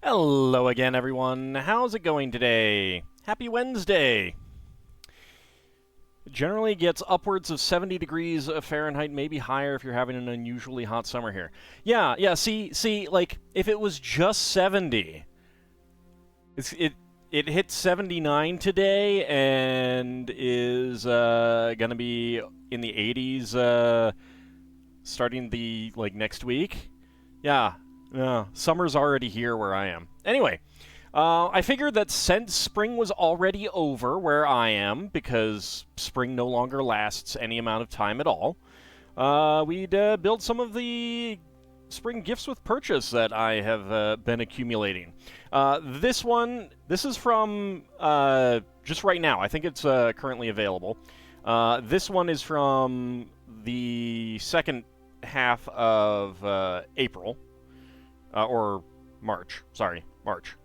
Hello again, everyone. How's it going today? Happy Wednesday. It generally gets upwards of 70 degrees Fahrenheit, maybe higher if you're having an unusually hot summer here. Yeah, see, like, if it was just 70, it hit 79 today and is gonna be in the 80s starting the, next week. Yeah, summer's already here where I am. Anyway, I figured that since spring was already over where I am, because spring no longer lasts any amount of time at all, we'd build some of the spring gifts with purchase that I have been accumulating. This is from just right now. I think it's currently available. This one is from the second half of April. Or March. Sorry, March.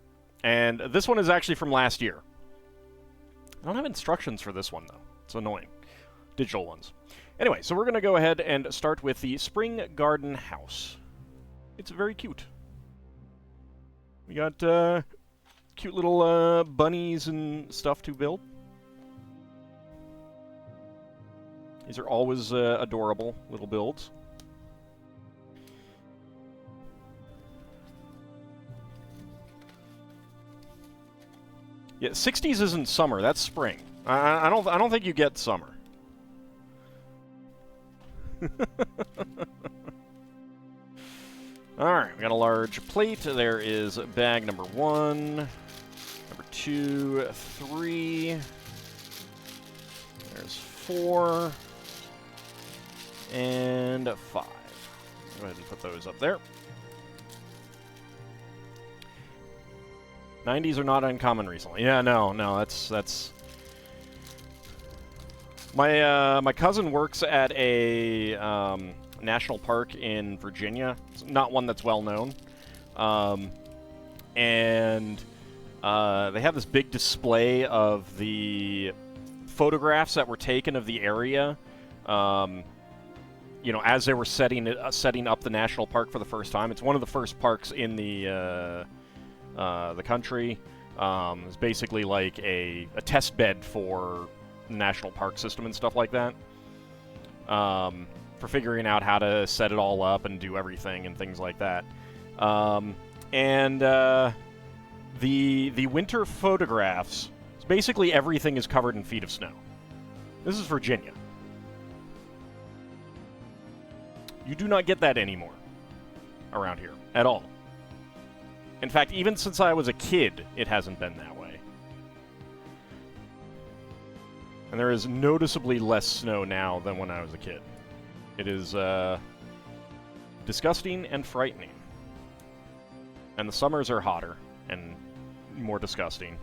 And this one is actually from last year. I don't have instructions for this one, though. It's annoying. Digital ones. Anyway, so we're going to go ahead and start with the Spring Garden House. It's very cute. We got cute little bunnies and stuff to build. These are always adorable little builds. Yeah, 60s isn't summer. That's spring. I don't think you get summer. All right, we got a large plate. There is bag number 1, number 2, 3. There's 4 and 5. Go ahead and put those up there. 90s are not uncommon recently. Yeah, no, that's... My cousin works at a national park in Virginia. It's not one that's well known. And they have this big display of the photographs that were taken of the area, as they were setting up the national park for the first time. It's one of the first parks in the country. It's basically like a test bed for the national park system and stuff like that. For figuring out how to set it all up and do everything and things like that. The winter photographs, basically everything is covered in feet of snow. This is Virginia. You do not get that anymore around here at all. In fact, even since I was a kid, it hasn't been that way. And there is noticeably less snow now than when I was a kid. It is disgusting and frightening. And the summers are hotter and more disgusting.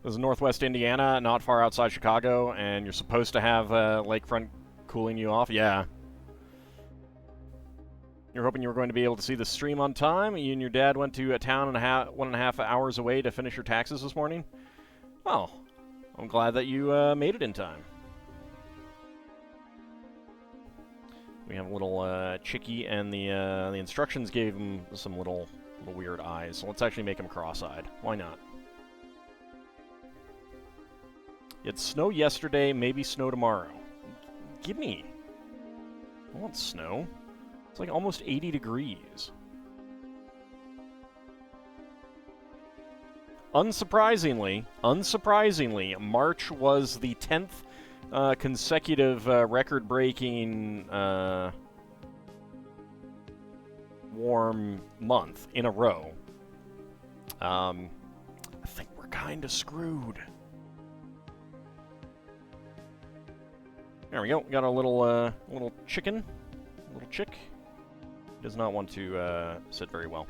This is Northwest Indiana, not far outside Chicago, and you're supposed to have lakefront cooling you off. Yeah. You're hoping you were going to be able to see the stream on time. You and your dad went to a town 1.5 hours away to finish your taxes this morning. Well, I'm glad that you made it in time. We have a little chickie, and the instructions gave him some little weird eyes. So let's actually make him cross-eyed. Why not? It snowed yesterday, maybe snow tomorrow. Gimme. I want snow. It's like almost 80 degrees. Unsurprisingly, March was the 10th consecutive record-breaking warm month in a row. I think we're kind of screwed. There we go. Got a little chicken, little chick. Does not want to sit very well.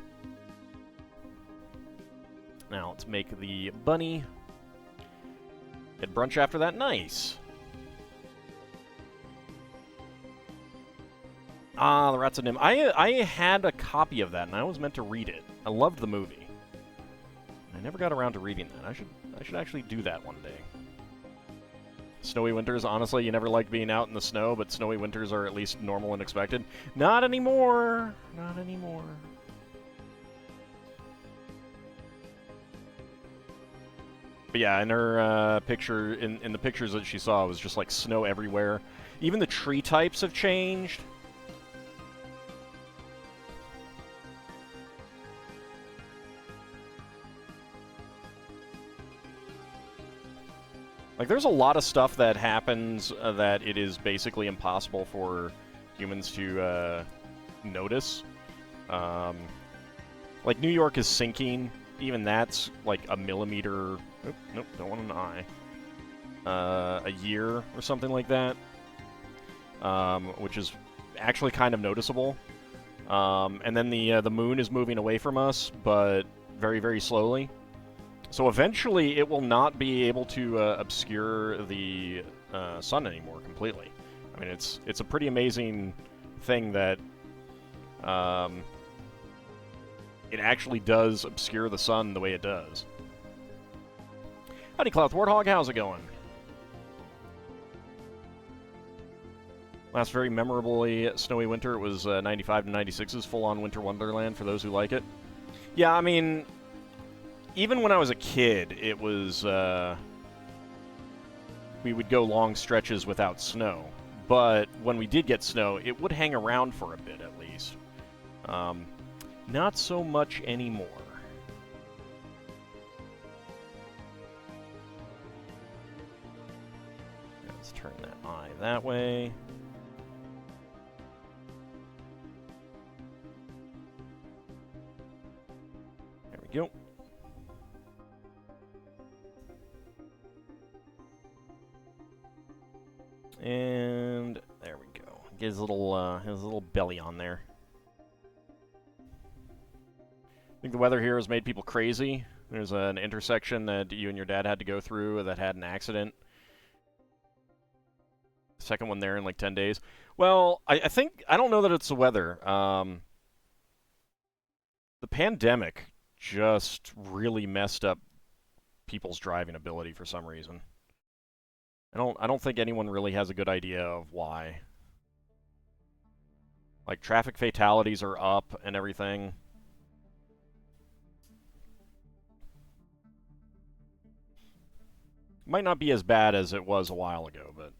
Now let's make the bunny. Get brunch after that. Nice. Ah, the Rats of Nim. I had a copy of that, and I was meant to read it. I loved the movie. I never got around to reading that. I should actually do that one day. Snowy winters, honestly, you never liked being out in the snow, but snowy winters are at least normal and expected. Not anymore. Not anymore. But yeah, in her picture, in the pictures that she saw, it was just like snow everywhere. Even the tree types have changed. Like, there's a lot of stuff that happens that it is basically impossible for humans to notice. Like, New York is sinking. Even that's like a millimeter. Oop, nope, don't want an eye. A year or something like that, which is actually kind of noticeable. And then the moon is moving away from us, but very, very slowly. So eventually, it will not be able to obscure the sun anymore completely. I mean, it's a pretty amazing thing that it actually does obscure the sun the way it does. Howdy, Cloud Warthog, how's it going? Last very memorably snowy winter, it was 95 to 96's full-on winter wonderland for those who like it. Yeah, I mean, even when I was a kid, it was, we would go long stretches without snow. But when we did get snow, it would hang around for a bit, at least. Not so much anymore. Let's turn that eye that way. There we go. And there we go. Get his little belly on there. I think the weather here has made people crazy. There's an intersection that you and your dad had to go through that had an accident. Second one there in like 10 days. Well, I don't know that it's the weather. The pandemic just really messed up people's driving ability for some reason. I don't think anyone really has a good idea of why. Like, traffic fatalities are up and everything. Might not be as bad as it was a while ago, but...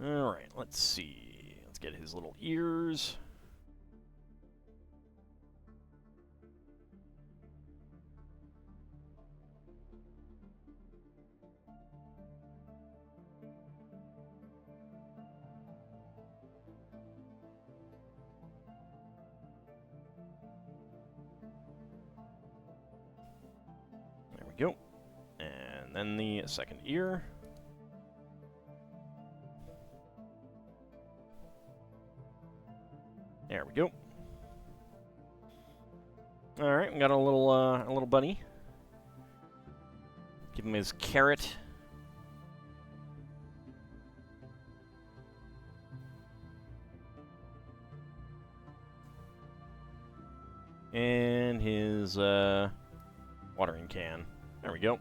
Alright, let's see. Let's get his little ears. There we go. And then the second ear. There we go. All right, we got a little bunny. Give him his carrot. And his watering can. There we go.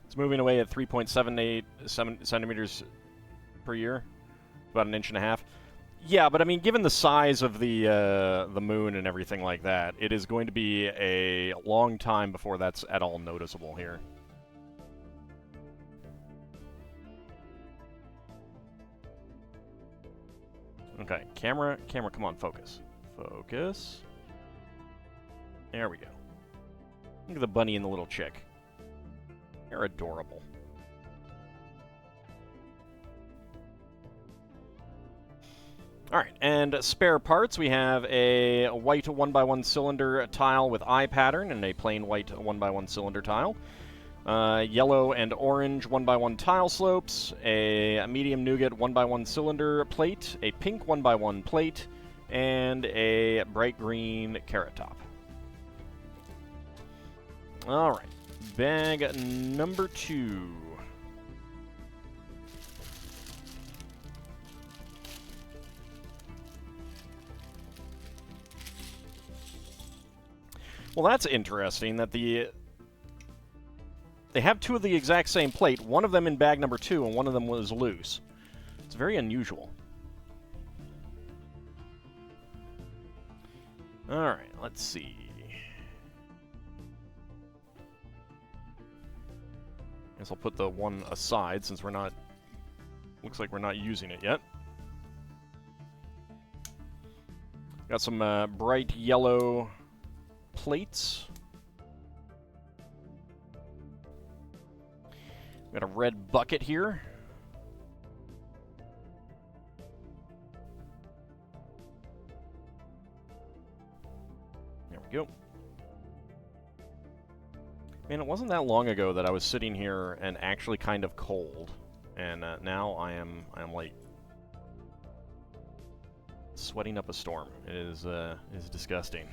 It's moving away at 3.78 centimeters per year, about an inch and a half. Yeah, but I mean, given the size of the moon and everything like that, it is going to be a long time before that's at all noticeable here. Okay, camera, come on, focus. Focus. There we go. Look at the bunny and the little chick. They're adorable. Alright, and spare parts, we have a white 1x1 cylinder tile with eye pattern and a plain white 1x1 cylinder tile. Yellow and orange 1x1 tile slopes, a medium nougat 1x1 cylinder plate, a pink 1x1 plate, and a bright green carrot top. Alright, bag number 2. Well, that's interesting that the They have two of the exact same plate, one of them in bag number 2, and one of them was loose. It's very unusual. Alright, let's see. Guess I'll put the one aside since we're not... Looks like we're not using it yet. Got some bright yellow plates. Got a red bucket here. There we go. Man, it wasn't that long ago that I was sitting here and actually kind of cold, and now I am like sweating up a storm. It is disgusting.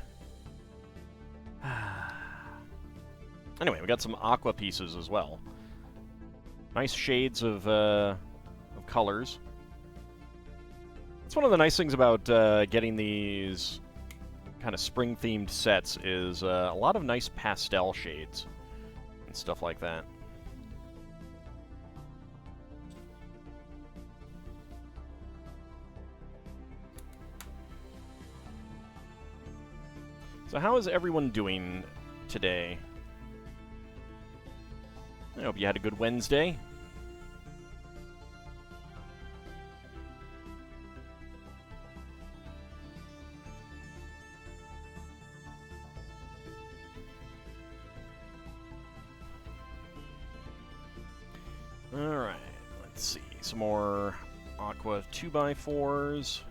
Anyway, we got some aqua pieces as well. Nice shades of colors. That's one of the nice things about getting these kind of spring-themed sets is a lot of nice pastel shades and stuff like that. So how is everyone doing today? I hope you had a good Wednesday. Alright, let's see. Some more aqua 2x4s.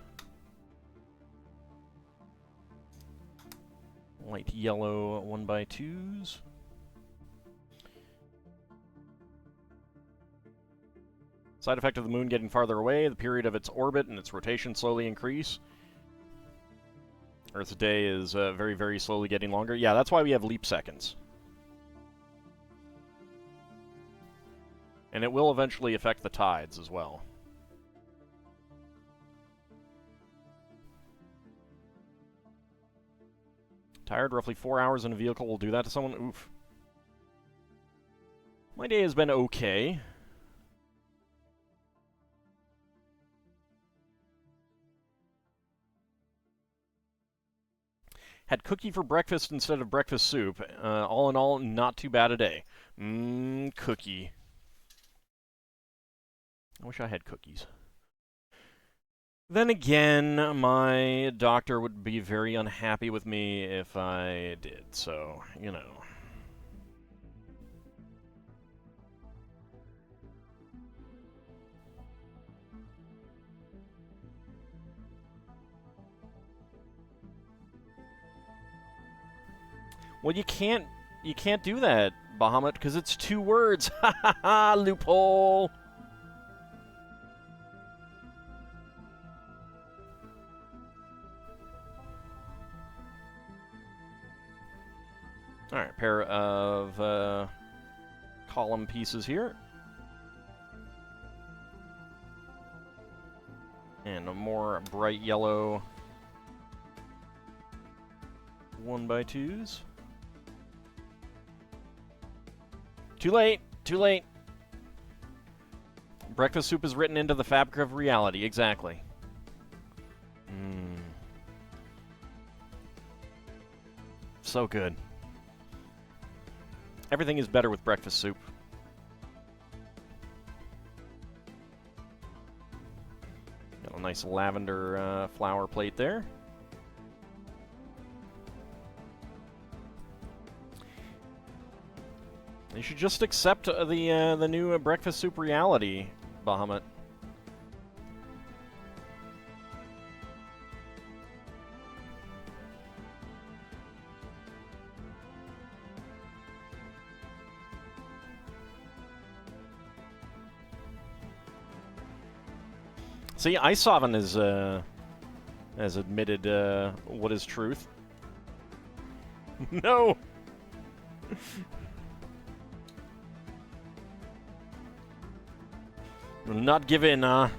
Light yellow 1x2s. Side effect of the moon getting farther away, the period of its orbit and its rotation slowly increase. Earth's day is very, very slowly getting longer. Yeah, that's why we have leap seconds. And it will eventually affect the tides as well. Tired, roughly 4 hours in a vehicle will do that to someone? Oof. My day has been okay. Had cookie for breakfast instead of breakfast soup. All in all, not too bad a day. Cookie. I wish I had cookies. Then again, my doctor would be very unhappy with me if I did, so, you know. Well, you can't do that, Bahamut, because it's 2 words. Ha ha ha, loophole. All right, pair of column pieces here. And a more bright yellow 1x2s. Too late! Too late! Breakfast soup is written into the fabric of reality. Exactly. So good. Everything is better with breakfast soup. Got a nice lavender flower plate there. You should just accept the new breakfast soup reality, Bahamut. See, Isovan has admitted what is truth. No. Will not give in, Alright,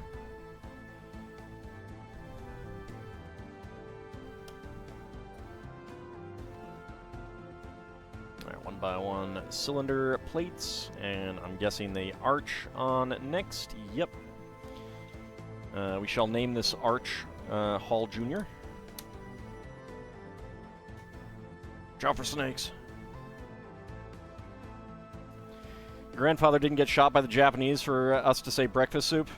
1x1 cylinder plates, and I'm guessing the arch on next. Yep. We shall name this arch Hall Jr. Job for snakes. Your grandfather didn't get shot by the Japanese for us to say breakfast soup?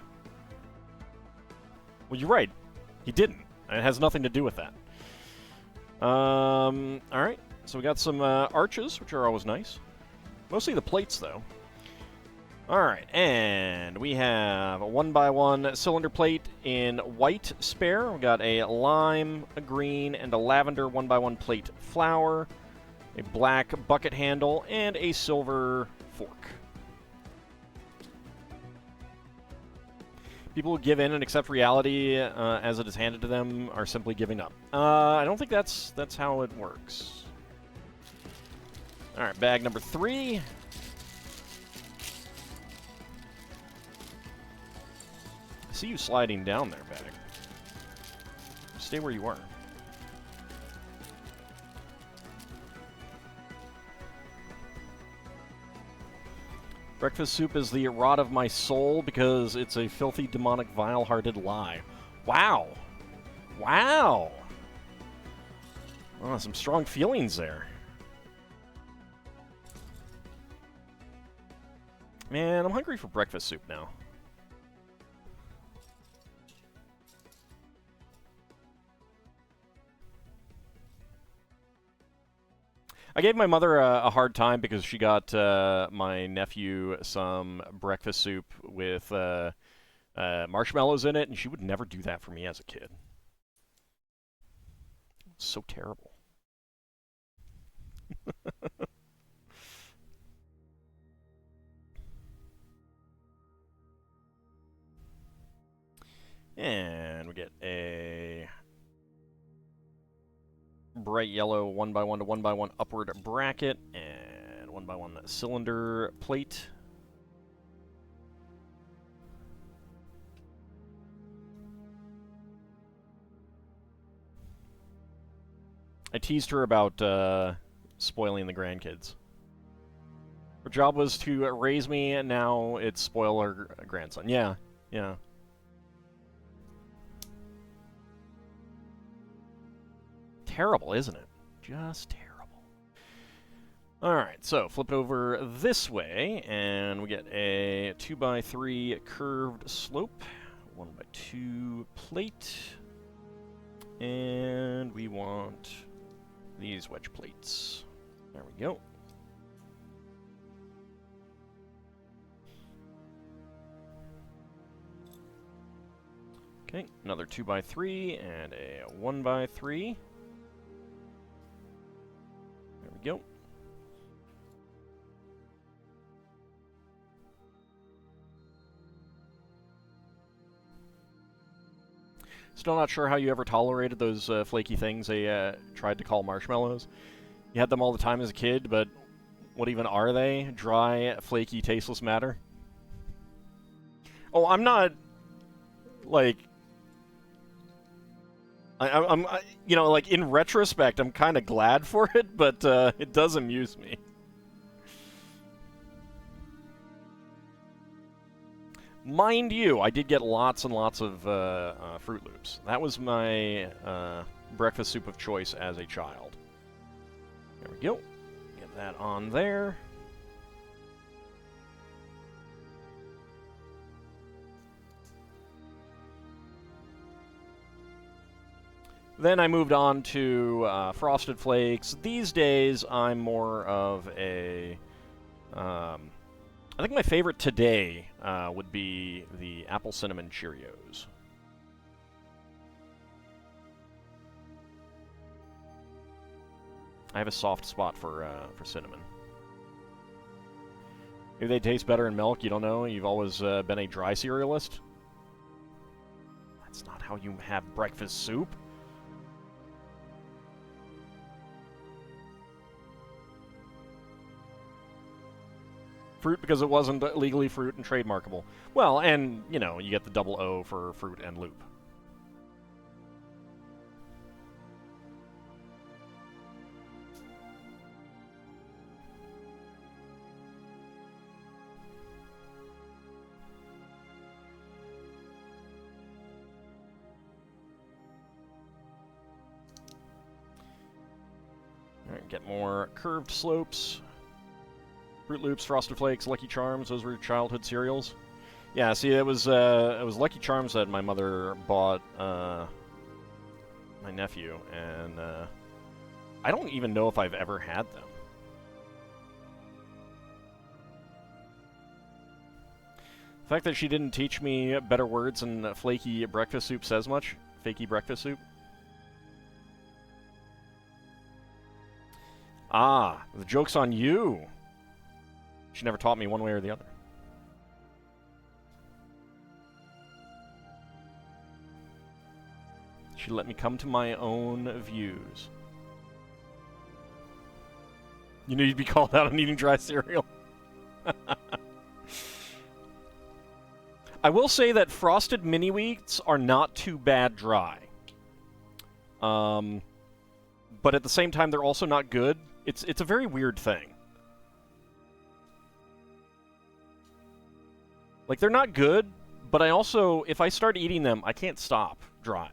Well, you're right. He didn't. It has nothing to do with that. Alright. So we got some arches, which are always nice. Mostly the plates, though. Alright, and we have a 1x1 cylinder plate in white spare. We got a lime, a green, and a lavender 1x1 plate flower, a black bucket handle, and a silver fork. People who give in and accept reality as it is handed to them are simply giving up. I don't think that's how it works. Alright, bag number 3. I see you sliding down there, bag. Stay where you are. Breakfast soup is the rot of my soul because it's a filthy, demonic, vile-hearted lie. Wow. Wow. Oh, some strong feelings there. Man, I'm hungry for breakfast soup now. I gave my mother a hard time because she got my nephew some breakfast soup with marshmallows in it, and she would never do that for me as a kid. So terrible. And we get a bright yellow 1x1 to 1x1 upward bracket and 1x1 cylinder plate. I teased her about spoiling the grandkids. Her job was to raise me, and now it's spoil her grandson. Yeah, yeah. Terrible, isn't it? Just terrible. Alright, so flip it over this way, and we get a 2x3 curved slope, 1x2 plate, and we want these wedge plates. There we go. Okay, another 2x3 and a 1x3. There we go. Still not sure how you ever tolerated those flaky things they tried to call marshmallows. You had them all the time as a kid, but what even are they? Dry, flaky, tasteless matter? Oh, I'm not, like... I'm you know, like, in retrospect, I'm kind of glad for it, but it does amuse me. Mind you, I did get lots and lots of Fruit Loops. That was my breakfast soup of choice as a child. There we go. Get that on there. Then I moved on to Frosted Flakes. These days, I'm more of a... I think my favorite today would be the Apple Cinnamon Cheerios. I have a soft spot for cinnamon. Maybe they taste better in milk, you don't know? You've always been a dry cerealist? That's not how you have breakfast soup. Fruit because it wasn't legally fruit and trademarkable. Well, and, you know, you get the double O for fruit and loop. Get more curved slopes. Fruit Loops, Frosted Flakes, Lucky Charms, those were childhood cereals. Yeah, see, it was Lucky Charms that my mother bought my nephew, and I don't even know if I've ever had them. The fact that she didn't teach me better words than flaky breakfast soup says much. Fakey breakfast soup. Ah, the joke's on you. She never taught me one way or the other. She let me come to my own views. You knew you'd be called out on eating dry cereal. I will say that Frosted Mini Wheats are not too bad dry. But at the same time, they're also not good. It's a very weird thing. Like, they're not good, but I also, if I start eating them, I can't stop dry.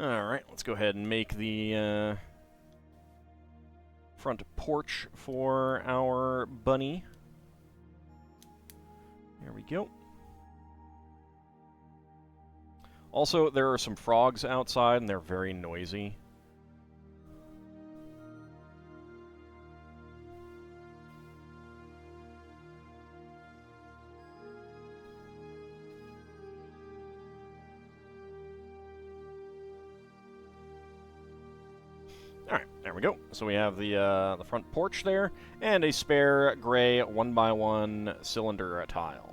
Alright, let's go ahead and make the front porch for our bunny. There we go. Also, there are some frogs outside, and they're very noisy. Alright, there we go. So we have the front porch there, and a spare gray 1x1 cylinder tile.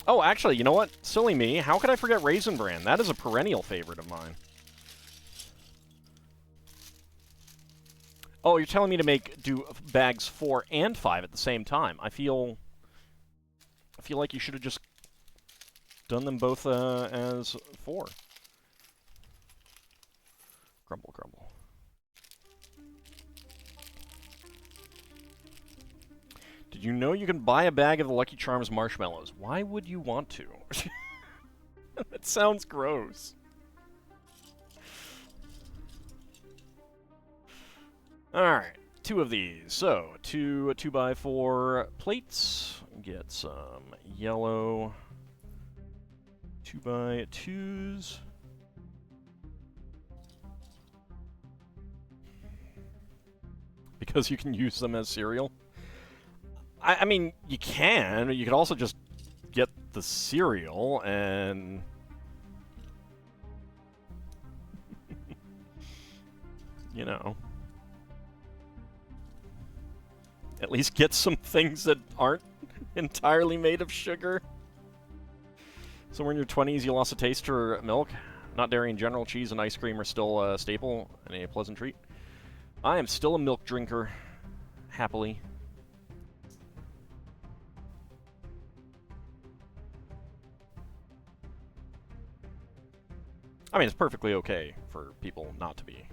Oh, actually, you know what? Silly me. How could I forget Raisin Bran? That is a perennial favorite of mine. Oh, you're telling me to do bags 4 and 5 at the same time. I feel like you should have just done them both as 4. Grumble, grumble. Did you know you can buy a bag of the Lucky Charms marshmallows? Why would you want to? That sounds gross. Alright, 2 of these. So, 2 2x4 plates. Get some yellow 2x2s. Because you can use them as cereal. I mean, you can. You could also just get the cereal and... you know. At least get some things that aren't entirely made of sugar. Somewhere in your 20s, you lost a taste for milk. Not dairy in general, cheese and ice cream are still a staple and a pleasant treat. I am still a milk drinker. Happily. I mean, it's perfectly okay for people not to be.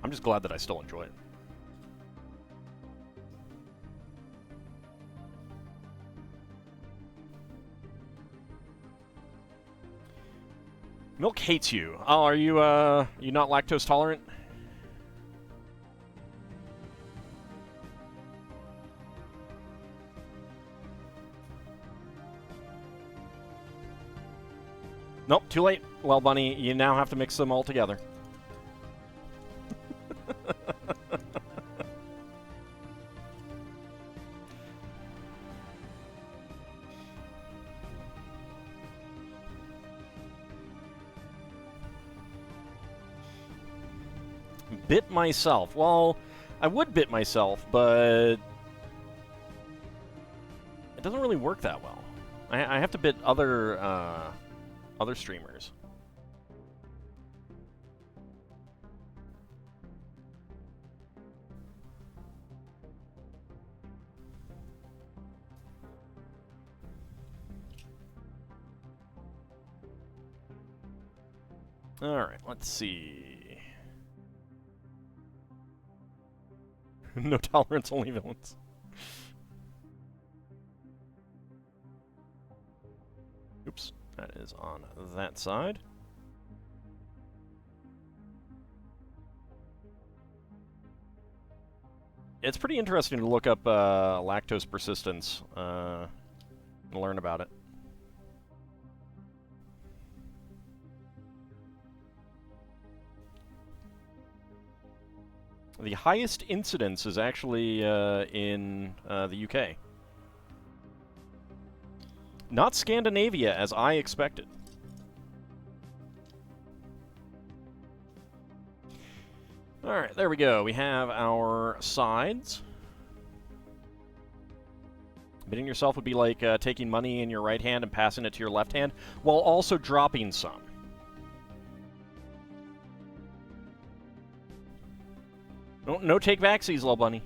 I'm just glad that I still enjoy it. Milk hates you. Oh, are you not lactose tolerant? Nope, too late. Well, Bunny, you now have to mix them all together. Bit myself. Well, I would bit myself, but it doesn't really work that well. I have to bit other streamers. Alright, let's see. No tolerance, only villains. Oops, that is on that side. It's pretty interesting to look up lactose persistence and learn about it. The highest incidence is actually in the UK. Not Scandinavia, as I expected. Alright, there we go. We have our sides. Bidding yourself would be like taking money in your right hand and passing it to your left hand, while also dropping some. No take backsies, little bunny.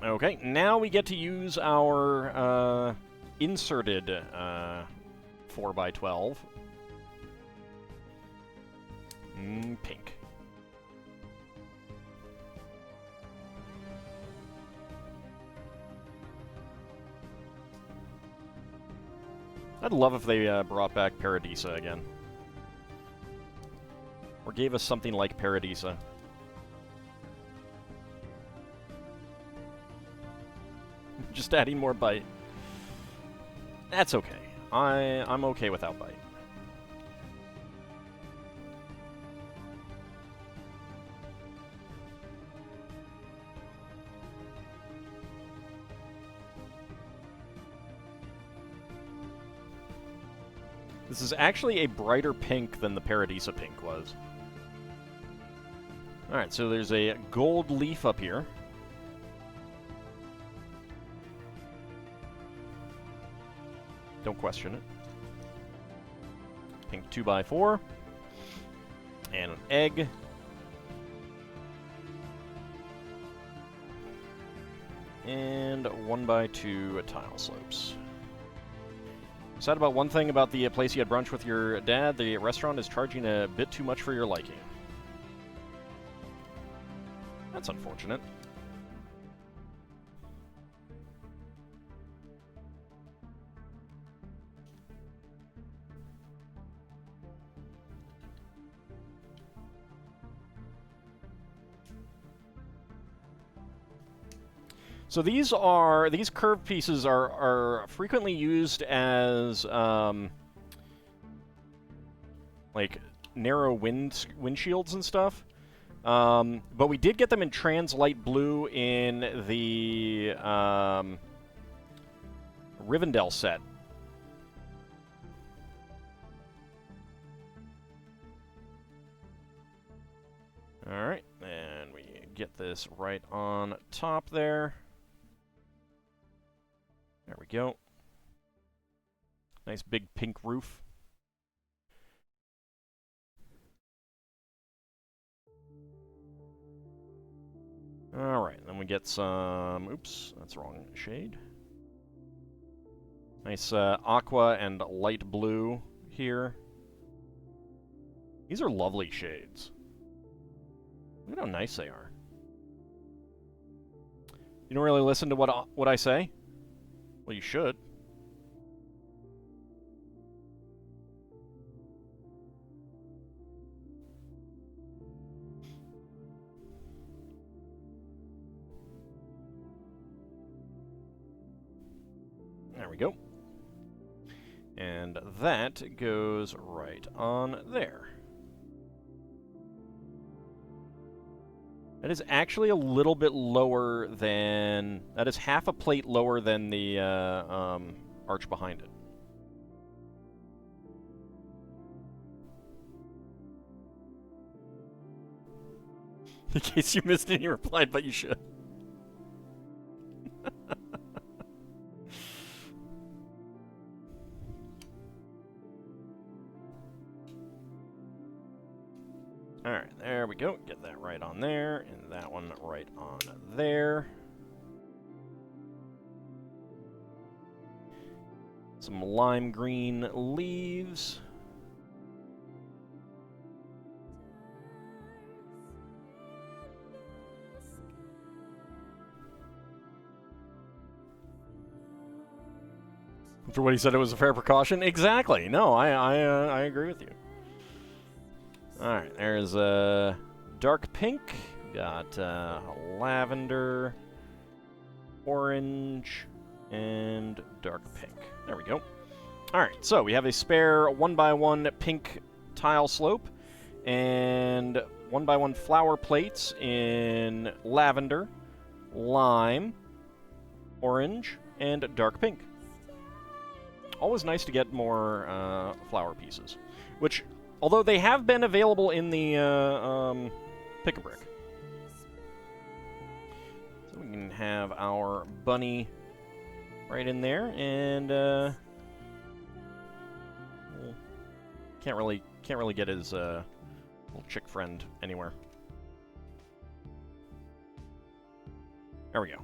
Okay, now we get to use our inserted 4x12. Pink. I'd love if they brought back Paradisa again. Or gave us something like Paradisa. Just adding more bite. That's okay. I'm okay without bite. This is actually a brighter pink than the Paradisa pink was. Alright, so there's a gold leaf up here. Don't question it. Pink 2x4. And an egg. And 1x2 tile slopes. Sad about one thing about the place you had brunch with your dad. The restaurant is charging a bit too much for your liking. That's unfortunate. So these curved pieces are frequently used as like narrow windshields and stuff. But we did get them in Translight Blue in the Rivendell set. Alright, and we get this right on top there. There we go. Nice big pink roof. Alright, then we get some... Oops, that's the wrong shade. Nice aqua and light blue here. These are lovely shades. Look at how nice they are. You don't really listen to what I say? Well, you should. There we go. And that goes right on there. That is actually a little bit lower than... That is half a plate lower than the arch behind it. In case you missed any reply, but you should. Alright, there we go. Get that right on there, and that one right on there. Some lime green leaves. After what he said, it was a fair precaution. Exactly. No, I agree with you. All right, there's dark pink. Got lavender, orange, and dark pink. There we go. All right, so we have a spare 1x1 pink tile slope and 1x1 flower plates in lavender, lime, orange, and dark pink. Always nice to get more flower pieces, which, although they have been available in the Pick-a-Brick. So we can have our bunny right in there, and can't really get his little chick friend anywhere. There we go.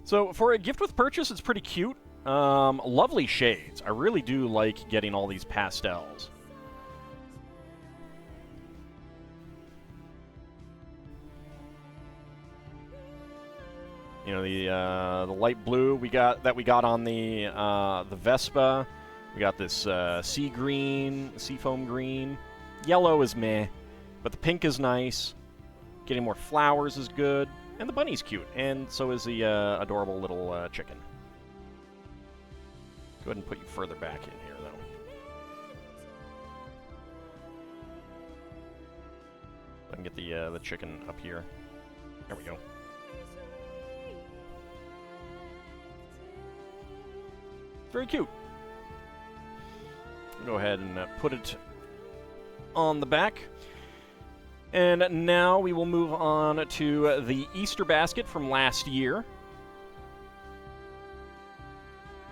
So for a gift with purchase, it's pretty cute. Lovely shades. I really do like getting all these pastels. You know, the light blue we got on the Vespa. We got this sea green, seafoam green. Yellow is meh, but the pink is nice. Getting more flowers is good. And the bunny's cute, and so is the adorable little chicken. Go ahead and put you further back in here, though. I can get the chicken up here. There we go. Very cute. Go ahead and put it on the back. And now we will move on to the Easter basket from last year.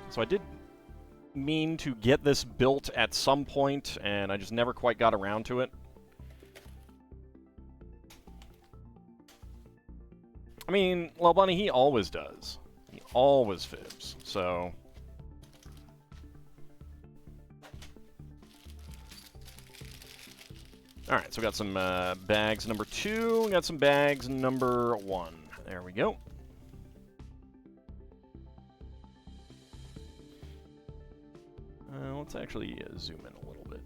So I did mean to get this built at some point, and I just never quite got around to it. I mean, well, Bunny, he always does. He always fibs, so... Alright, so we got some bags number 2, we got some bags number 1. There we go. Let's actually zoom in a little bit.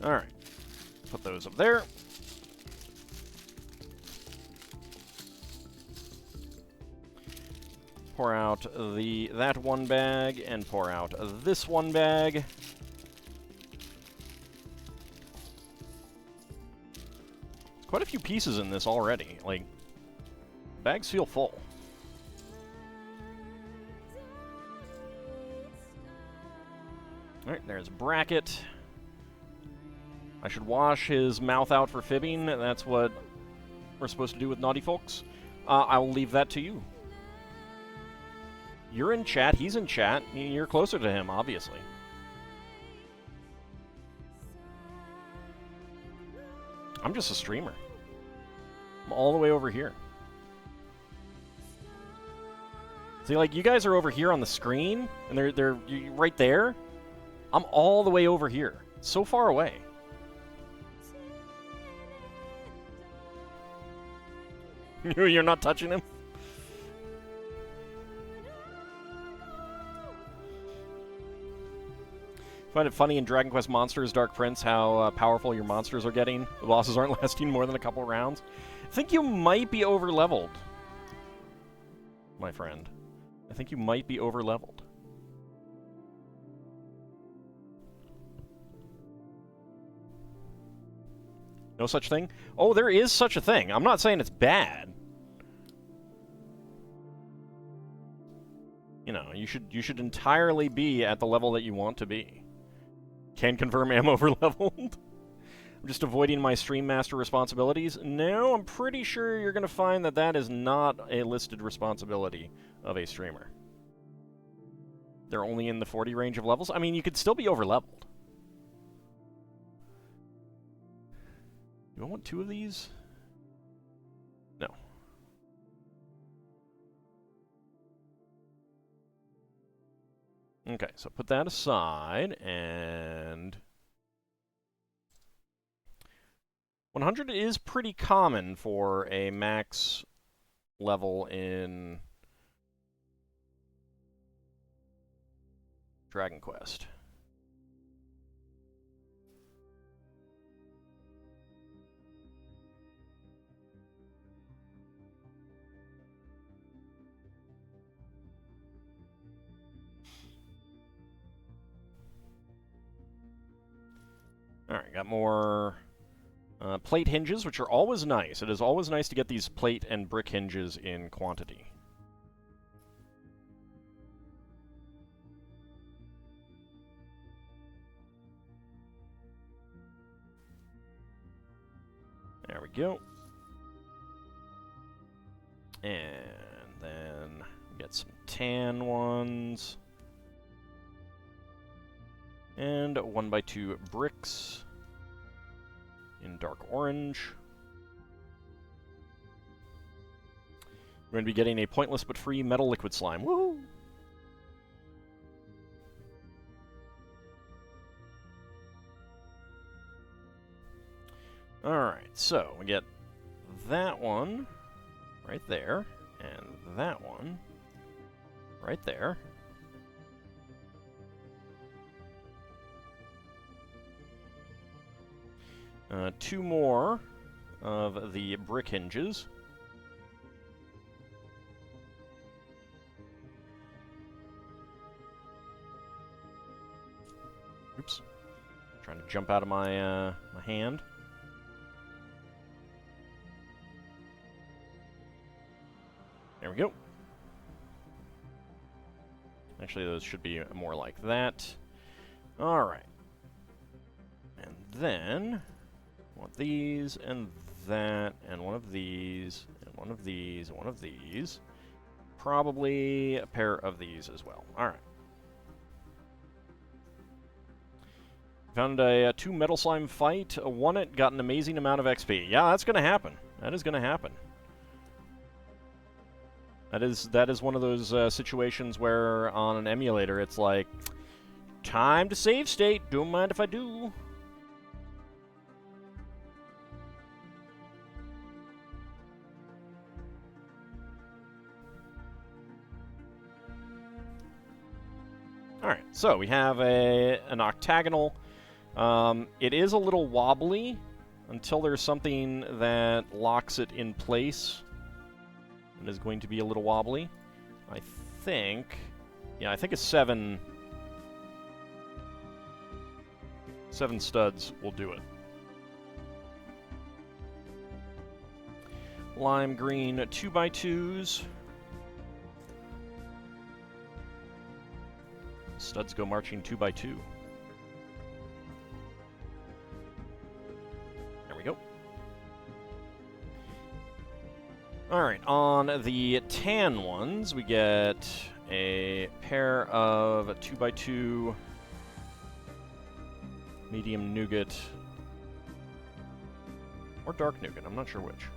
Alright, put those up there. Pour out that one bag, and pour out this one bag. Quite a few pieces in this already. Like, bags feel full. Alright, there's a bracket. I should wash his mouth out for fibbing. That's what we're supposed to do with naughty folks. I'll leave that to you. You're in chat, he's in chat. You're closer to him, obviously. I'm just a streamer. I'm all the way over here. See, like, you guys are over here on the screen, and they're right there. I'm all the way over here. So far away. You're not touching him? I find it funny in Dragon Quest Monsters Dark Prince how powerful your monsters are getting. The bosses aren't lasting more than a couple rounds. I think you might be over-leveled, my friend. I think you might be over-leveled. No such thing? Oh, there is such a thing. I'm not saying it's bad. You know, you should entirely be at the level that you want to be. Can confirm I'm over-leveled. I'm just avoiding my Stream Master responsibilities. No, I'm pretty sure you're going to find that that is not a listed responsibility of a streamer. They're only in the 40 range of levels. I mean, you could still be over-leveled. Do I want 2 of these? No. Okay, so put that aside, and 100 is pretty common for a max level in Dragon Quest. Alright, got more plate hinges, which are always nice. It is always nice to get these plate and brick hinges in quantity. There we go. And then we get some tan ones. And 1x2 bricks in dark orange. We're going to be getting a pointless but free metal liquid slime. Woohoo! Alright, so we get that one right there, and that one right there. Two more of the brick hinges. Oops. Trying to jump out of my, my hand. There we go. Actually, those should be more like that. Alright. And then want these, and that, and one of these, and one of these, and one of these. Probably a pair of these as well. Alright. Found a 2 metal slime fight, won it, got an amazing amount of XP. Yeah, that's gonna happen. That is gonna happen. That is one of those situations where on an emulator it's like, time to save state, don't mind if I do. Alright, so we have an octagonal. It is a little wobbly until there's something that locks it in place. It is going to be a little wobbly. I think... Yeah, I think a 7 studs will do it. Lime green 2x2s. Studs go marching 2x2. There we go. Alright, on the tan ones, we get a pair of 2x2 medium nougat. Or dark nougat, I'm not sure which.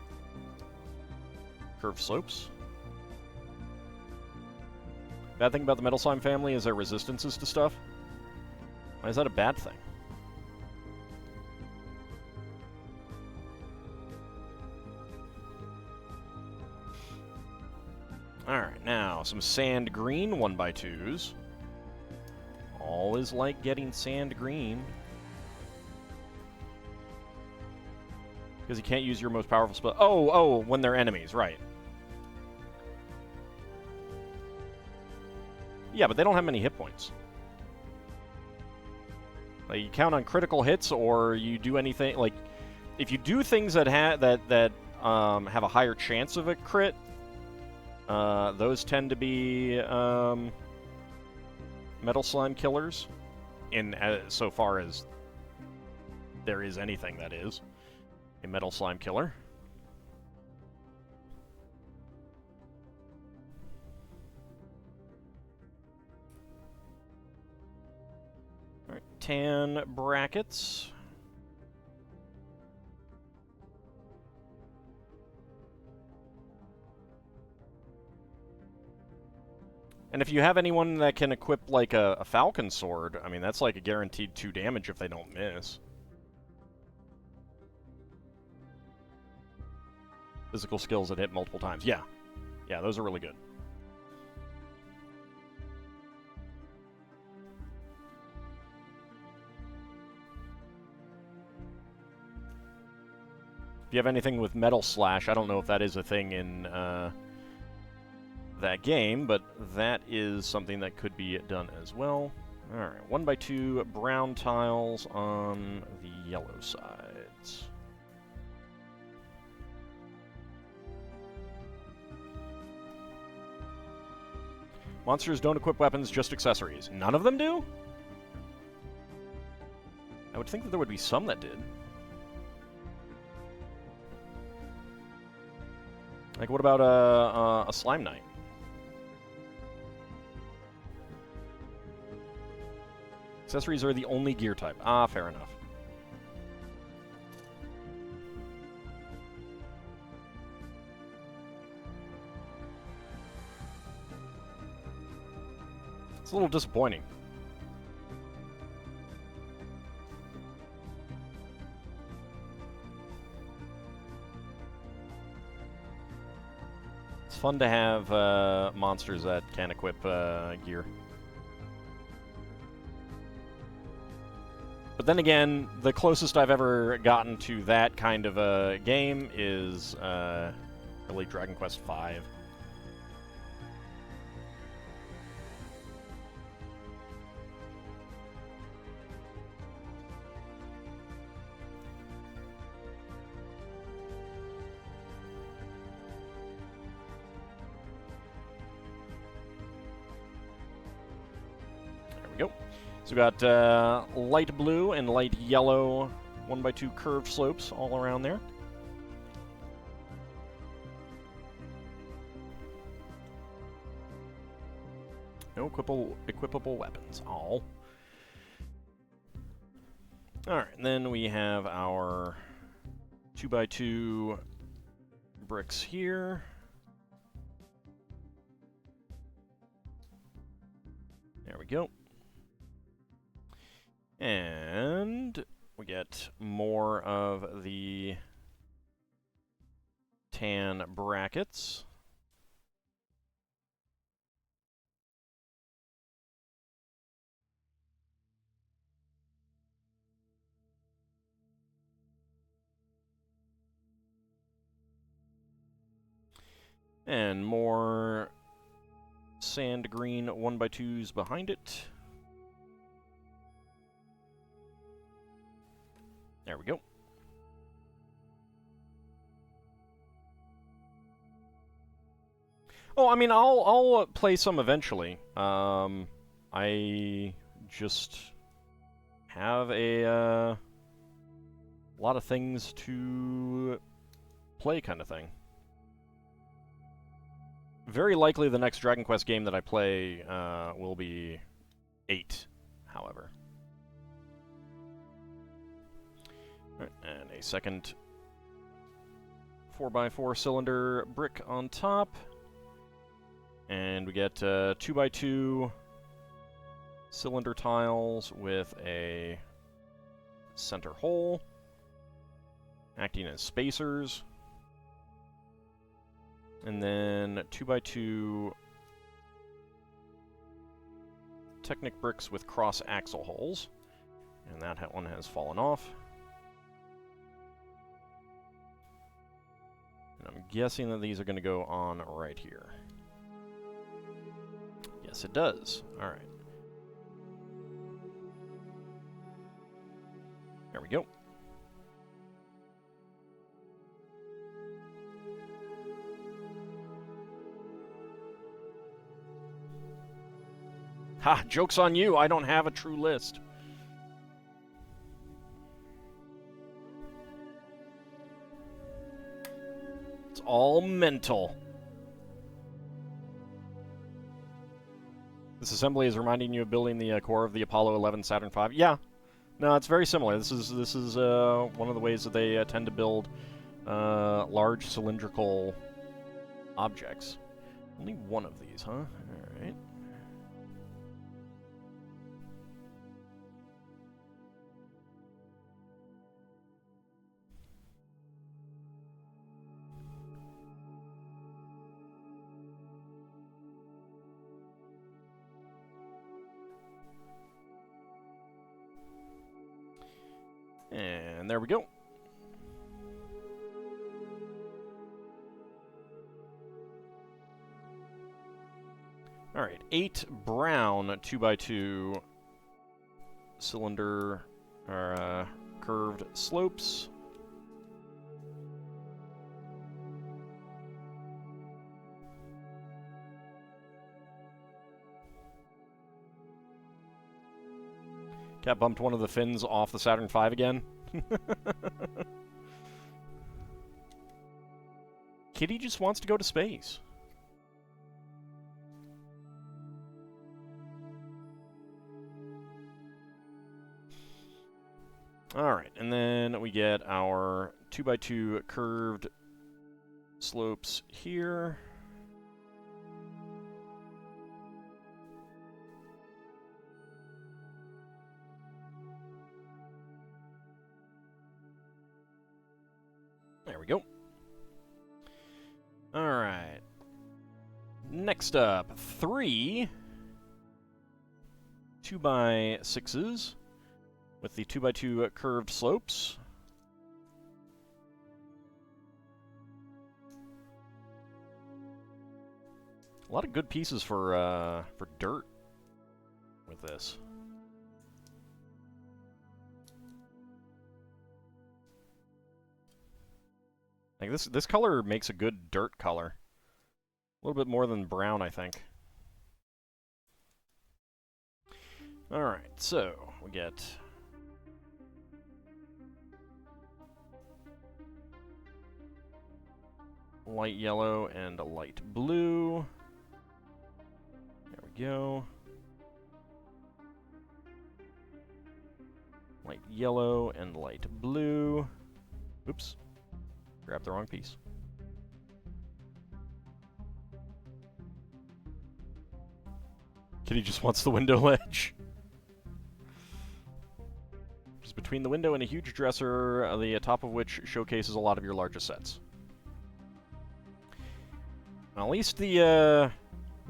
Curved slopes. Bad thing about the metal slime family is their resistances to stuff. Why is that a bad thing? Alright, now some sand green 1x2s. Always like getting sand green. Because you can't use your most powerful spell. Oh, when they're enemies, right. Yeah, but they don't have many hit points. Like, you count on critical hits, or you do anything like, if you do things that have a higher chance of a crit, those tend to be metal slime killers. In so far as there is anything that is a metal slime killer. tan brackets. And if you have anyone that can equip, like, a falcon sword, I mean, that's like a guaranteed 2 damage if they don't miss. Physical skills that hit multiple times. Yeah. Yeah, those are really good. If you have anything with Metal Slash, I don't know if that is a thing in that game, but that is something that could be done as well. Alright, 1x2 brown tiles on the yellow sides. Monsters don't equip weapons, just accessories. None of them do? I would think that there would be some that did. Like, what about a Slime Knight? Accessories are the only gear type. Ah, fair enough. It's a little disappointing. It's fun to have monsters that can equip gear. But then again, the closest I've ever gotten to that kind of a game is really Dragon Quest V. There we go. So we've got light blue and light yellow 1x2 curved slopes all around there. No equipable weapons. All. Alright, and then we have our 2x2 bricks here. There we go. And we get more of the tan brackets. And more sand green 1x2s behind it. There we go. Oh, I mean, I'll play some eventually. I just have a lot of things to play, kind of thing. Very likely the next Dragon Quest game that I play will be 8, however. Right, and a second 4x4 cylinder brick on top. And we get 2x2 cylinder tiles with a center hole, acting as spacers. And then 2x2 Technic bricks with cross axle holes. And that one has fallen off. And I'm guessing that these are going to go on right here. Yes, it does. All right. There we go. Ha! Joke's on you! I don't have a true list. It's all mental. This assembly is reminding you of building the core of the Apollo 11 Saturn V. Yeah. No, it's very similar. This is one of the ways that they tend to build large cylindrical objects. Only one of these, huh? All right. And there we go. All right, 8 brown 2x2 cylinder or curved slopes. Cat bumped one of the fins off the Saturn V again. Kitty just wants to go to space. Alright, and then we get our 2x2 curved slopes here. There we go. Alright. Next up, 3 2x6s with the 2x2 curved slopes. A lot of good pieces for dirt with this. Like this color makes a good dirt color. A little bit more than brown, I think. Alright, so we get light yellow and a light blue. There we go. Light yellow and light blue. Oops. Grabbed the wrong piece. Kitty just wants the window ledge. Just between the window and a huge dresser, the top of which showcases a lot of your largest sets. Well, at least the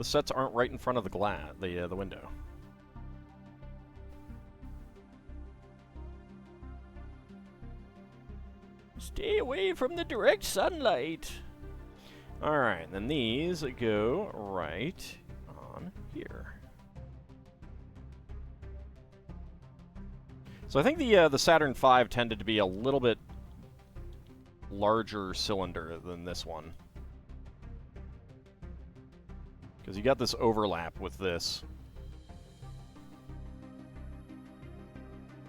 sets aren't right in front of the window. Stay away from the direct sunlight. Alright, then these go right on here. So I think the Saturn V tended to be a little bit larger cylinder than this one. Because you got this overlap with this.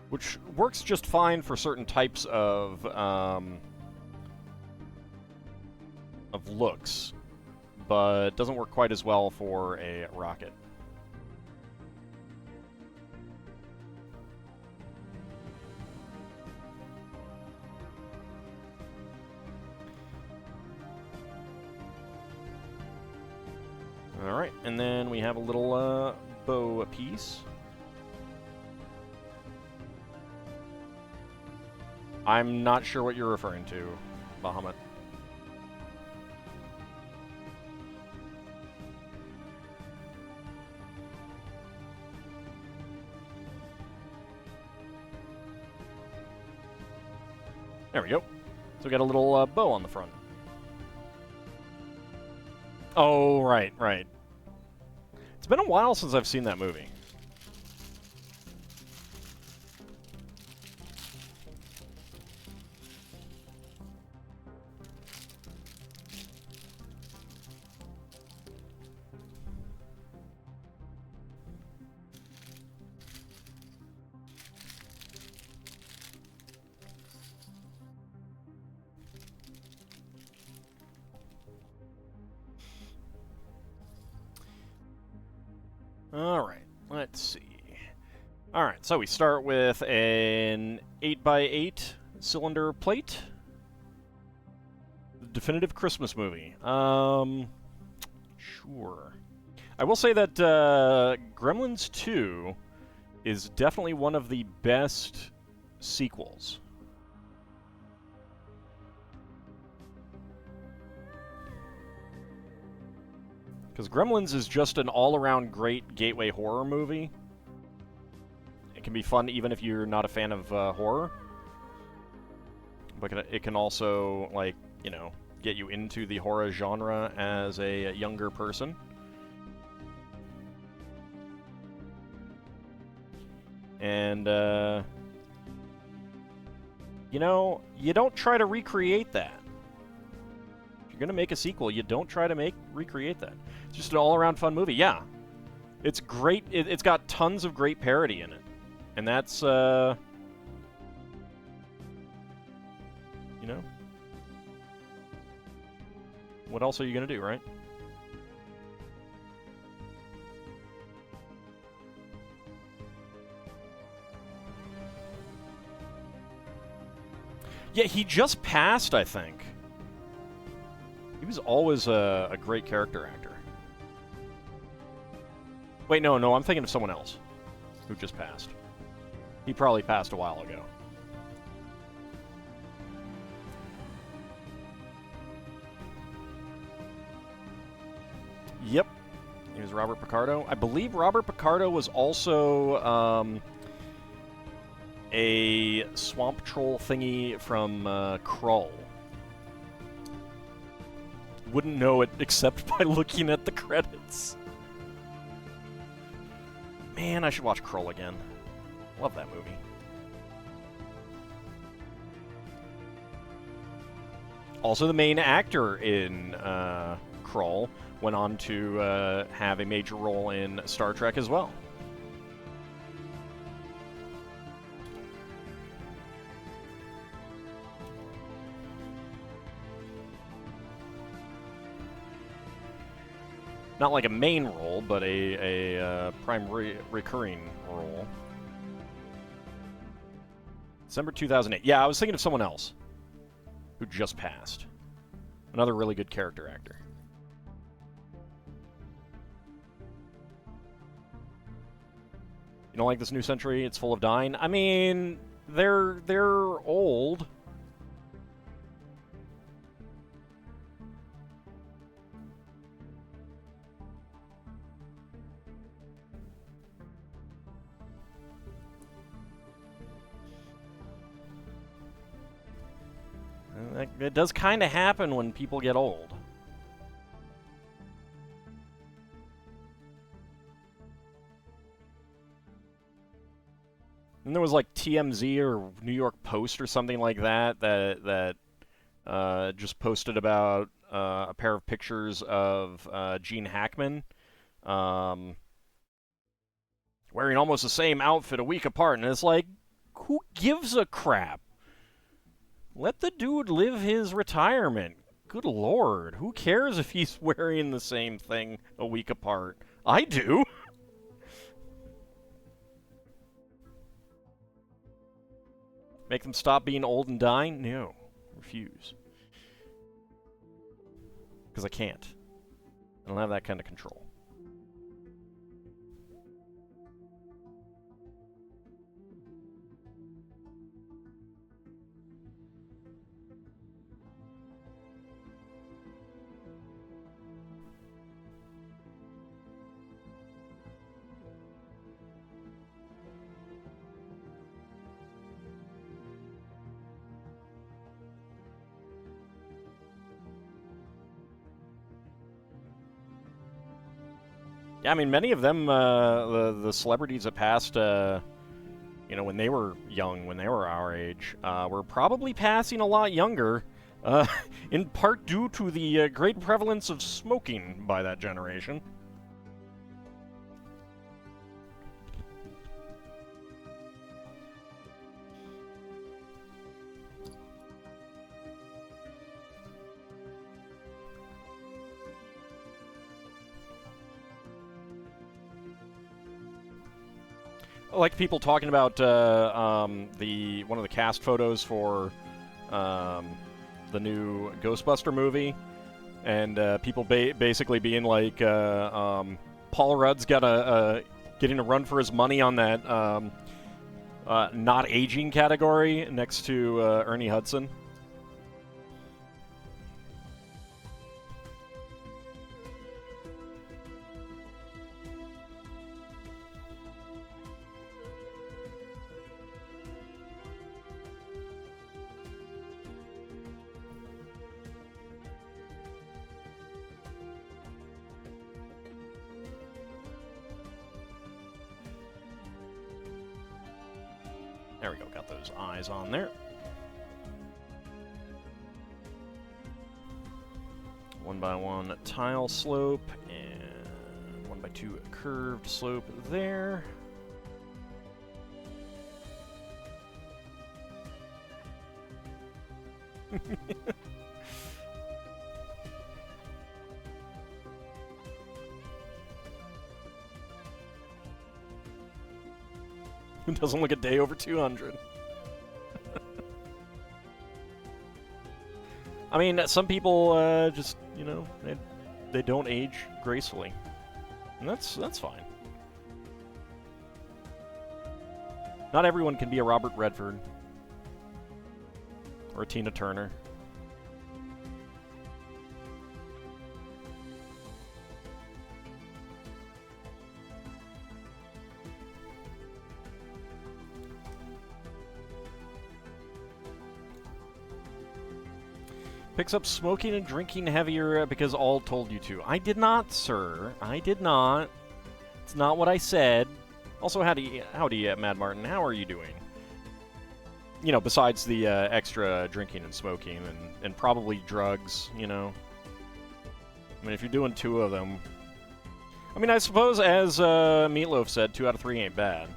Which works just fine for certain types of looks, but doesn't work quite as well for a rocket. Alright, and then we have a little bow piece. I'm not sure what you're referring to, Bahamut. There we go. So we got a little bow on the front. Oh, right, right. It's been a while since I've seen that movie. Alright, let's see. Alright, so we start with an 8x8 cylinder plate. The definitive Christmas movie. Sure. I will say that Gremlins 2 is definitely one of the best sequels. Because Gremlins is just an all-around great gateway horror movie. It can be fun even if you're not a fan of horror. But it can also, like, you know, get you into the horror genre as a younger person. And, you know, you don't try to recreate that. If you're going to make a sequel, you don't try to recreate that. It's just an all-around fun movie. Yeah. It's great. It's got tons of great parody in it. And that's, you know, what else are you going to do, right? Yeah, he just passed, I think. He was always a great character actor. Wait, no, I'm thinking of someone else who just passed. He probably passed a while ago. Yep. He was Robert Picardo. I believe Robert Picardo was also a swamp troll thingy from Krull. Wouldn't know it except by looking at the credits. Man, I should watch Krull again. Love that movie. Also, the main actor in Krull went on to have a major role in Star Trek as well. Not like a main role, but a recurring role. December 2008. Yeah, I was thinking of someone else who just passed. Another really good character actor. You don't like this new century? It's full of dying. I mean, they're old. It does kind of happen when people get old. And there was like TMZ or New York Post or something like that just posted about a pair of pictures of Gene Hackman wearing almost the same outfit a week apart, and it's like, who gives a crap? Let the dude live his retirement. Good lord, who cares if he's wearing the same thing a week apart? I do. Make them stop being old and dying? No. Refuse. Because I can't. I don't have that kind of control. Yeah, I mean, many of them, the celebrities that passed, you know, when they were young, when they were our age, were probably passing a lot younger, in part due to the great prevalence of smoking by that generation. like people talking about the one of the cast photos for the new Ghostbuster movie, and people basically being like, Paul Rudd's got getting a run for his money on that not aging category next to Ernie Hudson. There we go, got those eyes on there. One by one tile slope, and 1x2 curved slope there. It doesn't look a day over 200. I mean, some people just, you know, they don't age gracefully. And that's fine. Not everyone can be a Robert Redford. Or a Tina Turner. Picks up smoking and drinking heavier because Auld told you to. I did not, sir. I did not. It's not what I said. Also, howdy, Mad Martin. How are you doing? You know, besides the extra drinking and smoking and probably drugs, you know. I mean, if you're doing 2 of them... I mean, I suppose, as Meatloaf said, 2 out of 3 ain't bad.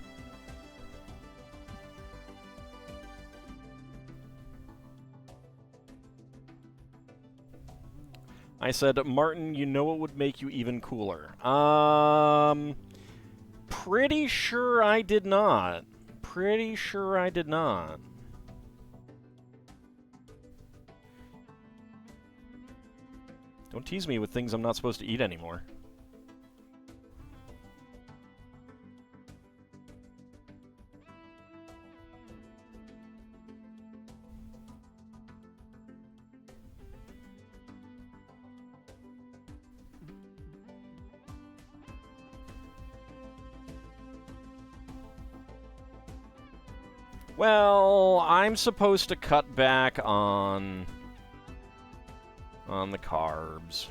I said, Martin, you know what would make you even cooler? Pretty sure I did not. Pretty sure I did not. Don't tease me with things I'm not supposed to eat anymore. Well, I'm supposed to cut back on the carbs.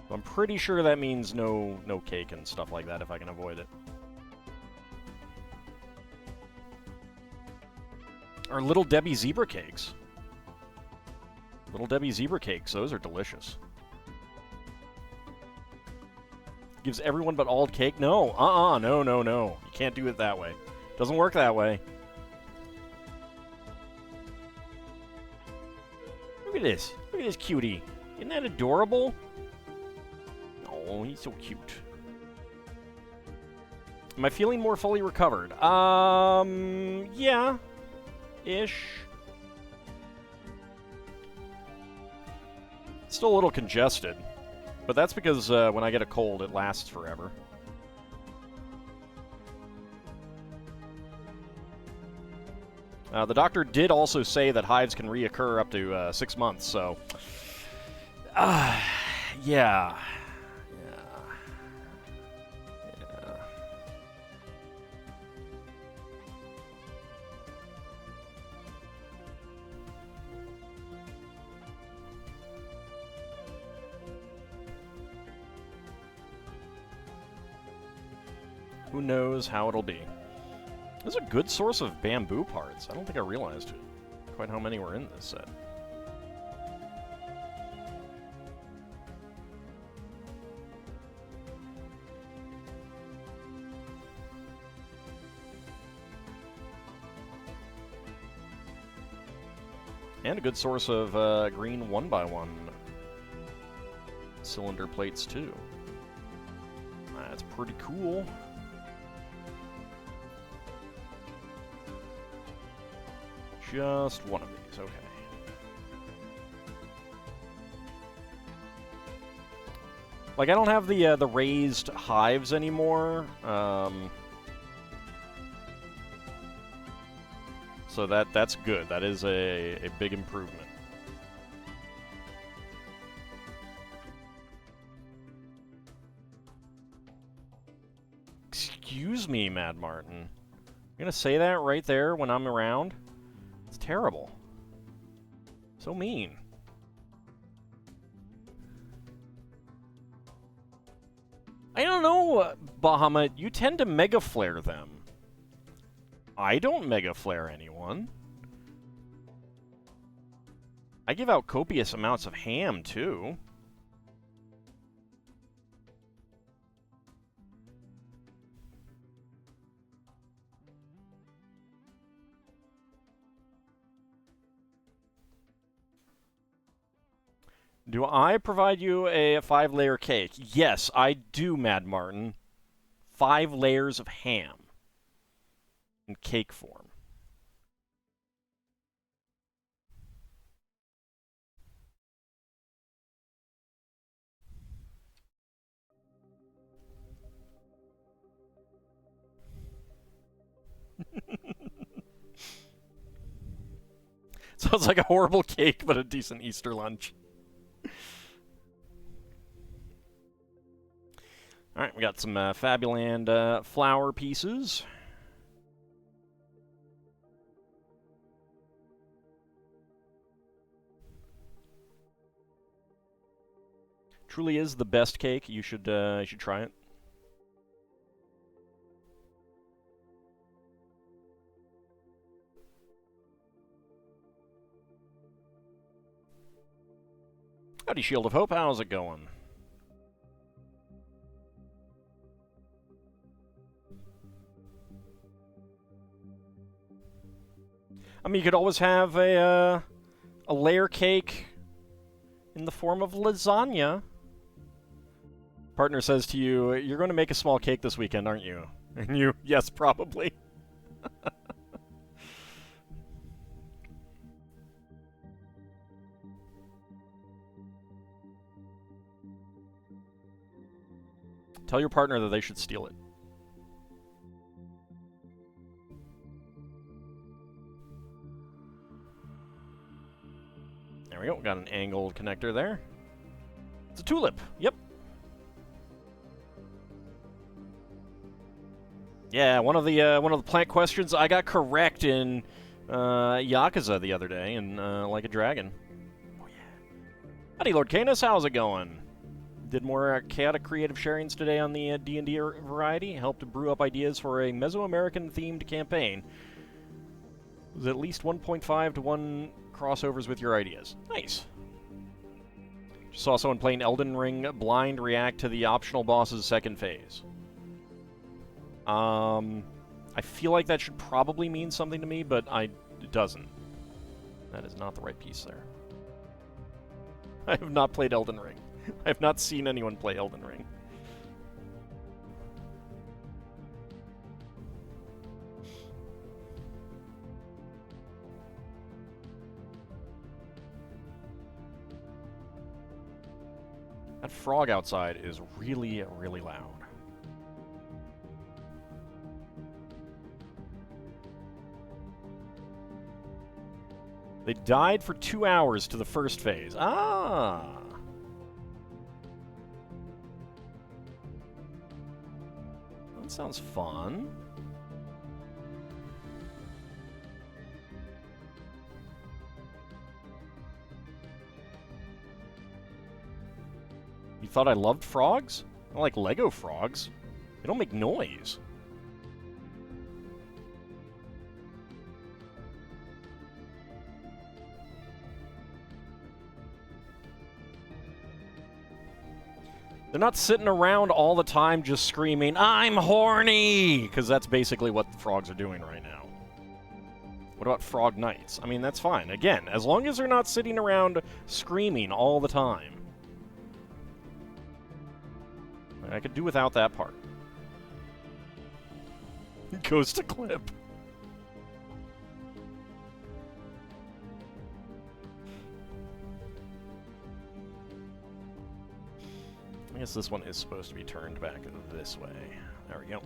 I'm pretty sure that means no cake and stuff like that if I can avoid it. Or Little Debbie zebra cakes. Little Debbie zebra cakes, those are delicious. Gives everyone but Auld cake? No, no. You can't do it that way. Doesn't work that way. Look at this. Look at this cutie. Isn't that adorable? Oh, he's so cute. Am I feeling more fully recovered? Yeah. Ish. Still a little congested. But that's because when I get a cold, it lasts forever. The doctor did also say that hives can reoccur up to 6 months, so... yeah. Who knows how it'll be. This is a good source of bamboo parts. I don't think I realized quite how many were in this set. And a good source of green 1x1 cylinder plates too. That's pretty cool. Just one of these, okay. Like, I don't have the raised hives anymore, so that's good. That is a big improvement. Excuse me, Mad Martin. You're gonna say that right there when I'm around? It's terrible. So mean. I don't know, Bahamut. You tend to Mega Flare them. I don't Mega Flare anyone. I give out copious amounts of ham, too. Do I provide you a 5-layer cake? Yes, I do, Mad Martin. 5 layers of ham. In cake form. Sounds like a horrible cake, but a decent Easter lunch. Alright, we got some Fabuland flower pieces. Truly is the best cake. You should try it. Howdy, Shield of Hope. How's it going? I mean, you could always have a layer cake in the form of lasagna. Partner says to you, "You're going to make a small cake this weekend, aren't you?" And you, "Yes, probably." Tell your partner that they should steal it. There we go. Got an angled connector there. It's a tulip. Yep. Yeah, one of the plant questions I got correct in Yakuza the other day in Like a Dragon. Oh yeah. Howdy, Lord Canis. How's it going? Did more chaotic creative sharings today on the D&D variety. Helped to brew up ideas for a Mesoamerican themed campaign. It was at least 1.5 to 1 crossovers with your ideas. Nice. Just saw someone playing Elden Ring blind react to the optional boss's second phase. I feel like that should probably mean something to me, but it doesn't. That is not the right piece there. I have not played Elden Ring. I have not seen anyone play Elden Ring. That frog outside is really, really loud. They died for 2 hours to the first phase. Ah! That sounds fun. You thought I loved frogs? I like Lego frogs. They don't make noise. They're not sitting around all the time just screaming, "I'm horny!" Because that's basically what the frogs are doing right now. What about frog nights? I mean, that's fine. Again, as long as they're not sitting around screaming all the time. I could do without that part. Goes to clip. I guess this one is supposed to be turned back this way. There we go.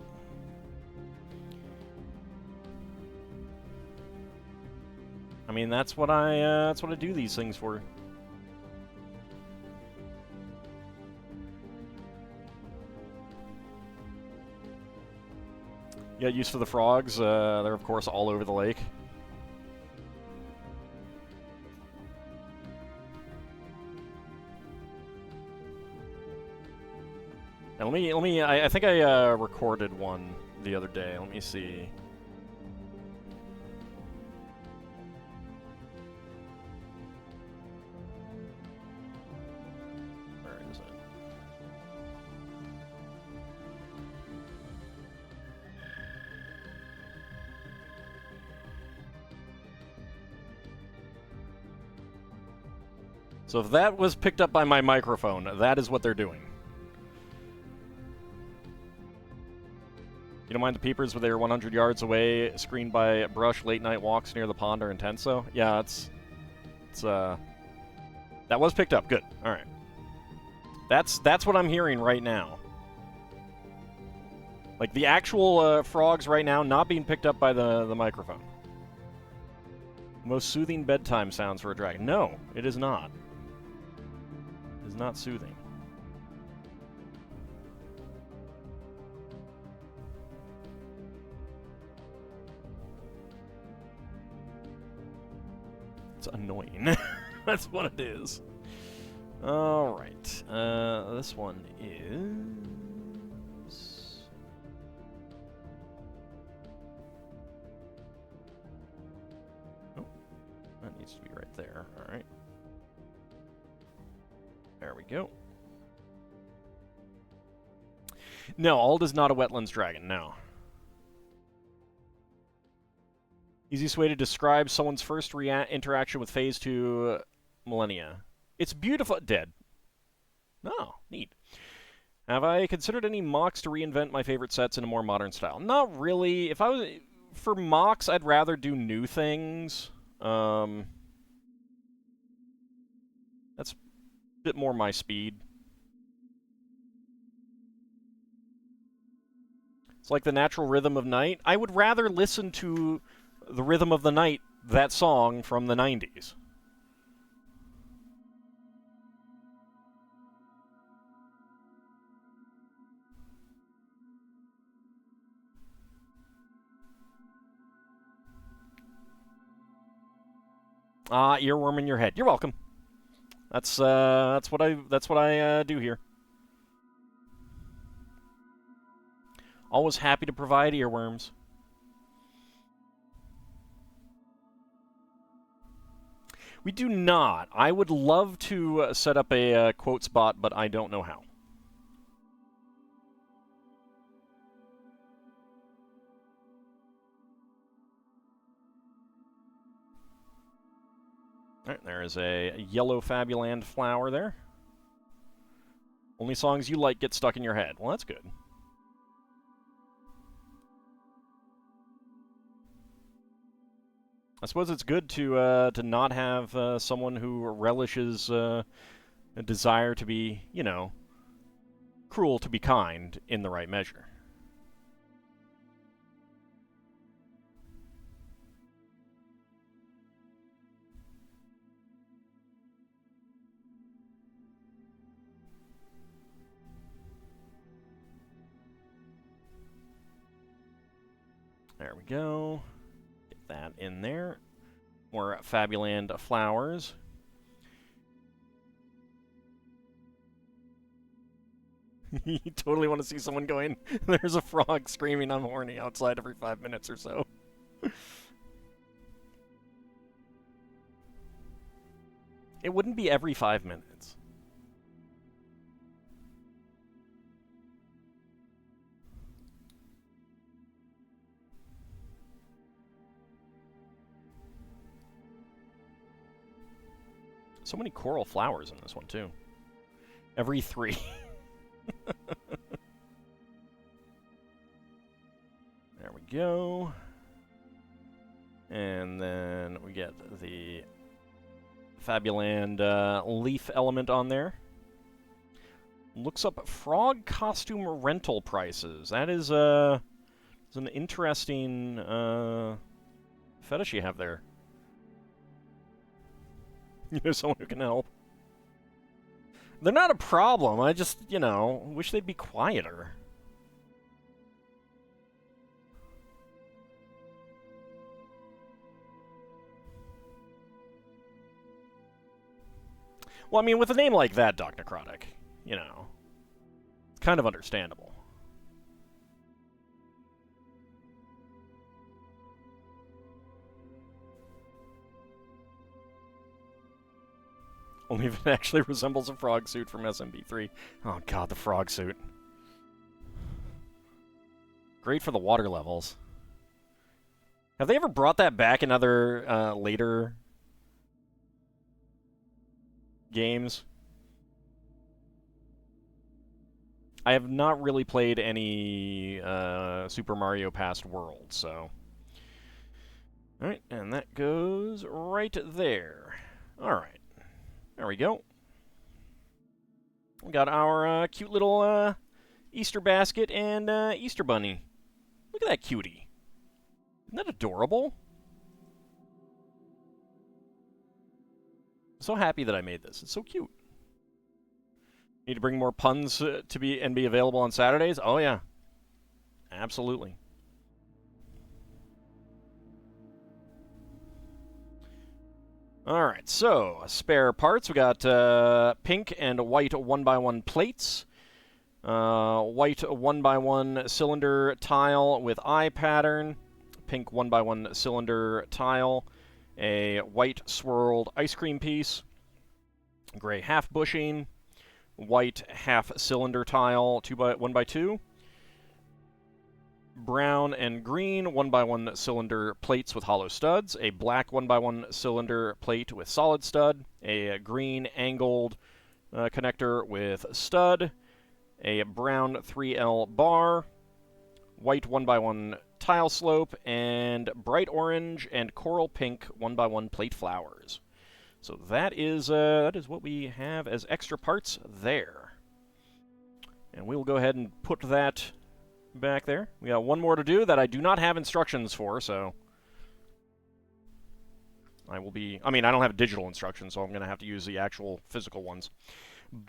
I mean, that's what I do these things for. You got used to the frogs. They're of course all over the lake. Now let me. I think I recorded one the other day. Let me see. Where is it? So if that was picked up by my microphone, that is what they're doing. You don't mind the peepers where they're 100 yards away, screened by brush, late-night walks near the pond are intense, though? Yeah, it's that was picked up. Good. All right. That's what I'm hearing right now. Like, the actual frogs right now not being picked up by the microphone. Most soothing bedtime sounds for a dragon. No, it is not. It is not soothing. It's annoying. That's what it is. Alright. This one is... Oh, that needs to be right there. Alright. There we go. No, Ald is not a wetlands dragon, no. Easiest way to describe someone's first interaction with Phase 2 millennia. It's beautiful. Dead. Oh, neat. Have I considered any mocks to reinvent my favorite sets in a more modern style? Not really. If I was... For mocks, I'd rather do new things. That's a bit more my speed. It's like the natural rhythm of night. I would rather listen to the Rhythm of the Night, that song from the 90s. Earworm in your head. You're welcome. That's what I do here. Always happy to provide earworms. We do not. I would love to set up a quote spot, but I don't know how. Alright, there is a yellow Fabuland flower there. Only songs you like get stuck in your head. Well, that's good. I suppose it's good to not have someone who relishes a desire to be, you know, cruel to be kind in the right measure. There we go. Get that in there. More Fabuland flowers. You totally want to see someone going, there's a frog screaming I'm horny outside every 5 minutes or so. It wouldn't be every 5 minutes. So many coral flowers in this one, too. Every 3. go. And then we get the Fabuland leaf element on there. Looks up frog costume rental prices. That is an interesting fetish you have there. You know, someone who can help. They're not a problem. I just, you know, wish they'd be quieter. Well, I mean, with a name like that, Doc Necrotic, you know, it's kind of understandable. Only if it actually resembles a frog suit from SMB3. Oh god, the frog suit. Great for the water levels. Have they ever brought that back in other later games? I have not really played any Super Mario Past Worlds, so... Alright, and that goes right there. Alright. There we go. We got our cute little Easter basket and Easter bunny. Look at that cutie. Isn't that adorable? I'm so happy that I made this. It's so cute. Need to bring more puns to be available on Saturdays? Oh yeah. Absolutely. Alright, so, spare parts. We got pink and white 1x1 plates, white 1x1 cylinder tile with eye pattern, pink 1x1 cylinder tile, a white swirled ice cream piece, gray half bushing, white half cylinder tile 1x2, brown and green 1x1 cylinder plates with hollow studs, a black 1x1 cylinder plate with solid stud, a green angled connector with stud, a brown 3L bar, white 1x1 tile slope, and bright orange and coral pink 1x1 plate flowers. So that is what we have as extra parts there. And we will go ahead and put that back there. We got one more to do that I do not have instructions for, so I mean, I don't have digital instructions, so I'm going to have to use the actual physical ones.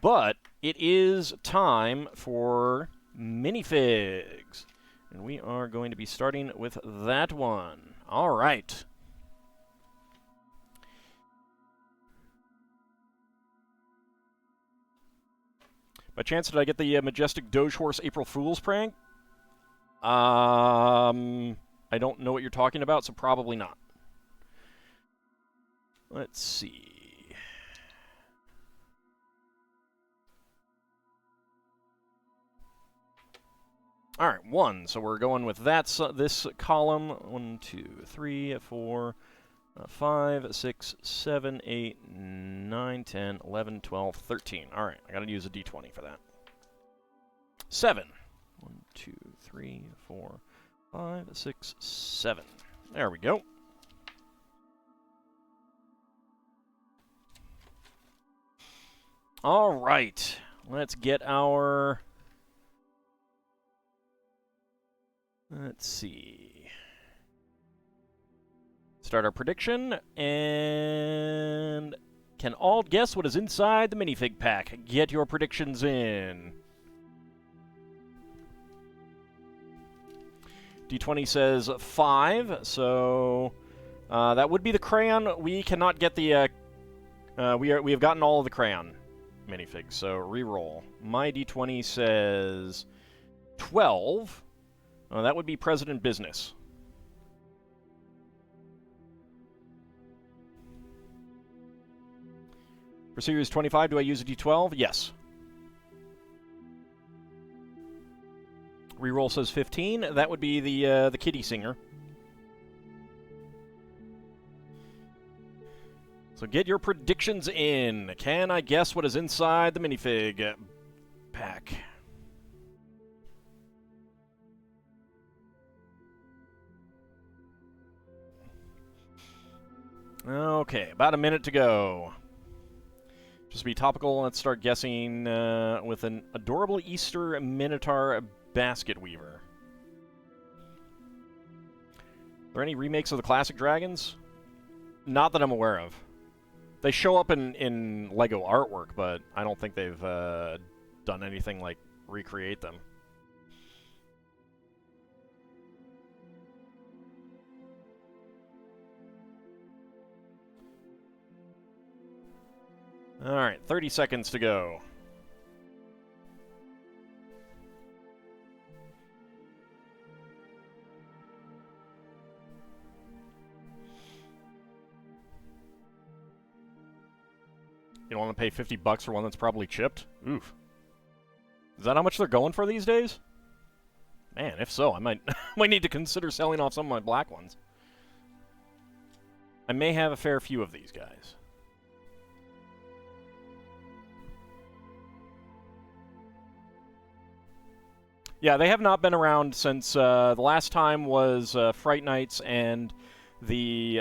But it is time for minifigs. And we are going to be starting with that one. All right. By chance, did I get the Majestic Doge Horse April Fool's prank? I don't know what you're talking about, so probably not. Let's see. All right, 1. So we're going with this column. 1, 2, 3, 4, 5, 6, 7, 8, 9, 10, 11, 12, 13. All right, I got to use a d20 for that. 7. 1, 2, 3, 4, 5, 6, 7. There we go. All right, let's get our... Let's see. Start our prediction, and can all guess what is inside the minifig pack? Get your predictions in. D20 says 5, so that would be the crayon. We cannot get the. We have gotten all of the crayon minifigs, so re-roll. My D20 says 12. That would be President Business. For Series 25, do I use a D12? Yes. Reroll says 15. That would be the Kitty Singer. So get your predictions in. Can I guess what is inside the minifig pack? Okay, about a minute to go. Just be topical, let's start guessing with an adorable Easter Minotaur basket weaver. Are there any remakes of the classic dragons? Not that I'm aware of. They show up in LEGO artwork, but I don't think they've done anything like recreate them. Alright, 30 seconds to go. You don't want to pay $50 for one that's probably chipped? Oof. Is that how much they're going for these days? Man, if so, I might might need to consider selling off some of my black ones. I may have a fair few of these guys. Yeah, they have not been around since the last time was Fright Nights and the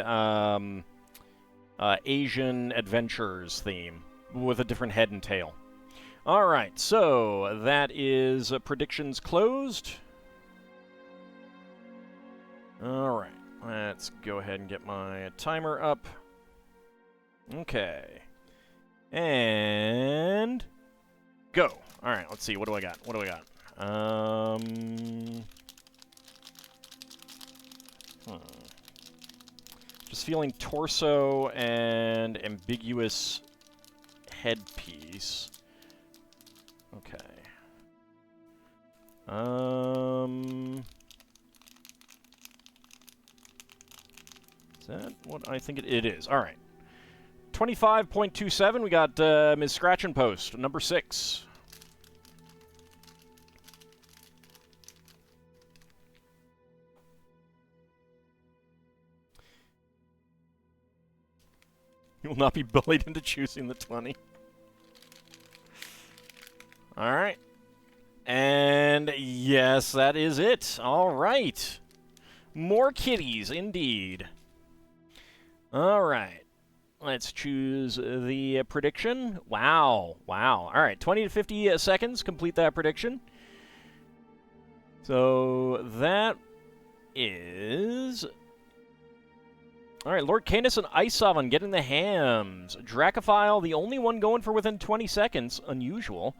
Asian Adventures theme with a different head and tail. Alright, so that is predictions closed. Alright, let's go ahead and get my timer up. Okay. And go. Alright, let's see. What do I got? What do I got? Just feeling torso and ambiguous headpiece. Okay. Is that what I think it is? All right. 25.27. We got Ms. Scratch and Post, number 6. You will not be bullied into choosing the 20. All right. And yes, that is it. All right. More kitties, indeed. All right. Let's choose the prediction. Wow. Wow. All right. 20 to 50 seconds. Complete that prediction. So that is... All right, Lord Canis and Isovan getting the hams. Dracophile, the only one going for within 20 seconds. Unusual.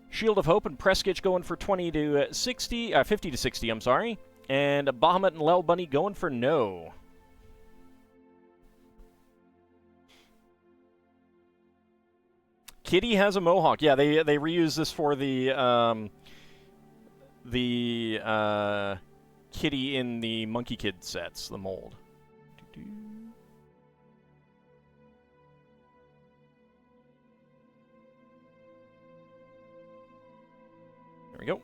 Shield of Hope and Preskitch going for 50 to 60, I'm sorry. And Bahamut and Lel Bunny going for no. Kitty has a mohawk. Yeah, they reuse this for the kitty in the Monkey Kid sets, the mold. There we go.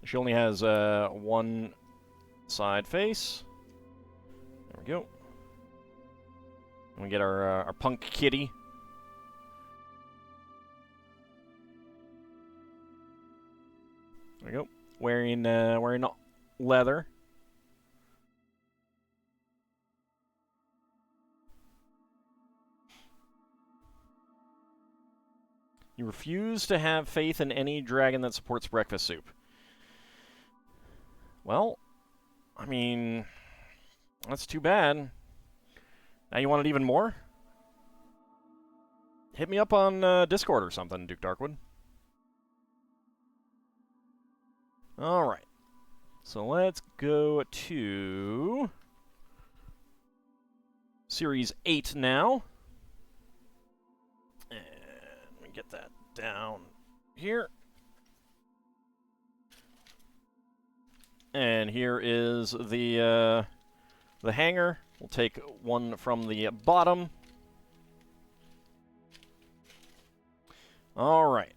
She only has one side face. There we go. And we get our punk kitty. There we go. Wearing leather. You refuse to have faith in any dragon that supports breakfast soup. Well, I mean, that's too bad. Now you want it even more? Hit me up on Discord or something, Duke Darkwood. Alright. So let's go to Series 8 now. And let me get that down here. And here is the hanger. We'll take one from the bottom. All right.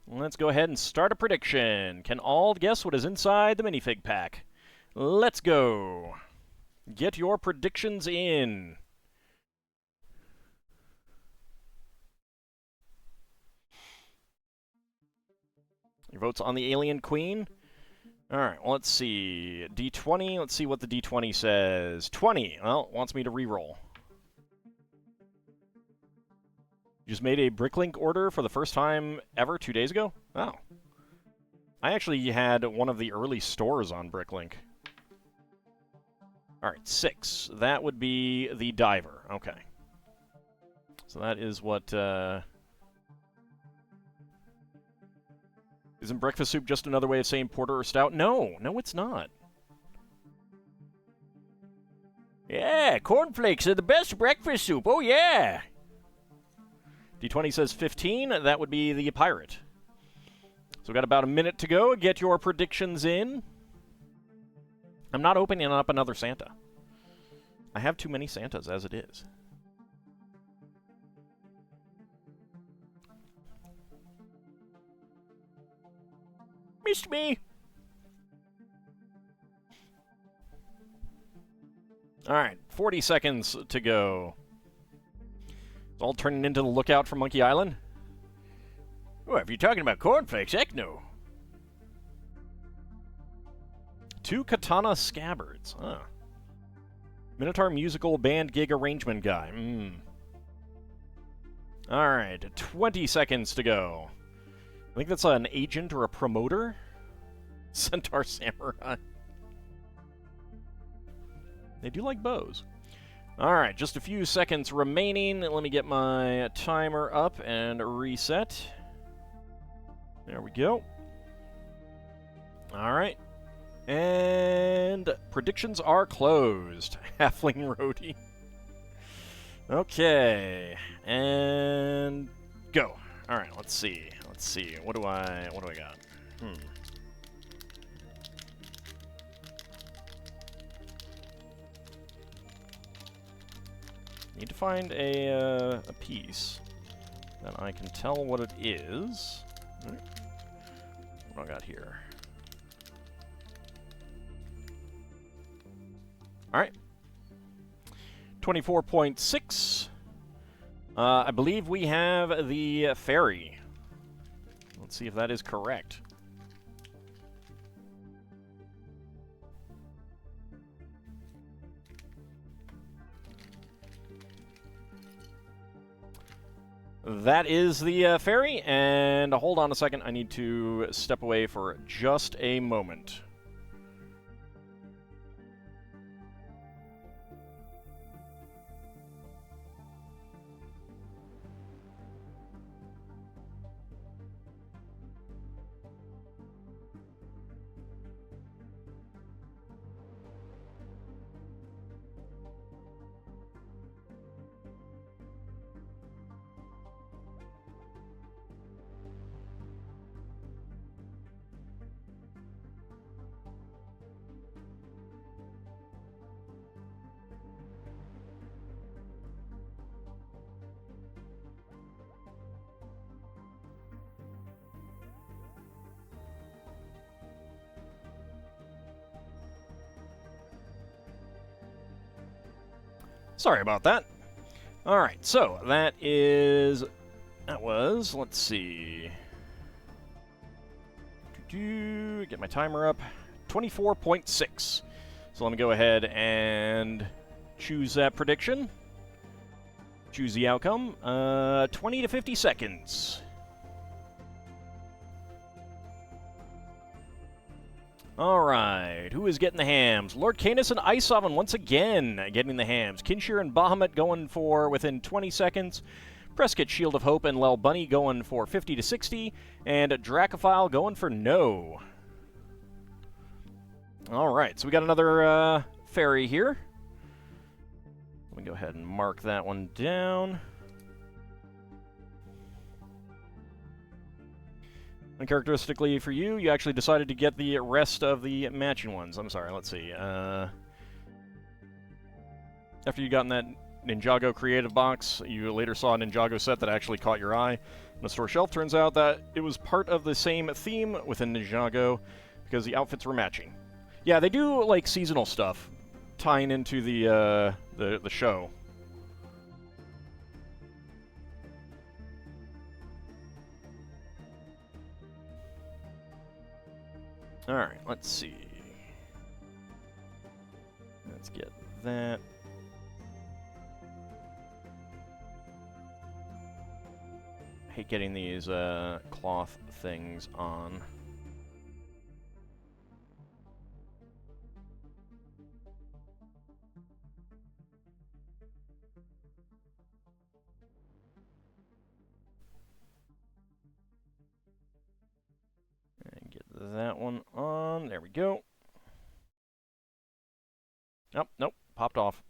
Let's go ahead and start a prediction. Can Ald guess what is inside the minifig pack? Let's go. Get your predictions in. Your vote's on the Alien Queen. Alright, well, let's see. D20, let's see what the D20 says. 20, well, wants me to re-roll. You just made a Bricklink order for the first time ever 2 days ago? Oh. I actually had one of the early stores on Bricklink. Alright, 6. That would be the diver. Okay. So that is what, Isn't breakfast soup just another way of saying porter or stout? No, no it's not. Yeah, cornflakes are the best breakfast soup. Oh, yeah. D20 says 15. That would be the pirate. So we've got about a minute to go. Get your predictions in. I'm not opening up another Santa. I have too many Santas as it is. Missed me. Alright, 40 seconds to go. It's all turning into the lookout for Monkey Island. Oh, if you're talking about cornflakes, heck no. 2 katana scabbards. Huh. Minotaur musical band gig arrangement guy. Alright, 20 seconds to go. I think that's an agent or a promoter. Centaur Samurai. They do like bows. Alright, just a few seconds remaining. Let me get my timer up and reset. There we go. Alright. And predictions are closed. Halfling Roadie. Okay. And go. Alright, let's see. Let's see. What do I got? Need to find a piece that I can tell what it is. What do I got here? Alright. 24.6. I believe we have the fairy. Let's see if that is correct. That is the fairy, and hold on a second, I need to step away for just a moment. Sorry about that. Alright, so that was, let's see. Get my timer up. 24.6. So let me go ahead and choose that prediction. Choose the outcome. 20 to 50 seconds. Alright, who is getting the hams? Lord Canis and Ice Oven once again getting the hams. Kinshir and Bahamut going for within 20 seconds. Prescott, Shield of Hope, and Lel Bunny going for 50 to 60. And Dracophile going for no. Alright, so we got another fairy here. Let me go ahead and mark that one down. Uncharacteristically for you, you actually decided to get the rest of the matching ones. I'm sorry, let's see. After you got in that Ninjago creative box, you later saw a Ninjago set that actually caught your eye on the store shelf. Turns out that it was part of the same theme within Ninjago because the outfits were matching. Yeah, they do like seasonal stuff tying into the show. Alright, let's see. Let's get that. Hate getting these cloth things on. And get that one on. There we go. Oh, nope, popped off.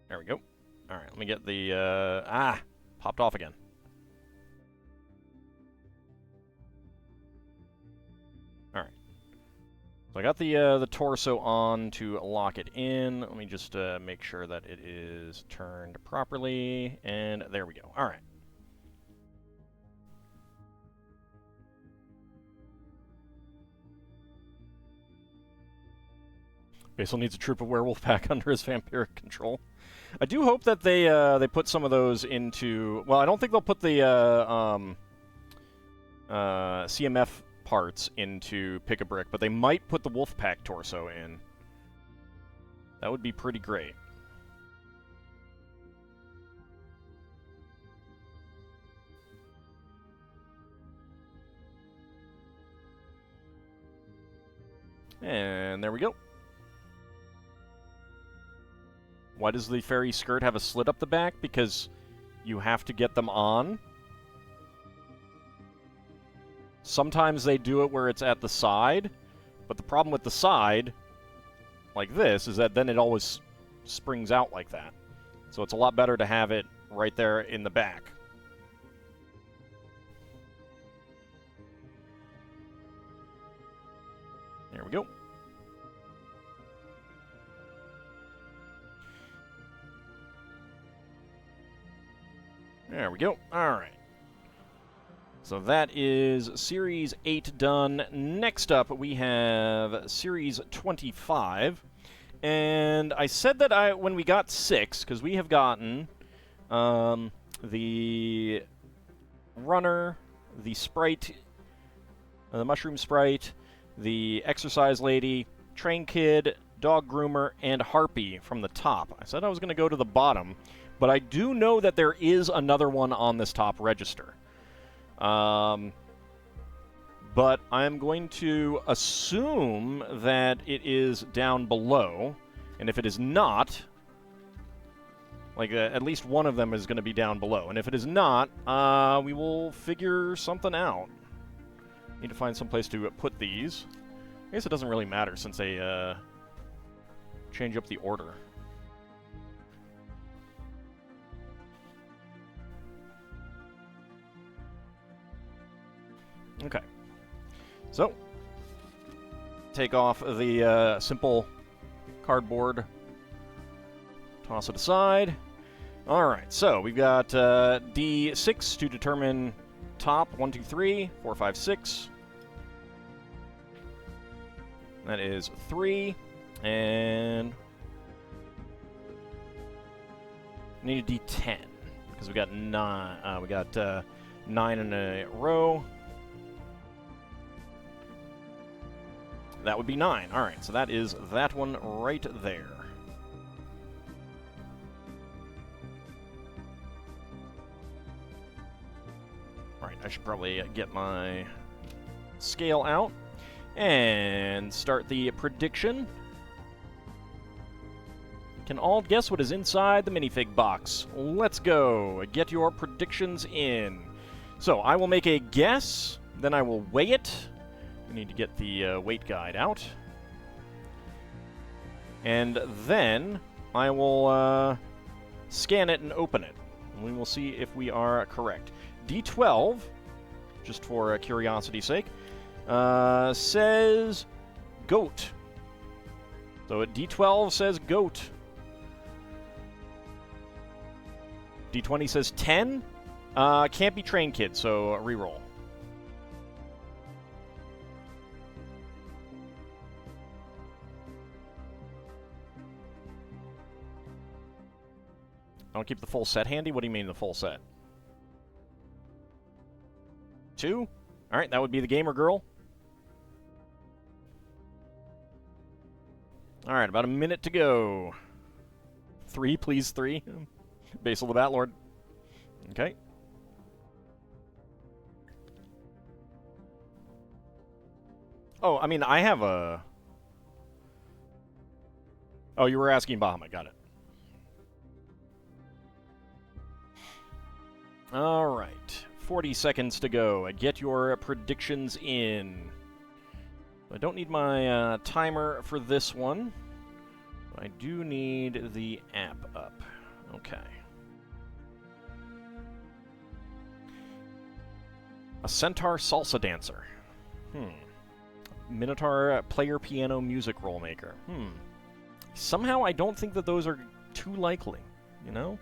There we go. Alright, let me get the, popped off again. Alright. So I got the torso on to lock it in. Let me just make sure that it is turned properly, and there we go. Alright. Basil needs a troop of werewolf pack under his vampiric control. I do hope that they put some of those into... Well, I don't think they'll put the CMF parts into Pick-a-Brick, but they might put the wolf pack torso in. That would be pretty great. And there we go. Why does the fairy skirt have a slit up the back? Because you have to get them on. Sometimes they do it where it's at the side, but the problem with the side, like this, is that then it always springs out like that. So it's a lot better to have it right there in the back. There we go. There we go. Alright. So that is Series 8 done. Next up, we have Series 25. And I said that when we got 6, because we have gotten the runner, the sprite, the mushroom sprite, the exercise lady, train kid, dog groomer, and harpy from the top. I said I was going to go to the bottom. But I do know that there is another one on this top register. But I'm going to assume that it is down below. And if it is not, like at least one of them is going to be down below. And if it is not, we will figure something out. Need to find some place to put these. I guess it doesn't really matter since they change up the order. Okay, so take off the simple cardboard, toss it aside. Alright, so we've got D6 to determine top. 1, 2, 3, 4, 5, 6. That is 3, and need a D10 because we got 9. We got 9 in a row. That would be 9. Alright, so that is that one right there. Alright, I should probably get my scale out and start the prediction. Can all guess what is inside the minifig box? Let's go. Get your predictions in. So, I will make a guess, then I will weigh it. We need to get the weight guide out. And then I will scan it and open it. And we will see if we are correct. D12, just for curiosity's sake, says goat. So D12 says goat. D20 says 10. Can't be train kid, so reroll. don't keep the full set handy? What do you mean the full set? 2? Alright, that would be the Gamer Girl. Alright, about a minute to go. 3, please, 3. Basil the Batlord. Okay. Oh, I mean, I have a... Oh, you were asking Bahamut. Got it. Alright. 40 seconds to go. Get your predictions in. I don't need my timer for this one. I do need the app up. Okay. A centaur salsa dancer. Minotaur player piano music roll maker. Somehow I don't think that those are too likely, you know?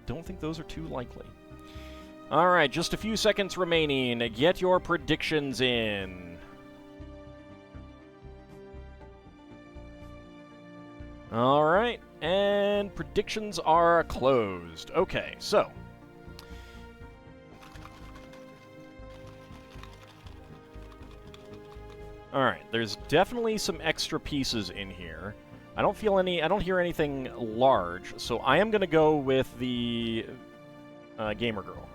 Don't think those are too likely. Alright, just a few seconds remaining. Get your predictions in. Alright, and predictions are closed. Okay, so... Alright, there's definitely some extra pieces in here. I don't hear anything large, so I am going to go with the Gamer Girl.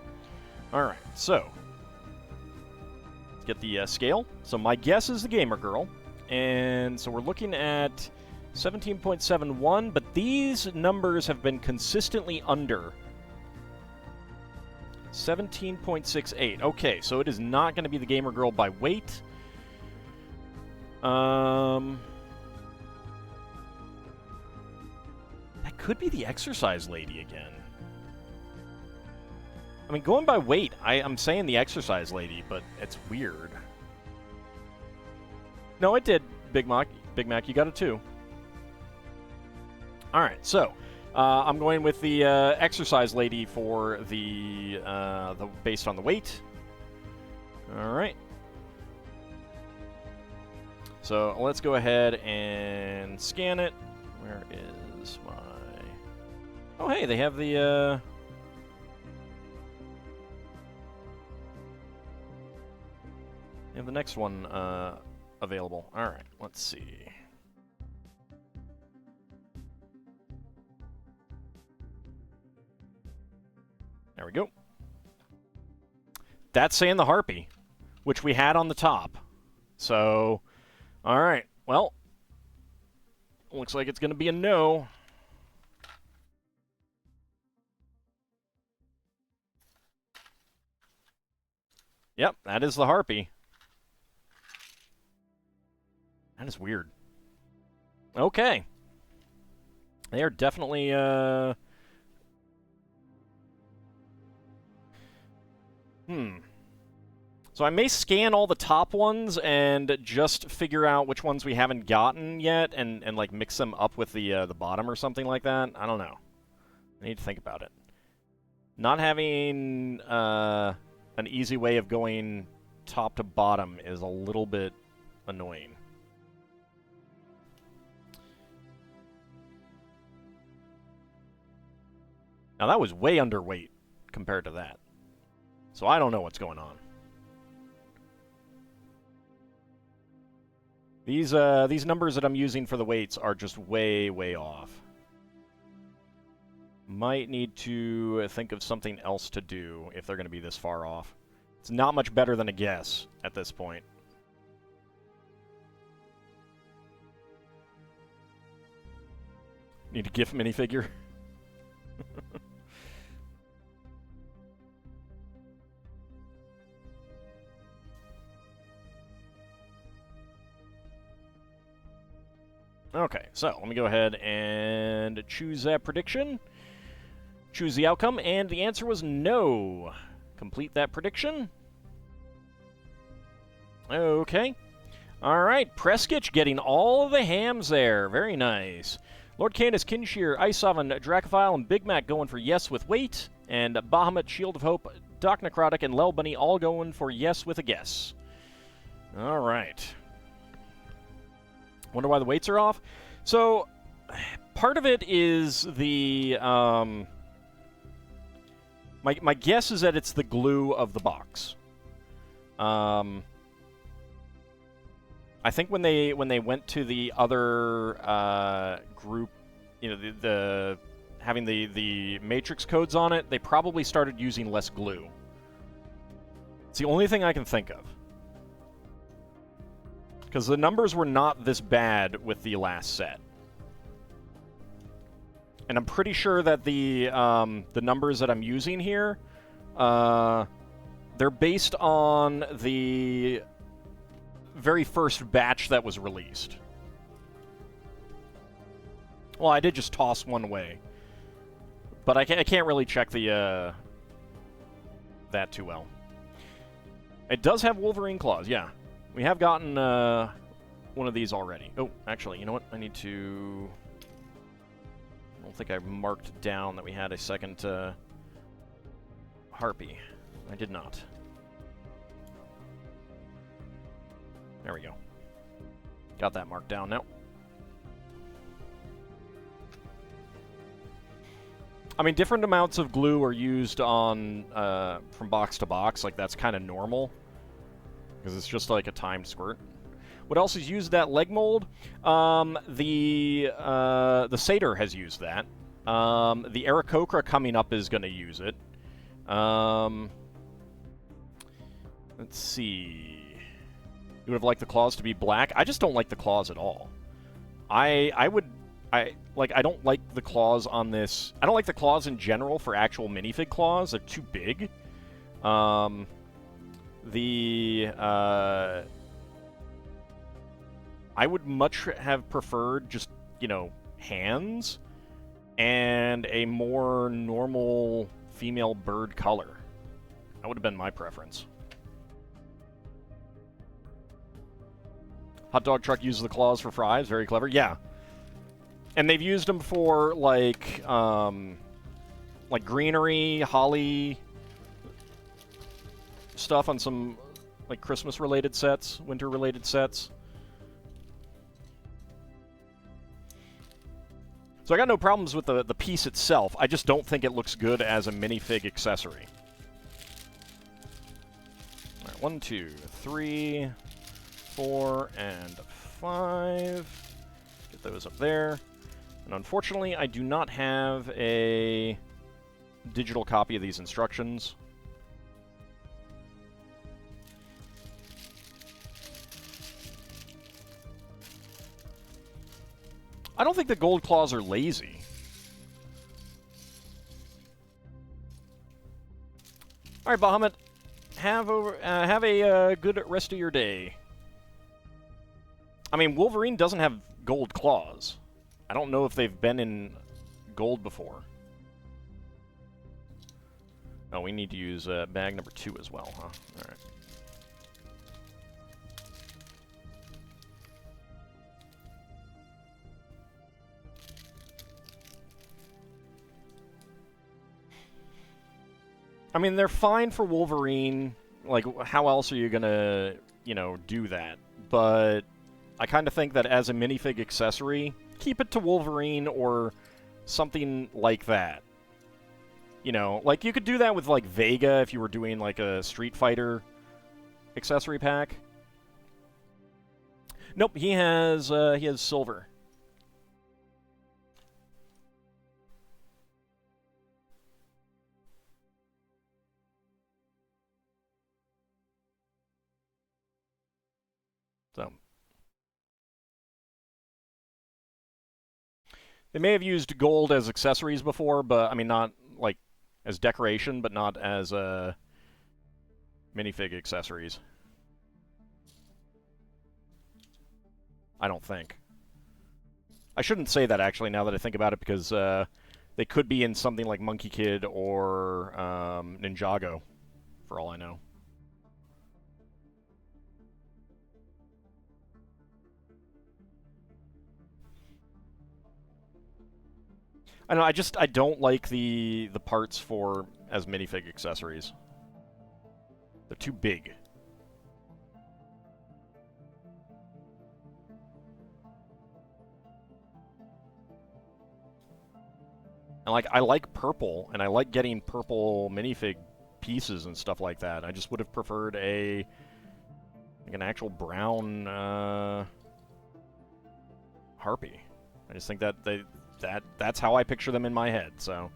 Alright, so let's get the scale. So my guess is the Gamer Girl, and so we're looking at 17.71, but these numbers have been consistently under 17.68. Okay, so it is not going to be the Gamer Girl by weight. That could be the Exercise Lady again. I mean, going by weight, I'm saying the Exercise Lady, but it's weird. No, it did, Big Mac. Big Mac, you got it too. Alright, so, I'm going with the Exercise Lady for the based on the weight. Alright. So let's go ahead and scan it. Where is my... Oh, hey, they have the... They have the next one available. All right, let's see. There we go. That's saying the Harpy, which we had on the top. So... All right, well, looks like it's going to be a no. Yep, that is the Harpy. That is weird. Okay. They are definitely, So I may scan all the top ones and just figure out which ones we haven't gotten yet and like mix them up with the bottom or something like that. I don't know. I need to think about it. Not having an easy way of going top to bottom is a little bit annoying. Now that was way underweight compared to that. So I don't know what's going on. These numbers that I'm using for the weights are just way, way off. Might need to think of something else to do if they're going to be this far off. It's not much better than a guess at this point. Need a GIF minifigure? Okay, so let me go ahead and choose that prediction. Choose the outcome, and the answer was no. Complete that prediction. Okay. Alright, Preskitch getting all of the hams there. Very nice. Lord Canis, Kinshear, Iceoven, Dracophile, and Big Mac going for yes with weight. And Bahamut, Shield of Hope, Doc Necrotic, and Lel Bunny all going for yes with a guess. Alright. Wonder why the weights are off? So, part of it is the my guess is that it's the glue of the box. I think when they went to the other group, you know, the having the matrix codes on it, they probably started using less glue. It's the only thing I can think of. Because the numbers were not this bad with the last set. And I'm pretty sure that the numbers that I'm using here, they're based on the very first batch that was released. Well, I did just toss one away. But I can't really check the that too well. It does have Wolverine claws, yeah. We have gotten one of these already. Oh, actually, you know what? I need to... I don't think I marked down that we had a second Harpy. I did not. There we go. Got that marked down now. I mean, different amounts of glue are used on from box to box. Like, that's kind of normal. Because it's just like a timed squirt. What else is used that leg mold? The Satyr has used that. The Aarakocra coming up is going to use it. Let's see. You would have liked the claws to be black? I just don't like the claws at all. I don't like the claws on this. I don't like the claws in general for actual minifig claws. They're too big. I would much have preferred just, you know, hands and a more normal female bird color. That would have been my preference. Hot dog truck uses the claws for fries. Very clever. Yeah. And they've used them for, like greenery, holly stuff on some, like, Christmas-related sets, winter-related sets. So I got no problems with the piece itself. I just don't think it looks good as a minifig accessory. All right, 1, 2, 3, 4, and 5. Get those up there. And unfortunately, I do not have a digital copy of these instructions. I don't think the gold claws are lazy. All right, Bahamut, have a good rest of your day. I mean, Wolverine doesn't have gold claws. I don't know if they've been in gold before. Oh, we need to use bag number 2 as well, huh? All right. I mean, they're fine for Wolverine. Like, how else are you gonna, you know, do that? But I kind of think that as a minifig accessory, keep it to Wolverine or something like that. You know, like, you could do that with, like, Vega if you were doing, like, a Street Fighter accessory pack. Nope, he has silver. So they may have used gold as accessories before, but I mean, not like as decoration, but not as minifig accessories. I don't think. I shouldn't say that actually. Now that I think about it, because they could be in something like Monkey Kid or Ninjago, for all I know. I know, I don't like the parts for as minifig accessories. They're too big. And like, I like purple, and I like getting purple minifig pieces and stuff like that. I just would have preferred like an actual brown harpy. I just think that that's how I picture them in my head. So,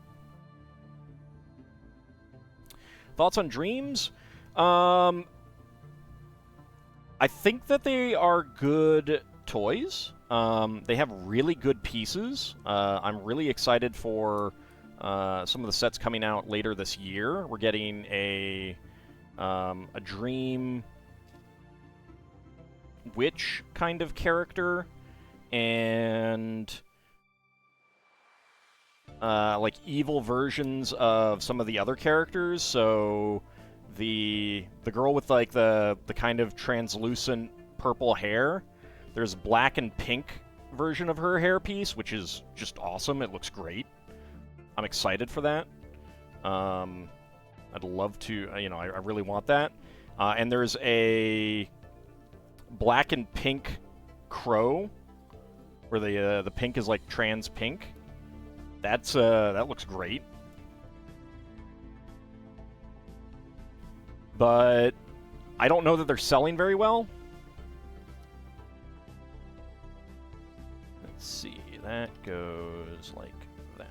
thoughts on Dreams? I think that they are good toys. They have really good pieces. I'm really excited for some of the sets coming out later this year. We're getting a Dream Witch kind of character, and like evil versions of some of the other characters. So the girl with like the kind of translucent purple hair, there's black and pink version of her hairpiece, which is just awesome. It looks great. I'm excited for that. I'd love to, I really want that. And there's a black and pink crow, where the pink is like trans pink. That looks great. But I don't know that they're selling very well. Let's see, that goes like that.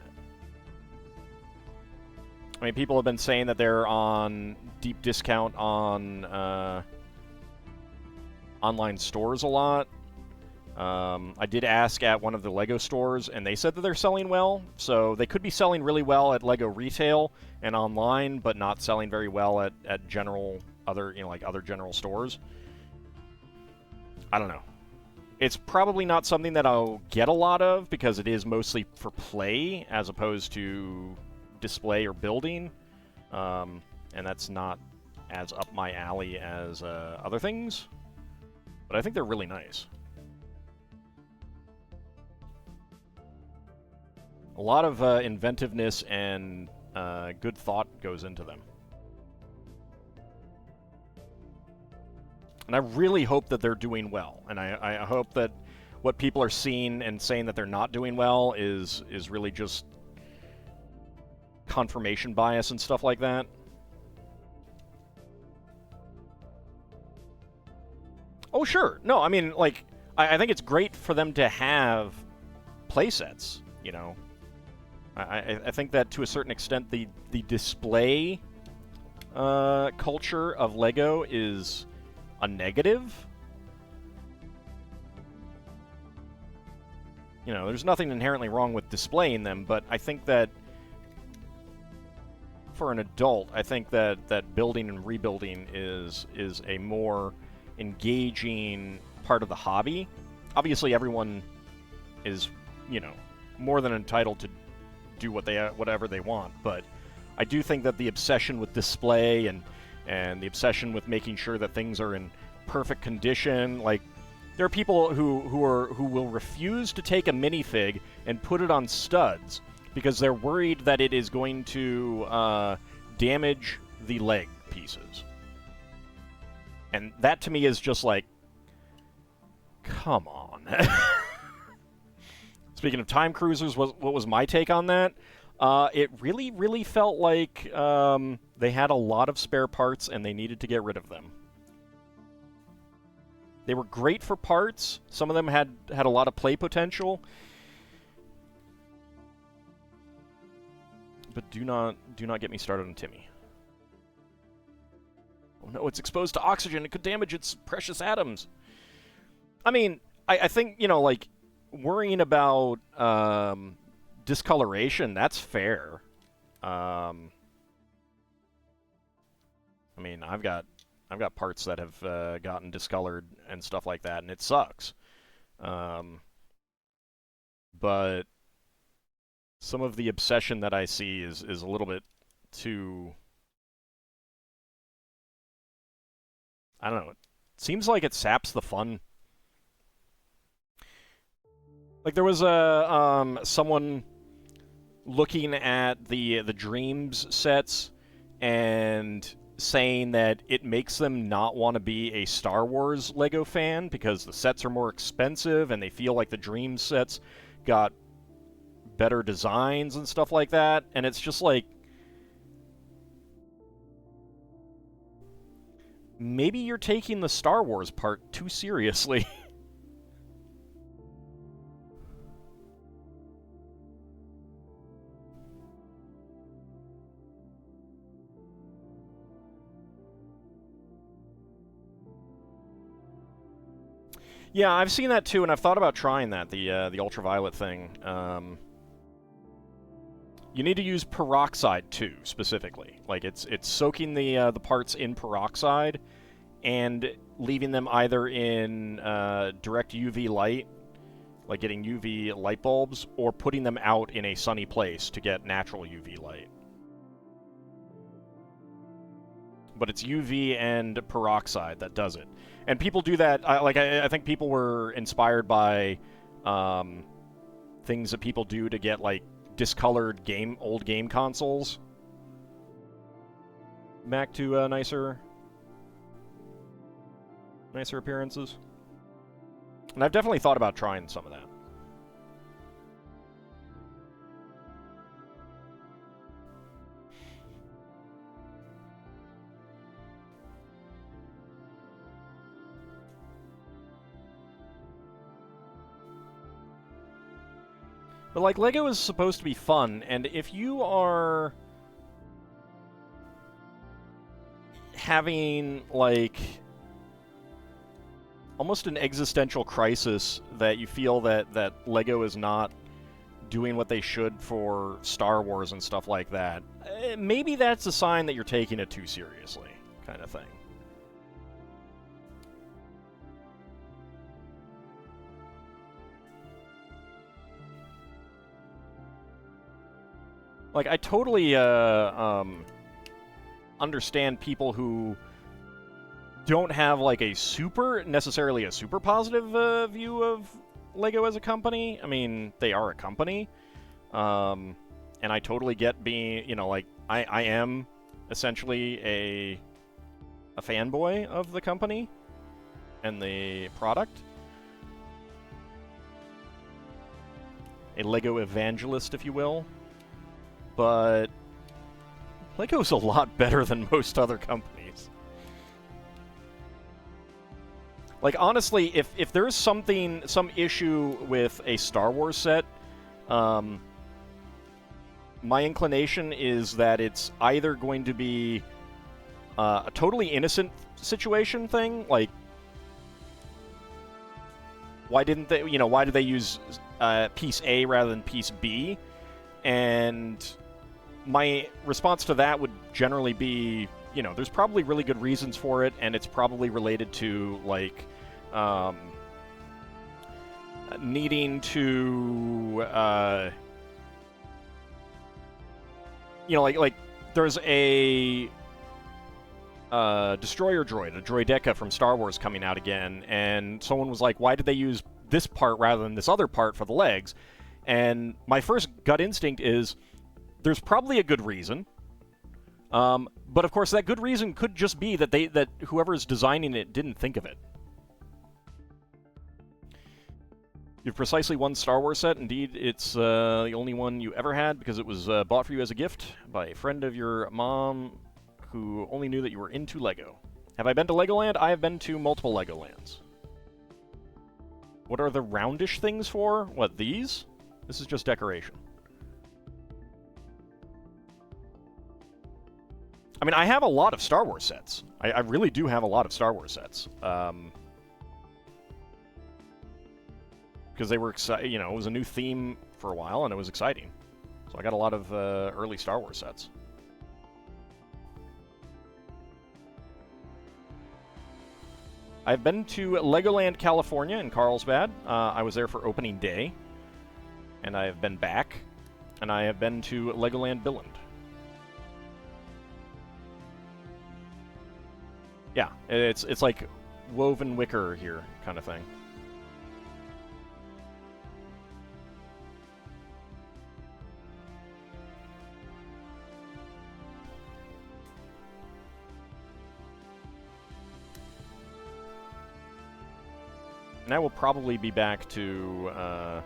I mean, people have been saying that they're on deep discount on online stores a lot. I did ask at one of the LEGO stores, and they said that they're selling well. So they could be selling really well at LEGO retail and online, but not selling very well at general other general stores. I don't know. It's probably not something that I'll get a lot of, because it is mostly for play as opposed to display or building. And that's not as up my alley as other things. But I think they're really nice. A lot of inventiveness and good thought goes into them. And I really hope that they're doing well. And I hope that what people are seeing and saying that they're not doing well is really just confirmation bias and stuff like that. Oh, sure. No, I mean, like, I think it's great for them to have playsets, you know. I think that to a certain extent the display culture of LEGO is a negative. You know, there's nothing inherently wrong with displaying them, but I think that for an adult, I think that building and rebuilding is a more engaging part of the hobby. Obviously, everyone is, more than entitled to do whatever they want, but I do think that the obsession with display and the obsession with making sure that things are in perfect condition, like, there are people who will refuse to take a minifig and put it on studs because they're worried that it is going to damage the leg pieces. And that to me is just like, come on. Speaking of time cruisers, what was my take on that? It really, really felt like they had a lot of spare parts and they needed to get rid of them. They were great for parts. Some of them had a lot of play potential. But do not get me started on Timmy. Oh no, it's exposed to oxygen. It could damage its precious atoms. I mean, I think, like, worrying about discoloration, that's fair. I mean, I've got parts that have gotten discolored and stuff like that, and it sucks. But some of the obsession that I see is a little bit too... I don't know. It seems like it saps the fun. Like, there was someone looking at the Dreams sets and saying that it makes them not want to be a Star Wars LEGO fan because the sets are more expensive and they feel like the Dreams sets got better designs and stuff like that, and it's just like, maybe you're taking the Star Wars part too seriously. Yeah, I've seen that too, and I've thought about trying that, the ultraviolet thing. You need to use peroxide too, specifically. Like it's soaking the parts in peroxide and leaving them either in direct UV light, like getting UV light bulbs, or putting them out in a sunny place to get natural UV light. But it's UV and peroxide that does it. And people do that, I think people were inspired by things that people do to get, like, discolored old game consoles back to nicer appearances. And I've definitely thought about trying some of that. But, like, LEGO is supposed to be fun, and if you are having, like, almost an existential crisis that you feel that LEGO is not doing what they should for Star Wars and stuff like that, maybe that's a sign that you're taking it too seriously, kind of thing. Like, I totally understand people who don't have, like, necessarily a super positive view of LEGO as a company. I mean, they are a company. And I totally get being, like, I am essentially a fanboy of the company and the product. A LEGO evangelist, if you will. But LEGO's a lot better than most other companies. Like, honestly, if there's some issue with a Star Wars set, my inclination is that it's either going to be a totally innocent situation thing, like, why did they use piece A rather than piece B? And my response to that would generally be, there's probably really good reasons for it, and it's probably related to, like, needing to, like there's a destroyer droid, a droideka from Star Wars coming out again, and someone was like, why did they use this part rather than this other part for the legs? And my first gut instinct is, there's probably a good reason. But of course, that good reason could just be that whoever's designing it didn't think of it. You have precisely one Star Wars set. Indeed, it's the only one you ever had because it was bought for you as a gift by a friend of your mom who only knew that you were into LEGO. Have I been to Legoland? I have been to multiple Legolands. What are the roundish things for? What, these? This is just decoration. I mean, I have a lot of Star Wars sets. I really do have a lot of Star Wars sets. Because they were exciting, it was a new theme for a while, and it was exciting. So I got a lot of early Star Wars sets. I've been to Legoland, California in Carlsbad. I was there for opening day. And I have been back. And I have been to Legoland Billund. Yeah, it's like woven wicker here, kind of thing. And I will probably be back to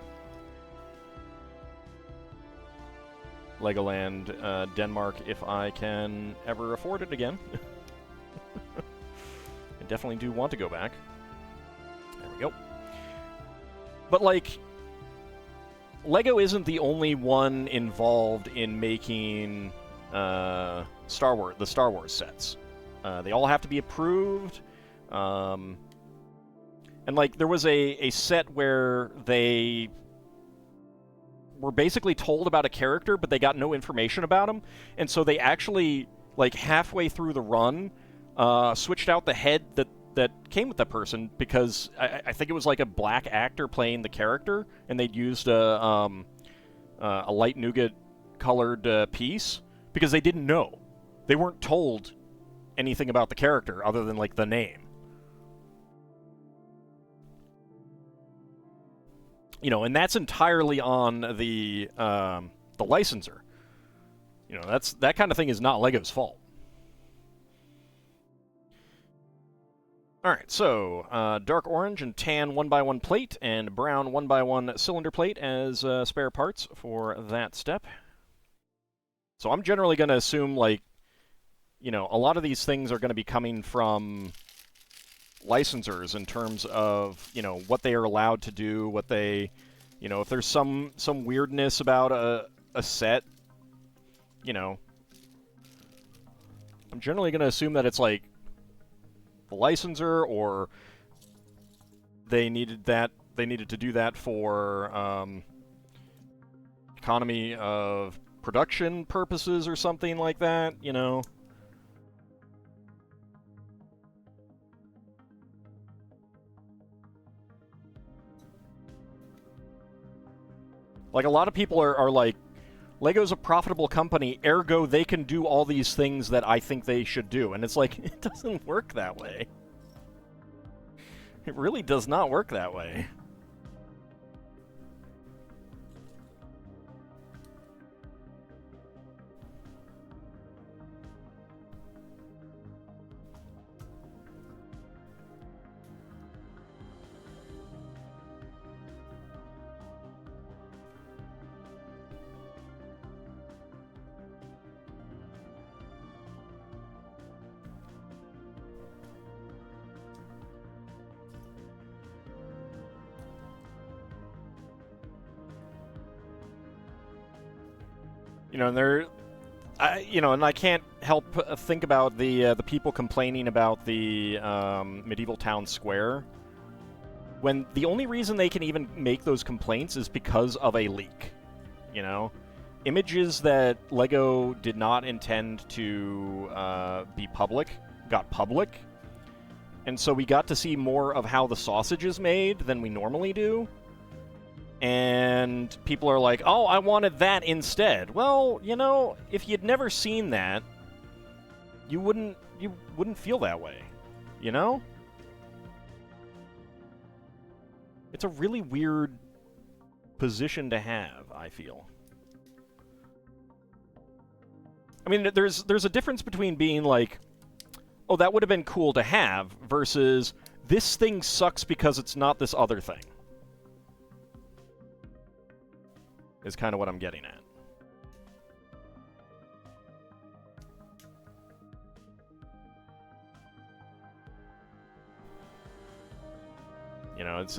Legoland Denmark if I can ever afford it again. I definitely do want to go back. There we go. But, like, Lego isn't the only one involved in making the Star Wars sets. They all have to be approved. And, like, there was a set where they were basically told about a character, but they got no information about him. And so they actually, like, halfway through the run, switched out the head that came with that person, because I think it was, like, a black actor playing the character, and they'd used a light nougat-colored piece, because they didn't know. They weren't told anything about the character other than, like, the name. You know, and that's entirely on the licensor. You know, that kind of thing is not Lego's fault. All right, so dark orange and tan 1x1 plate and brown 1x1 cylinder plate as spare parts for that step. So I'm generally going to assume, like, you know, a lot of these things are going to be coming from licensors in terms of, you know, what they are allowed to do, what they, you know, if there's some weirdness about a set, you know, I'm generally going to assume that it's, like, the licensor, or they needed to do that for economy of production purposes or something like that, you know. Like, a lot of people are like, Lego's a profitable company, ergo they can do all these things that I think they should do. And it's like, it doesn't work that way. It really does not work that way. You know, and and I can't help think about the people complaining about the medieval town square, when the only reason they can even make those complaints is because of a leak. You know, images that Lego did not intend to be public got public, and so we got to see more of how the sausage is made than we normally do. And people are like, oh, I wanted that instead. Well, you know, if you'd never seen that, you wouldn't feel that way, you know? It's a really weird position to have, I feel. I mean, there's a difference between being like, oh, that would have been cool to have, versus this thing sucks because it's not this other thing. Is kind of what I'm getting at. You know, it's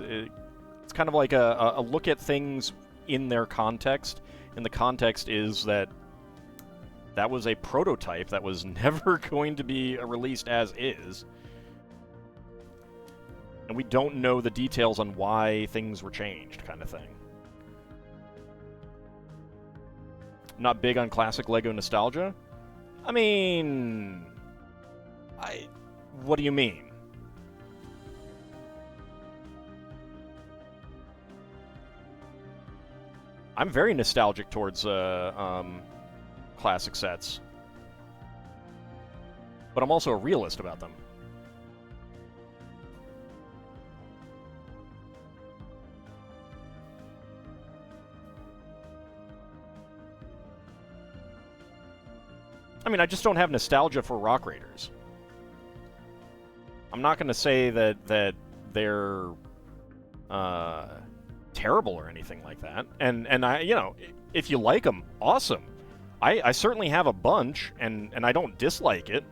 kind of like a look at things in their context, and the context is that was a prototype that was never going to be released as is. And we don't know the details on why things were changed, kind of thing. Not big on classic Lego nostalgia? I mean... What do you mean? I'm very nostalgic towards classic sets. But I'm also a realist about them. I mean, I just don't have nostalgia for Rock Raiders. I'm not going to say that they're terrible or anything like that. And I, you know, if you like them, awesome. I certainly have a bunch, and I don't dislike it.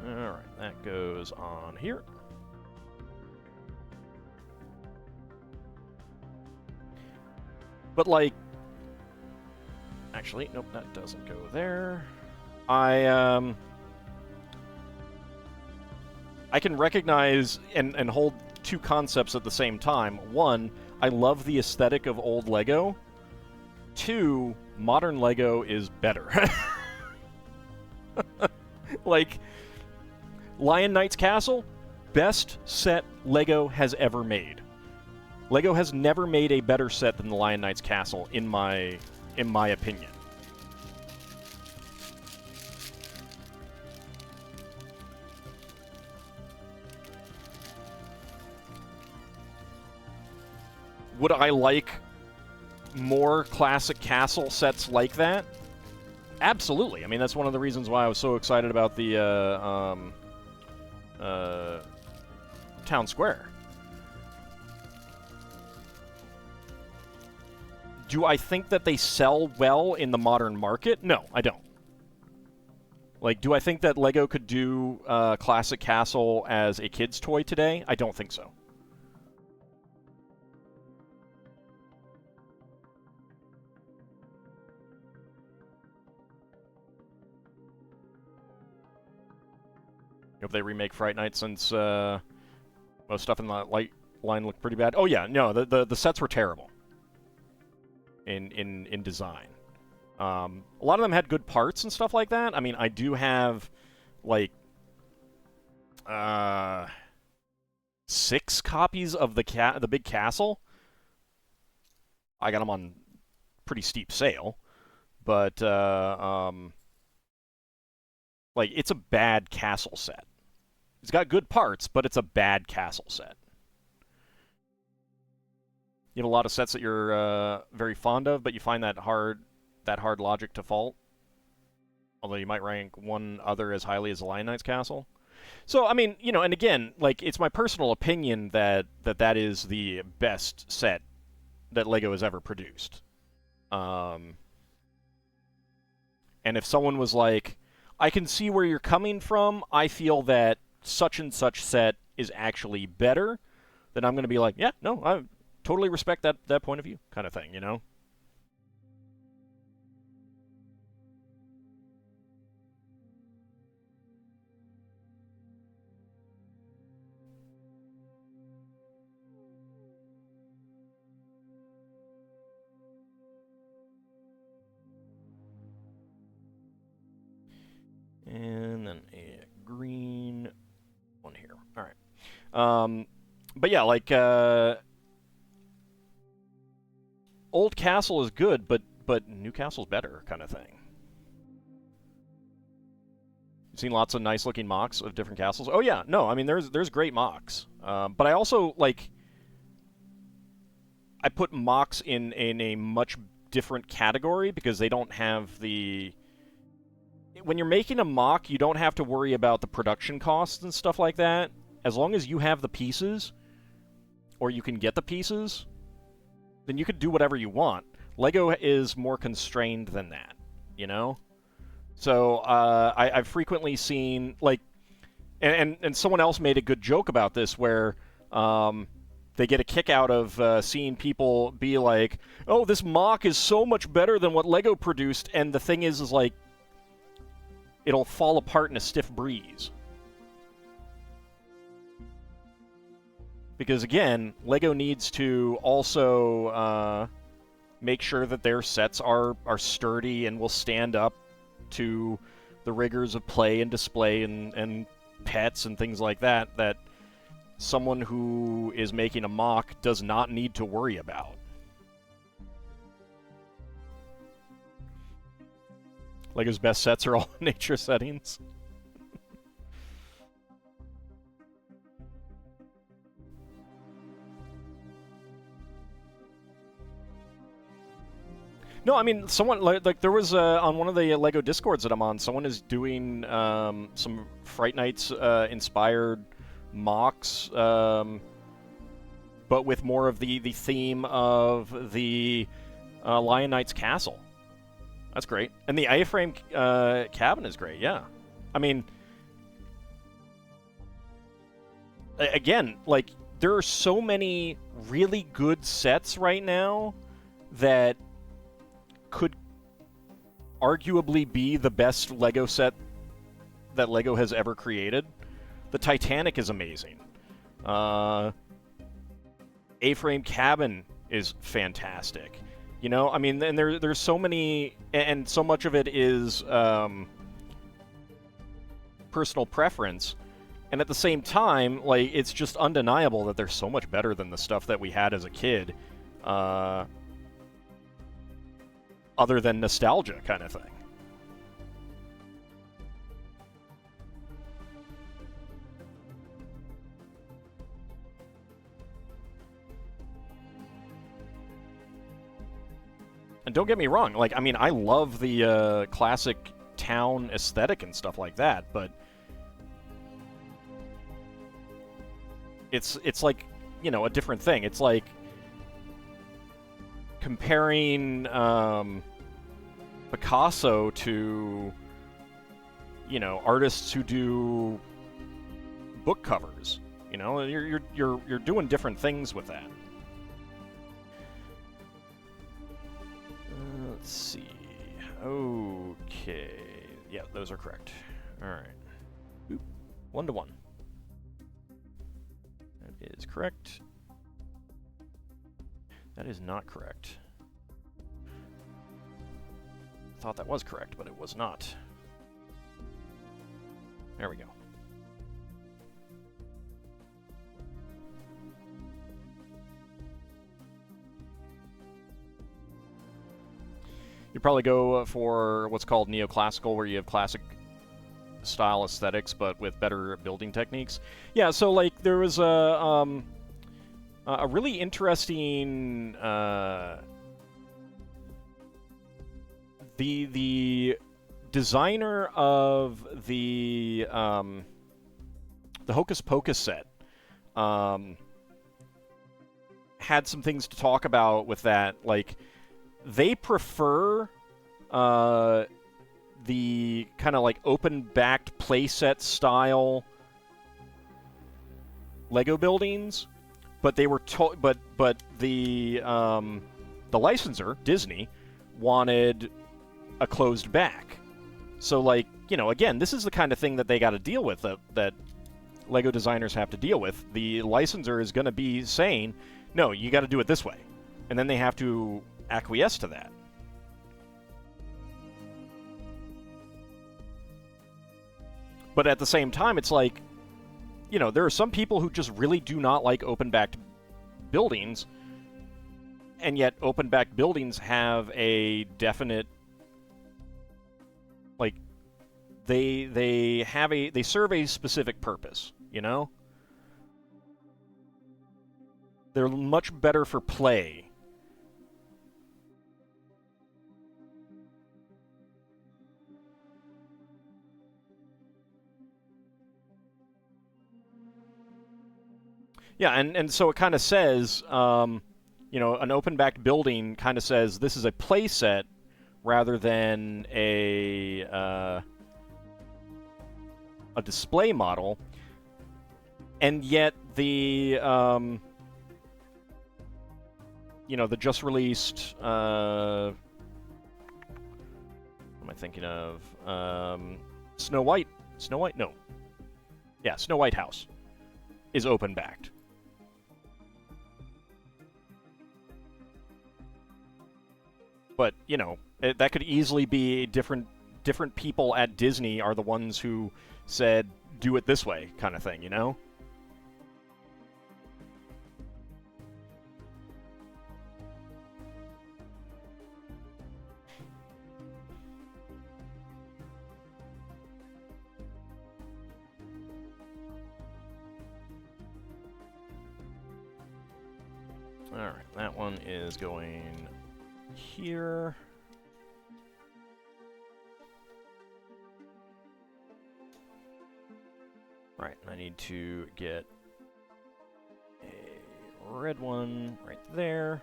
Alright, that goes on here. But, like... Actually, nope, that doesn't go there. I can recognize and hold two concepts at the same time. One, I love the aesthetic of old Lego. Two, modern Lego is better. Like, Lion Knight's Castle, best set Lego has ever made. Lego has never made a better set than the Lion Knight's Castle, in my opinion. Would I like more classic castle sets like that? Absolutely. I mean, that's one of the reasons why I was so excited about the Town Square. Do I think that they sell well in the modern market? No, I don't. Like, do I think that Lego could do Classic Castle as a kid's toy today? I don't think so. If they remake Fright Night, since most stuff in the light line looked pretty bad. Oh yeah, no, the sets were terrible in design. A lot of them had good parts and stuff like that. I mean, I do have like 6 copies of the big castle. I got them on pretty steep sale, but like, it's a bad castle set. It's got good parts, but it's a bad castle set. You have a lot of sets that you're very fond of, but you find that hard logic to fault. Although you might rank one other as highly as the Lion Knight's Castle. So, I mean, you know, and again, like, it's my personal opinion that is the best set that Lego has ever produced. And if someone was like, I can see where you're coming from, I feel that such and such set is actually better, then I'm going to be like, yeah, no, I totally respect that point of view, kind of thing, you know? And then a green one here. All right. But yeah, like, Old Castle is good, but New Castle's better, kind of thing. You've seen lots of nice-looking mocks of different castles. Oh yeah, no, I mean, there's great mocks. But I also, like, I put mocks in a much different category because they don't have the... When you're making a mock, you don't have to worry about the production costs and stuff like that. As long as you have the pieces, or you can get the pieces, then you can do whatever you want. Lego is more constrained than that, you know? So, I've frequently seen, like... And someone else made a good joke about this, where they get a kick out of seeing people be like, oh, this mock is so much better than what Lego produced, and the thing is like, it'll fall apart in a stiff breeze. Because again, Lego needs to also make sure that their sets are sturdy and will stand up to the rigors of play and display and pets and things like that, that someone who is making a mock does not need to worry about. Lego's best sets are all nature settings. No, I mean, someone, like there was, on one of the Lego Discords that I'm on, someone is doing some Fright Nights inspired mocks but with more of the theme of the Lion Knight's castle. That's great. And the A-frame cabin is great, yeah. I mean, again, like, there are so many really good sets right now that could arguably be the best LEGO set that LEGO has ever created. The Titanic is amazing. A-frame cabin is fantastic. You know, I mean, and there's so many, and so much of it is personal preference. And at the same time, like, it's just undeniable that they're so much better than the stuff that we had as a kid, other than nostalgia kind of thing. And don't get me wrong, like, I mean, I love the classic town aesthetic and stuff like that, but it's like, you know, a different thing. It's like comparing Picasso to, you know, artists who do book covers. You know, you're doing different things with that. Let's see. Okay. Yeah, those are correct. All right. Oop. 1 to 1. That is correct. That is not correct. I thought that was correct, but it was not. There we go. You'd probably go for what's called neoclassical, where you have classic style aesthetics, but with better building techniques. Yeah, so like there was a really interesting the designer of the Hocus Pocus set had some things to talk about with that. Like, they prefer the kind of like open-backed playset style Lego buildings, but they were but the licensor, Disney, wanted a closed back. So, like, you know, again, this is the kind of thing that they got to deal with, that Lego designers have to deal with. The licensor is going to be saying, no, you got to do it this way, and then they have to acquiesce to that. But at the same time, it's like, you know, there are some people who just really do not like open-backed buildings, and yet open-backed buildings have a definite, like, they serve a specific purpose, you know? They're much better for play. Yeah, and so it kind of says, you know, an open-backed building kind of says this is a play set rather than a display model, and yet the you know, the just released what am I thinking of? Snow White? No. Yeah, Snow White house is open-backed. But, you know, that could easily be different people at Disney are the ones who said, do it this way, kind of thing, you know? Alright, that one is going here. Right, I need to get a red one right there.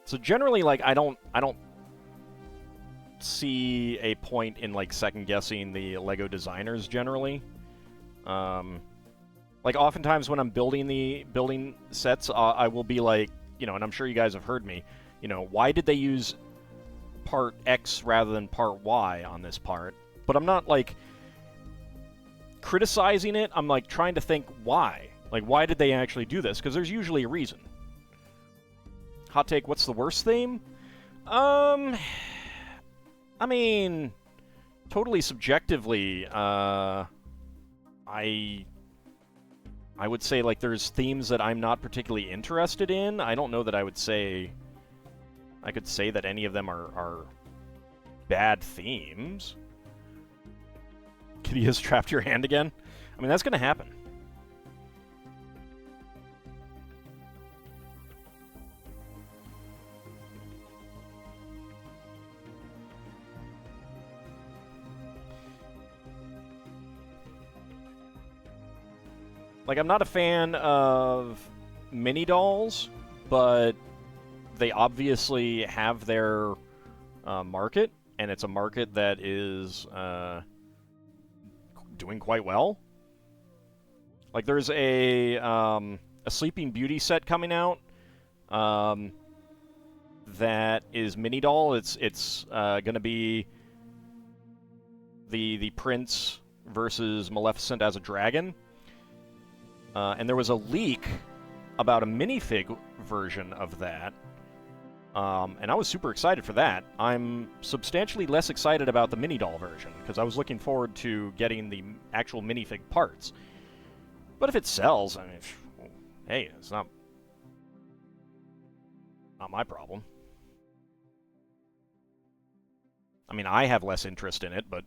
So generally, like, I don't see a point in, like, second-guessing the LEGO designers, generally. Like, oftentimes when I'm building sets, I will be like, you know, and I'm sure you guys have heard me, you know, why did they use part X rather than part Y on this part? But I'm not, like, criticizing it. I'm, like, trying to think why. Like, why did they actually do this? Because there's usually a reason. Hot take, what's the worst theme? I mean, totally subjectively, I would say, like, there's themes that I'm not particularly interested in. I don't know that I could say that any of them are bad themes. Kitty has trapped your hand again? I mean, that's going to happen. Like, I'm not a fan of mini dolls, but they obviously have their market, and it's a market that is doing quite well. Like, there's a Sleeping Beauty set coming out that is mini doll. It's going to be the prince versus Maleficent as a dragon. And there was a leak about a minifig version of that, and I was super excited for that. I'm substantially less excited about the mini doll version, because I was looking forward to getting the actual minifig parts. But if it sells, I mean, hey, it's not my problem. I mean, I have less interest in it, but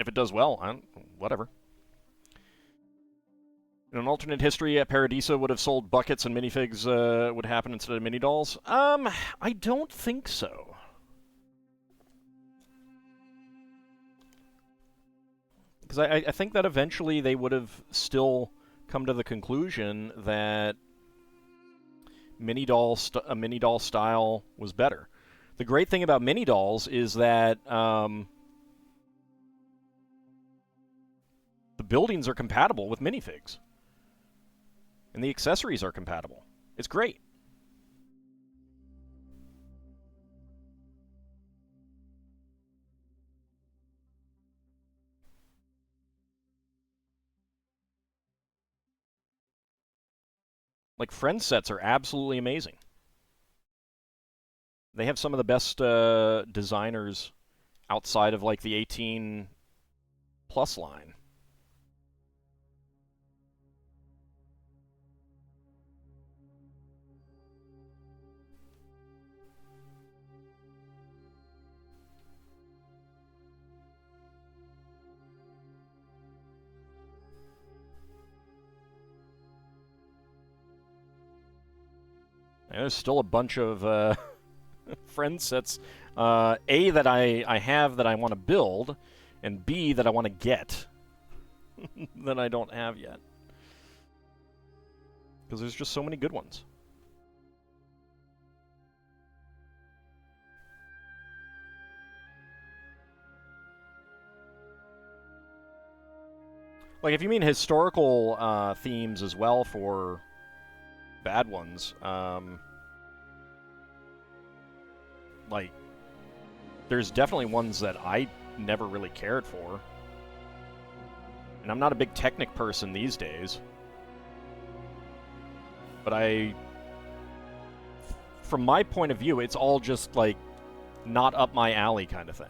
if it does well, whatever. In an alternate history, Paradisa would have sold buckets and minifigs would happen instead of mini dolls. I don't think so. Because I think that eventually they would have still come to the conclusion that a mini doll style was better. The great thing about mini dolls is that the buildings are compatible with minifigs. And the accessories are compatible. It's great. Like, Friends sets are absolutely amazing. They have some of the best designers outside of, like, the 18 plus line. And there's still a bunch of Friends sets. A, that I have that I want to build, and B, that I want to get that I don't have yet. Because there's just so many good ones. Like, if you mean historical themes as well for bad ones, like, there's definitely ones that I never really cared for. And I'm not a big Technic person these days. But from my point of view, it's all just, like, not up my alley kind of thing.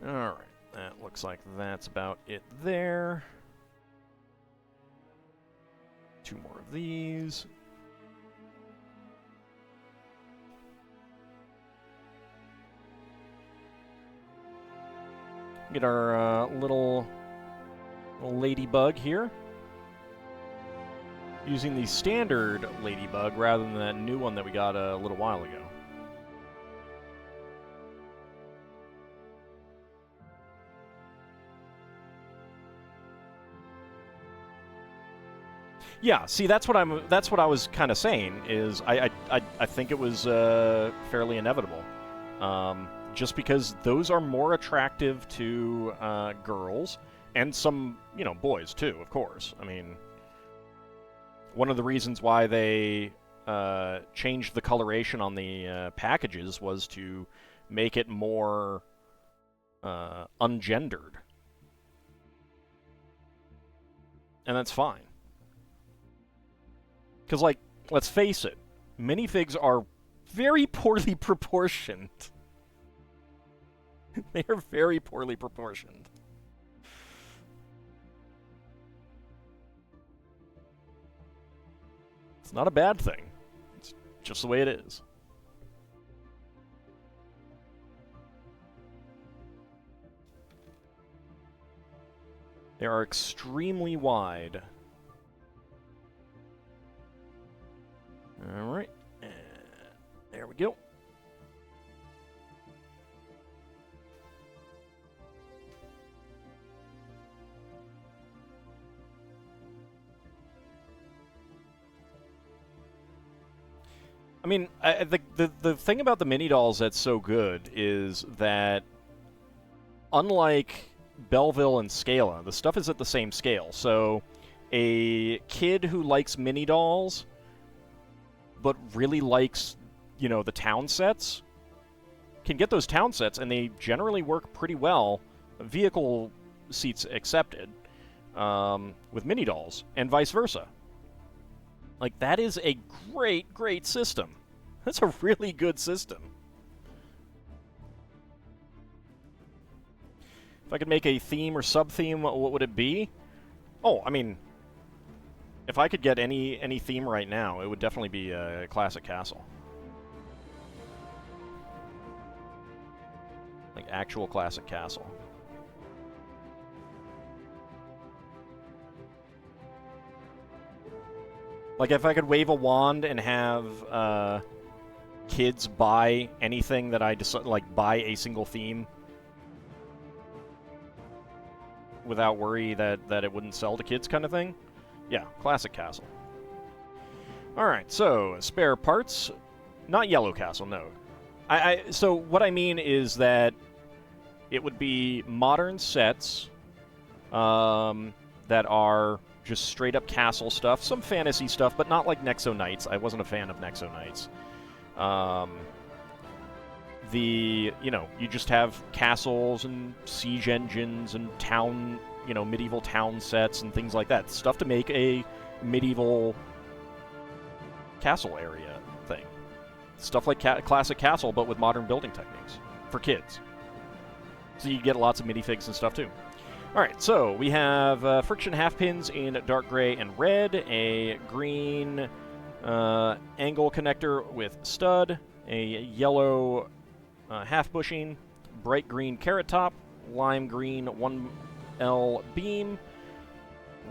Alright, that looks like that's about it there. 2 more of these. Get our little ladybug here. Using the standard ladybug rather than that new one that we got a little while ago. Yeah, see, that's what I was kind of saying. Is I think it was fairly inevitable, just because those are more attractive to girls and some boys too, of course. I mean, one of the reasons why they changed the coloration on the packages was to make it more ungendered, and that's fine. Because, like, let's face it, minifigs are very poorly proportioned. They are very poorly proportioned. It's not a bad thing. It's just the way it is. They are extremely wide. Alright, there we go. I mean, the thing about the mini dolls that's so good is that, unlike Belleville and Scala, the stuff is at the same scale. So, a kid who likes mini dolls but really likes, the town sets, can get those town sets, and they generally work pretty well, vehicle seats accepted, with mini dolls, and vice versa. Like, that is a great, great system. That's a really good system. If I could make a theme or sub-theme, what would it be? Oh, I mean, if I could get any theme right now, it would definitely be a classic castle. Like, actual classic castle. Like, if I could wave a wand and have kids buy anything that I decide, like, buy a single theme without worry that it wouldn't sell to kids kind of thing. Yeah, classic castle. Alright, so, spare parts. Not yellow castle, no. So, what I mean is that it would be modern sets that are just straight-up castle stuff. Some fantasy stuff, but not like Nexo Knights. I wasn't a fan of Nexo Knights. You just have castles and siege engines and town, medieval town sets and things like that. Stuff to make a medieval castle area thing. Stuff like classic castle, but with modern building techniques for kids. So you get lots of minifigs and stuff too. Alright, so we have friction half pins in dark gray and red, a green angle connector with stud, a yellow half bushing, bright green carrot top, lime green 1L beam,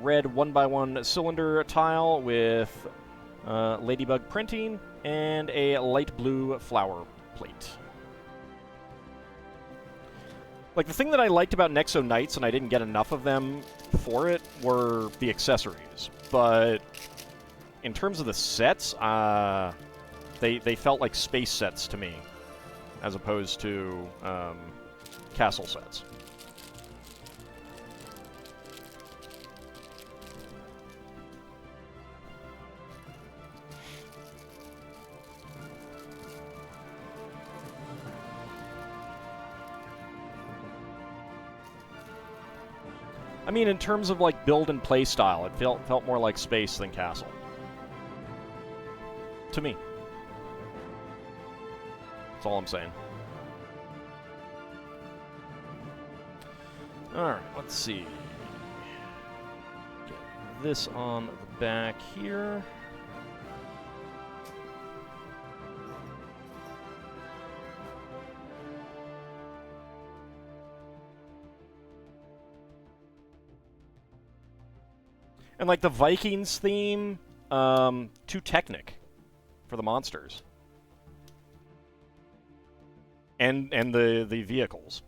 red 1x1 cylinder tile with ladybug printing, and a light blue flower plate. Like, the thing that I liked about Nexo Knights, and I didn't get enough of them for it, were the accessories. But in terms of the sets, they felt like space sets to me, as opposed to castle sets. I mean, in terms of, like, build and play style, it felt more like space than castle. To me. That's all I'm saying. Alright, let's see. Get this on the back here. And, like, the Vikings theme, too technic for the monsters. And the vehicles.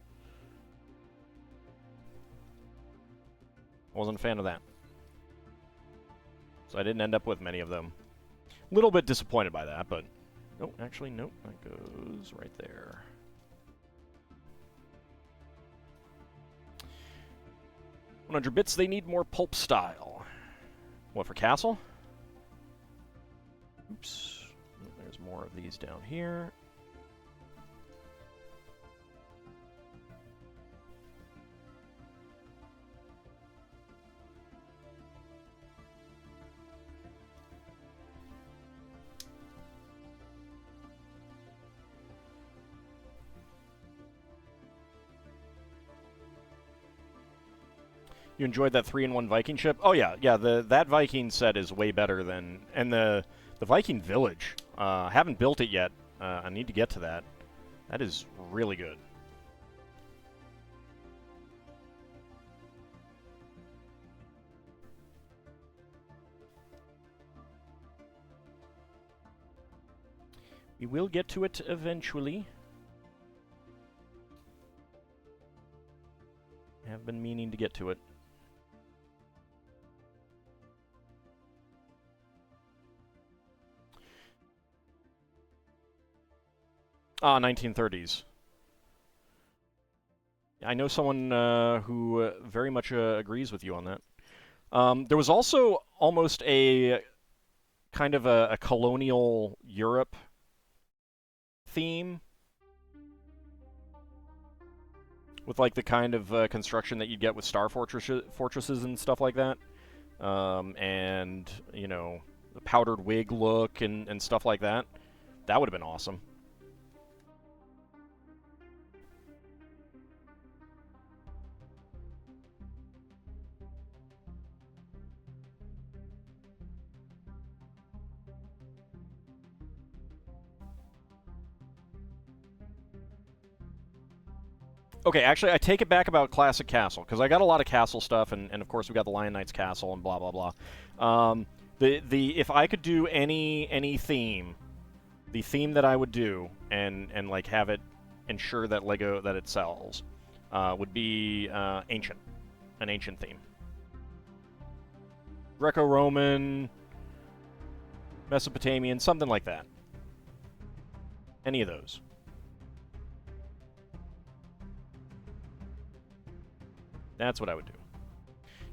Wasn't a fan of that. So I didn't end up with many of them. A little bit disappointed by that, but... Oh, actually, nope. That goes right there. $100 bits, they need more pulp style. What, for Castle? Oops. There's more of these down here. You enjoyed that 3-in-1 Viking ship? Oh yeah, yeah. That Viking set is way better than, and the Viking village. Haven't built it yet. I need to get to that. That is really good. We will get to it eventually. I have been meaning to get to it. Ah, 1930s. I know someone who very much agrees with you on that. There was also almost a kind of a colonial Europe theme with like the kind of construction that you'd get with Star Fortresses and stuff like that. And, you know, the powdered wig look and stuff like that. That would have been awesome. Okay, actually, I take it back about Classic Castle, because I got a lot of castle stuff, and of course we got the Lion Knight's castle and blah, blah, blah. If I could do any theme, the theme that I would do, and like have it ensure that LEGO, that it sells, would be ancient. An ancient theme. Greco-Roman, Mesopotamian, something like that. Any of those. That's what I would do.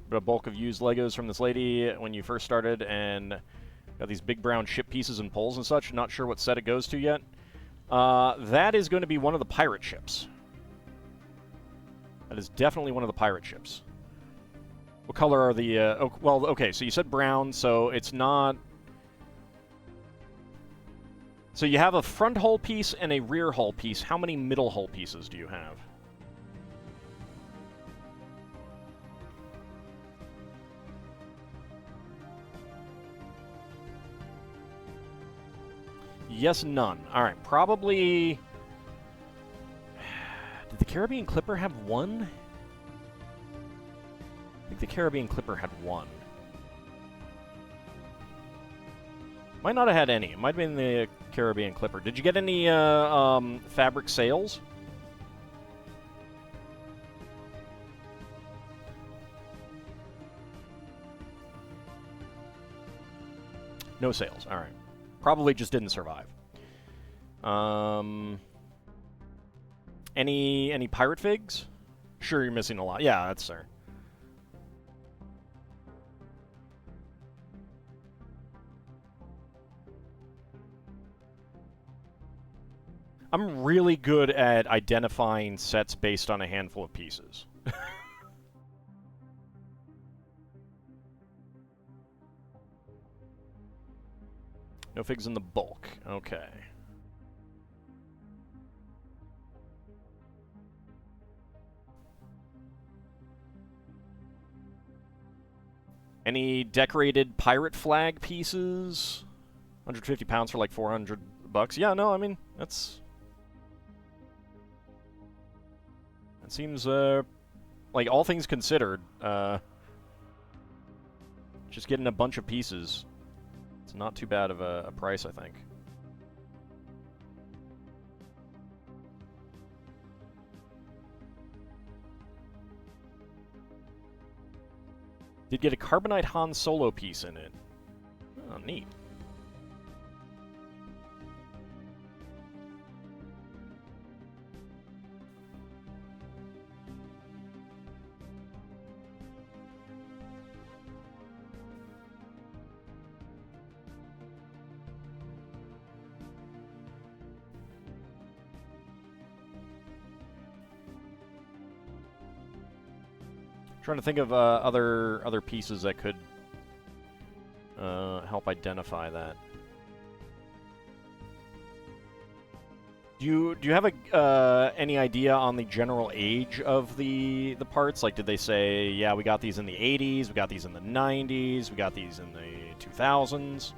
But a bulk of used Legos from this lady when you first started, and got these big brown ship pieces and poles and such. Not sure what set it goes to yet. That is going to be one of the pirate ships. That is definitely one of the pirate ships. What color are the... oh, well, okay, so you said brown, so it's not... So you have a front hull piece and a rear hull piece. How many middle hull pieces do you have? Yes, none. Alright, probably... Did the Caribbean Clipper have one? I think the Caribbean Clipper had one. Might not have had any. It might have been the Caribbean Clipper. Did you get any fabric sails? No sails. Alright. Probably just didn't survive. Any pirate figs? Sure, you're missing a lot. Yeah, that's fair. I'm really good at identifying sets based on a handful of pieces. No figs in the bulk. Okay. Any decorated pirate flag pieces? 150 pounds for like 400 bucks. Yeah, no, I mean, that's... That seems, like, all things considered, just getting a bunch of pieces... It's not too bad of a price, I think. Did get a Carbonite Han Solo piece in it. Oh, neat. Trying to think of other pieces that could help identify that. Do you have any idea on the general age of the parts? Like, did they say, yeah, we got these in the 80s, we got these in the 90s, we got these in the 2000s?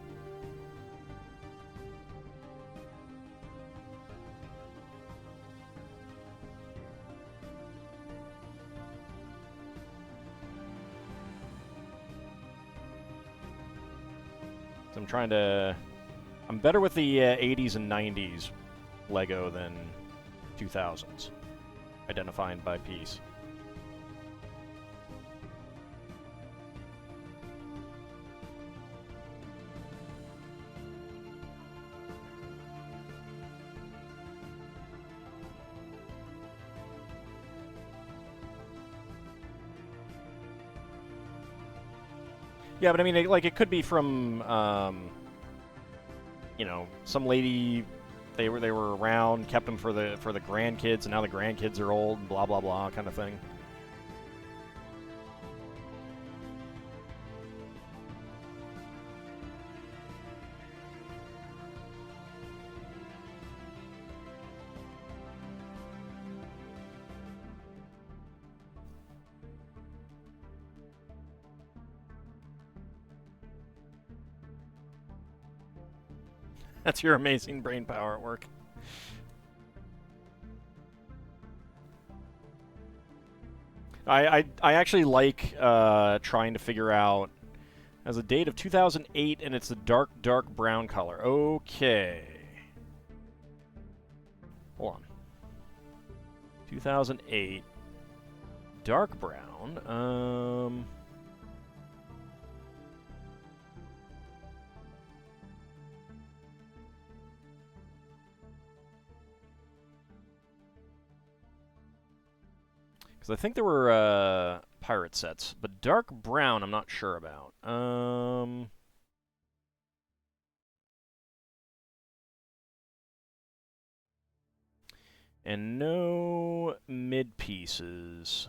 I'm trying to... I'm better with the 80s and 90s Lego than 2000s, identifying by piece. Yeah, but I mean, like, it could be from, you know, some lady. They were around, kept them for the grandkids, and now the grandkids are old, and blah blah blah, kind of thing. That's your amazing brain power at work. I actually like trying to figure out... As a date of 2008, and it's a dark brown color. Okay. Hold on. 2008. Dark brown. Because I think there were pirate sets, but dark brown I'm not sure about. And no mid-pieces.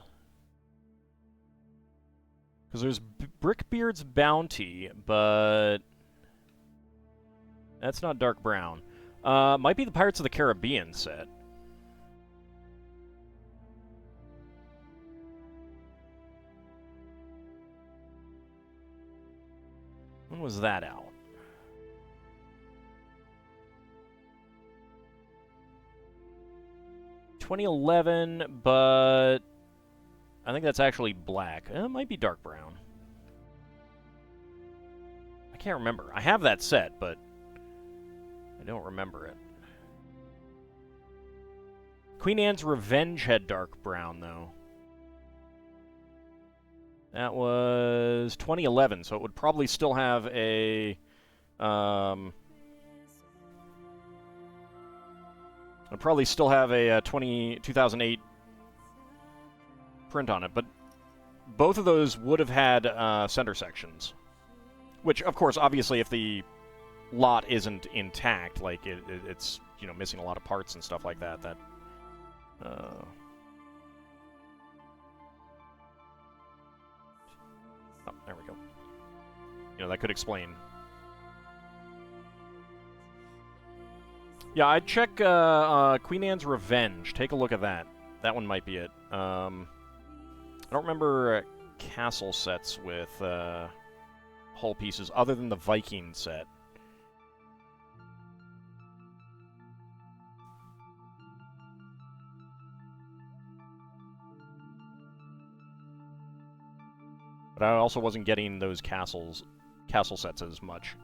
Because there's Brickbeard's Bounty, but that's not dark brown. Might be the Pirates of the Caribbean set. When was that out? 2011, but I think that's actually black. It might be dark brown. I can't remember. I have that set, but I don't remember it. Queen Anne's Revenge had dark brown, though. That was 2011, so it would probably still have a... I'd probably still have a 2008 print on it, but both of those would have had center sections. Which, of course, obviously, if the lot isn't intact, like it's, you know, missing a lot of parts and stuff like that, oh, there we go. You know, that could explain. Yeah, I'd check Queen Anne's Revenge. Take a look at that. That one might be it. I don't remember castle sets with hull pieces other than the Viking set. But I also wasn't getting those castle sets as much.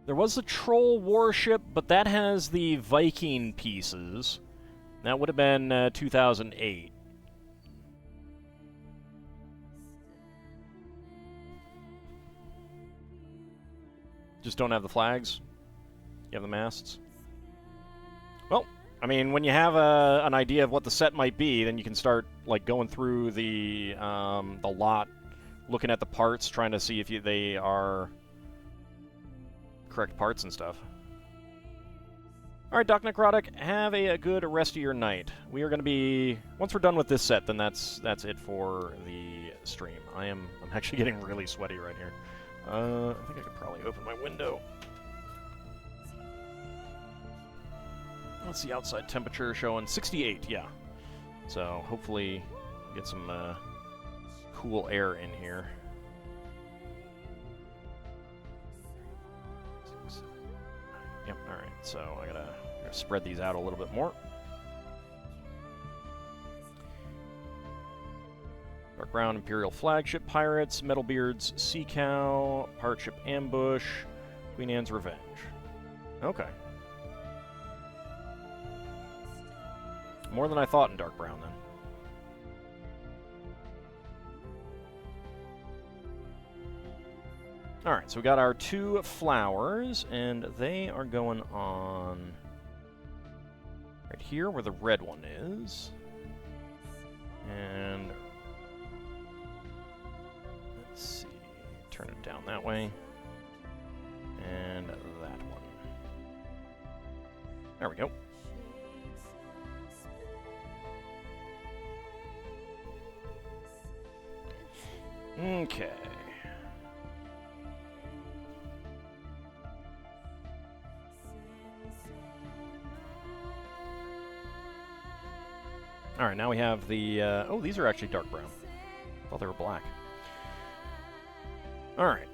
There was a troll warship, but that has the Viking pieces. That would have been 2008. Just don't have the flags. You have the masts. Well, I mean, when you have an idea of what the set might be, then you can start like going through the lot, looking at the parts, trying to see if they are correct parts and stuff. All right, Doc Necrotic, have a good rest of your night. We are going to be, once we're done with this set, then that's it for the stream. I'm actually getting really sweaty right here. I think I could probably open my window. What's the outside temperature showing? 68, yeah. So hopefully get some cool air in here. Yep, alright, so I gotta spread these out a little bit more. Dark Brown Imperial Flagship Pirates, Metalbeard's Sea Cow, Pirate Ship Ambush, Queen Anne's Revenge. Okay. More than I thought in Dark Brown, then. Alright, so we got our 2 flowers, and they are going on right here where the red one is. And let's see, turn it down that way. And that one. There we go. Okay. Alright, now we have the... oh, these are actually dark brown. I thought they were black. Alright.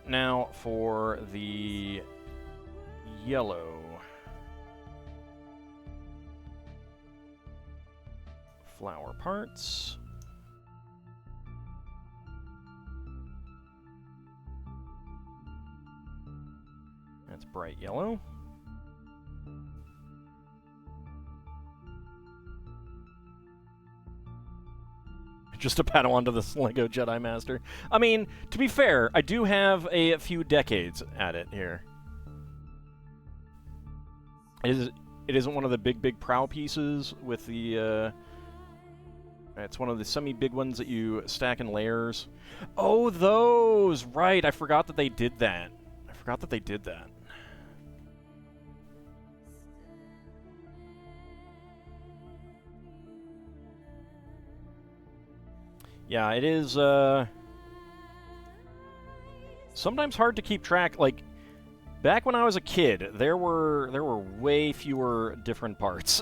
Now for the yellow flower parts. That's bright yellow. Just a Padawan to this Lego Jedi Master. I mean, to be fair, I do have a few decades at it here. It isn't one of the big prow pieces with the... it's one of the semi-big ones that you stack in layers. Oh, those! Right, I forgot that they did that. Yeah, it is, sometimes hard to keep track. Like, back when I was a kid, there were way fewer different parts.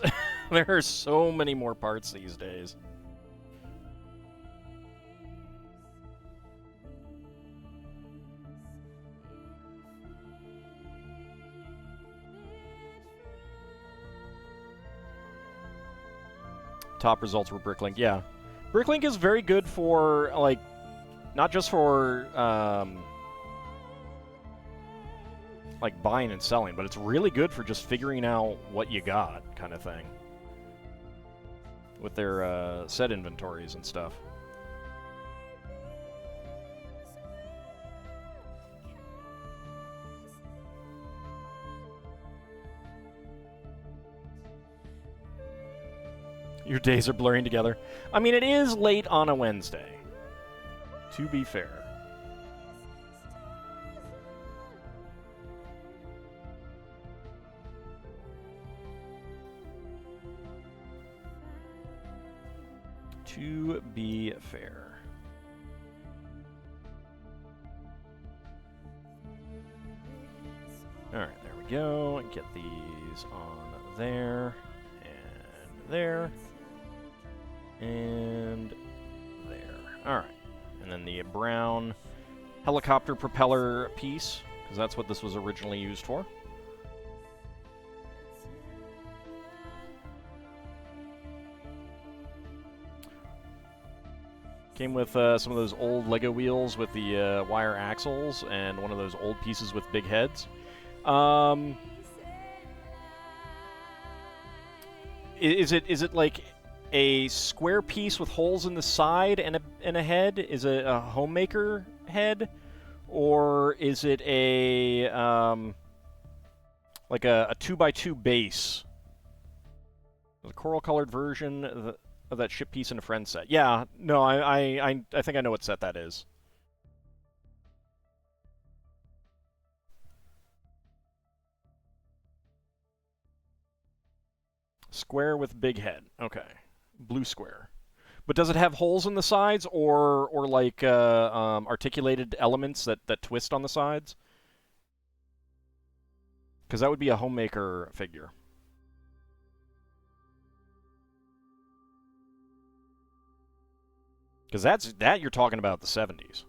There are so many more parts these days. Top results were Bricklink, yeah. Bricklink is very good for, like, not just for, like, buying and selling, but it's really good for just figuring out what you got, kind of thing. With their, set inventories and stuff. Your days are blurring together. I mean, it is late on a Wednesday, to be fair. To be fair. Alright, there we go. Get these on there. And there. And there. Alright. And then the brown helicopter propeller piece, because that's what this was originally used for. Came with some of those old Lego wheels with the wire axles and one of those old pieces with big heads. Is it like a square piece with holes in the side and a head? Is it a homemaker head, or is it a like a 2x2 base? The coral-colored version of that ship piece in a friend set. Yeah, no, I think I know what set that is. Square with big head. Okay, blue square. But does it have holes in the sides, or like articulated elements that twist on the sides? Because that would be a homemaker figure. Because that you're talking about the 70s.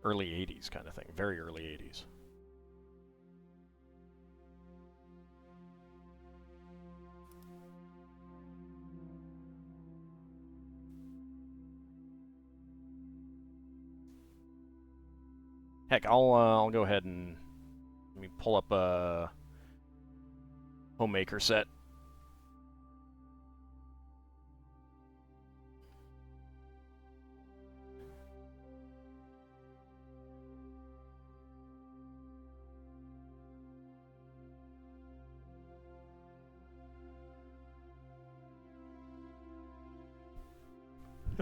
Early 80s kind of thing. Very early 80s. Heck, I'll go ahead and let me pull up a homemaker set.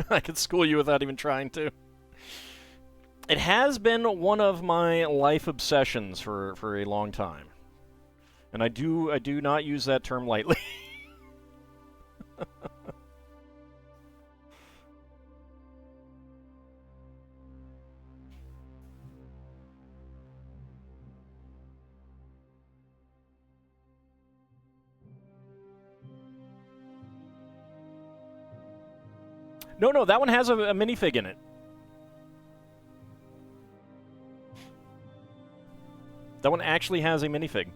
I could school you without even trying to. It has been one of my life obsessions for a long time. And I do not use that term lightly. No, that one has a minifig in it. That one actually has a minifig.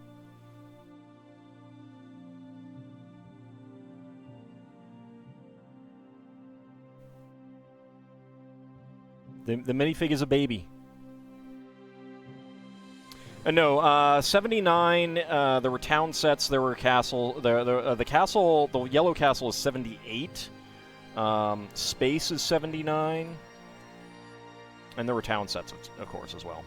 The minifig is a baby. No, 79. There were town sets. There were castle. The castle. The yellow castle is 78. Space is 79. And there were town sets, of course, as well.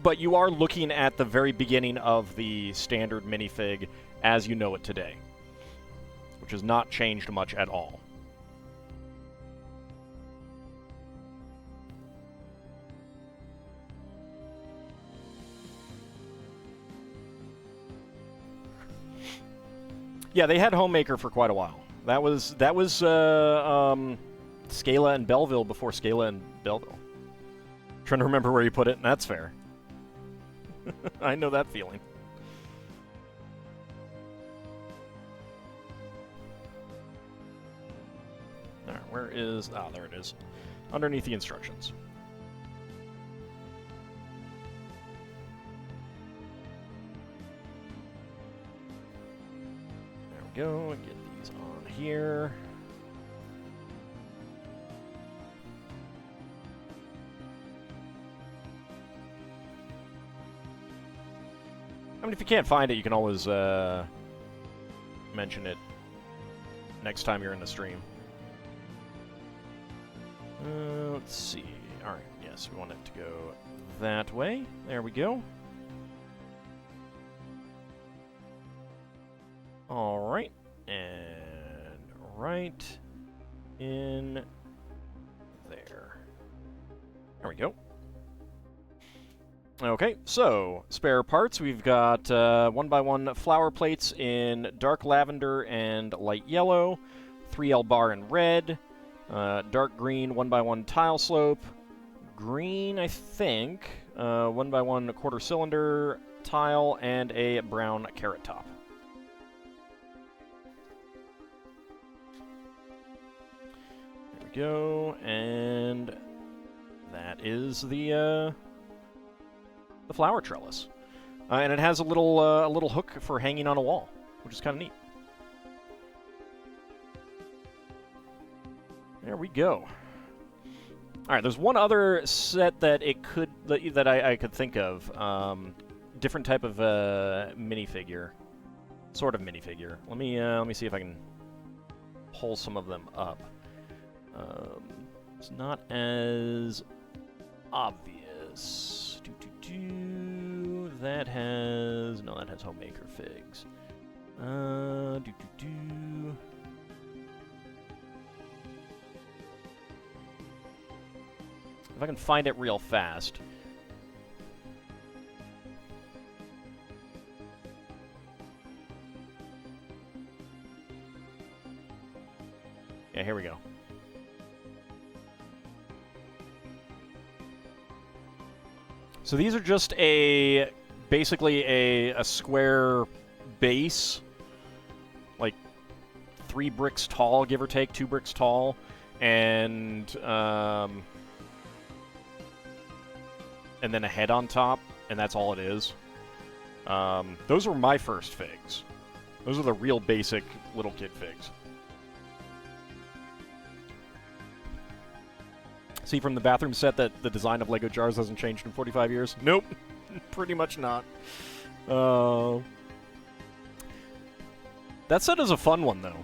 But you are looking at the very beginning of the standard minifig as you know it today, which has not changed much at all. Yeah, they had Homemaker for quite a while. That was Scala and Belleville before Scala and Belleville. Trying to remember where you put it, and that's fair. I know that feeling. Alright, where is... Ah, there it is. Underneath the instructions. There we go, and get these on here. I mean, if you can't find it, you can always mention it next time you're in the stream. Let's see. Alright, yes, we want it to go that way. There we go. Alright, and right in there. There we go. Okay, so spare parts. We've got 1x1 flower plates in dark lavender and light yellow, 3L bar in red, dark green 1x1 tile slope, green, I think, 1x1 quarter cylinder tile, and a brown carrot top. There we go, and that is the flower trellis, and it has a little hook for hanging on a wall, which is kind of neat. There we go. Alright, there's one other set that I could think of. Different type of minifigure. Sort of minifigure. Let me see if I can pull some of them up. It's not as obvious. That has homemaker figs. If I can find it real fast. Yeah, here we go. So these are just basically a square base, like 3 bricks tall, give or take, 2 bricks tall, and then a head on top, and that's all it is. Those were my first figs. Those are the real basic little kid figs. See from the bathroom set that the design of Lego jars hasn't changed in 45 years? Nope. Pretty much not. That set is a fun one, though.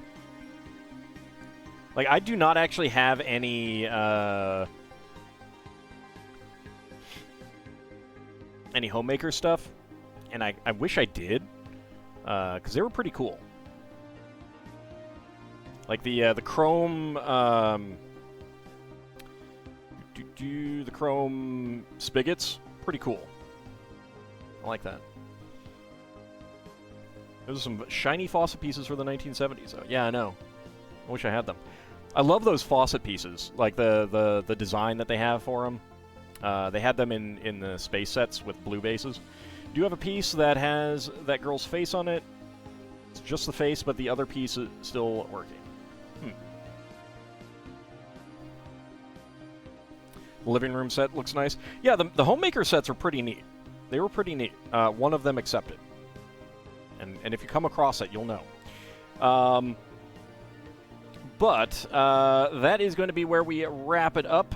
Like, I do not actually have any homemaker stuff, and I wish I did, because they were pretty cool. Like the chrome, the chrome spigots, pretty cool. I like that. Those are some shiny faucet pieces for the 1970s. Oh, yeah, I know. I wish I had them. I love those faucet pieces, like the design that they have for them. They had them in the space sets with blue bases. Do you have a piece that has that girl's face on it? It's just the face, but the other piece is still working. The living room set looks nice. Yeah, the homemaker sets are pretty neat. They were pretty neat. One of them accepted. And if you come across it, you'll know. But that is going to be where we wrap it up.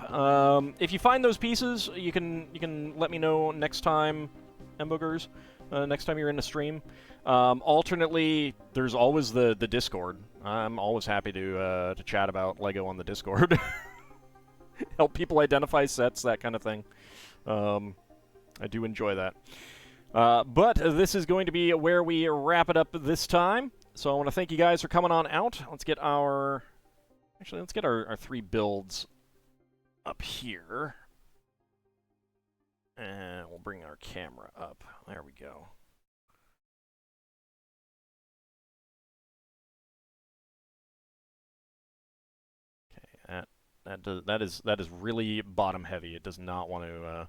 If you find those pieces, you can let me know next time, Mboogers. Next time you're in a stream. Alternately, there's always the Discord. I'm always happy to chat about Lego on the Discord. Help people identify sets, that kind of thing. I do enjoy that. But this is going to be where we wrap it up this time. So I want to thank you guys for coming on out. Let's get our 3 builds up here. And we'll bring our camera up. There we go. Okay, that is really bottom heavy. It does not want to.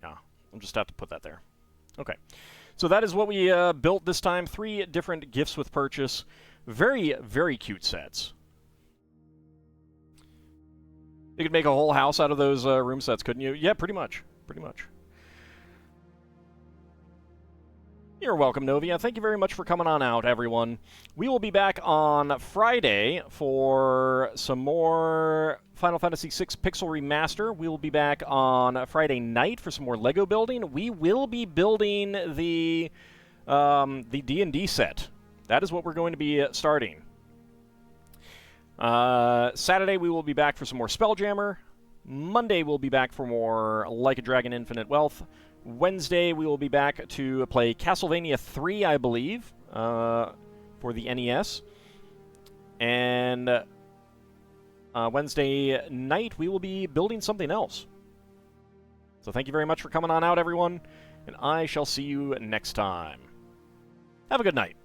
Yeah, I'll just have to put that there. Okay, so that is what we built this time. 3 different gifts with purchase. Very, very cute sets. You could make a whole house out of those room sets, couldn't you? Yeah, pretty much. Pretty much. You're welcome, Novia. Thank you very much for coming on out, everyone. We will be back on Friday for some more Final Fantasy VI Pixel Remaster. We will be back on Friday night for some more Lego building. We will be building the D&D set. That is what we're going to be starting. Saturday, we will be back for some more Spelljammer. Monday, we'll be back for more Like a Dragon Infinite Wealth. Wednesday, we will be back to play Castlevania 3, I believe, for the NES. And Wednesday night, we will be building something else. So thank you very much for coming on out, everyone, and I shall see you next time. Have a good night.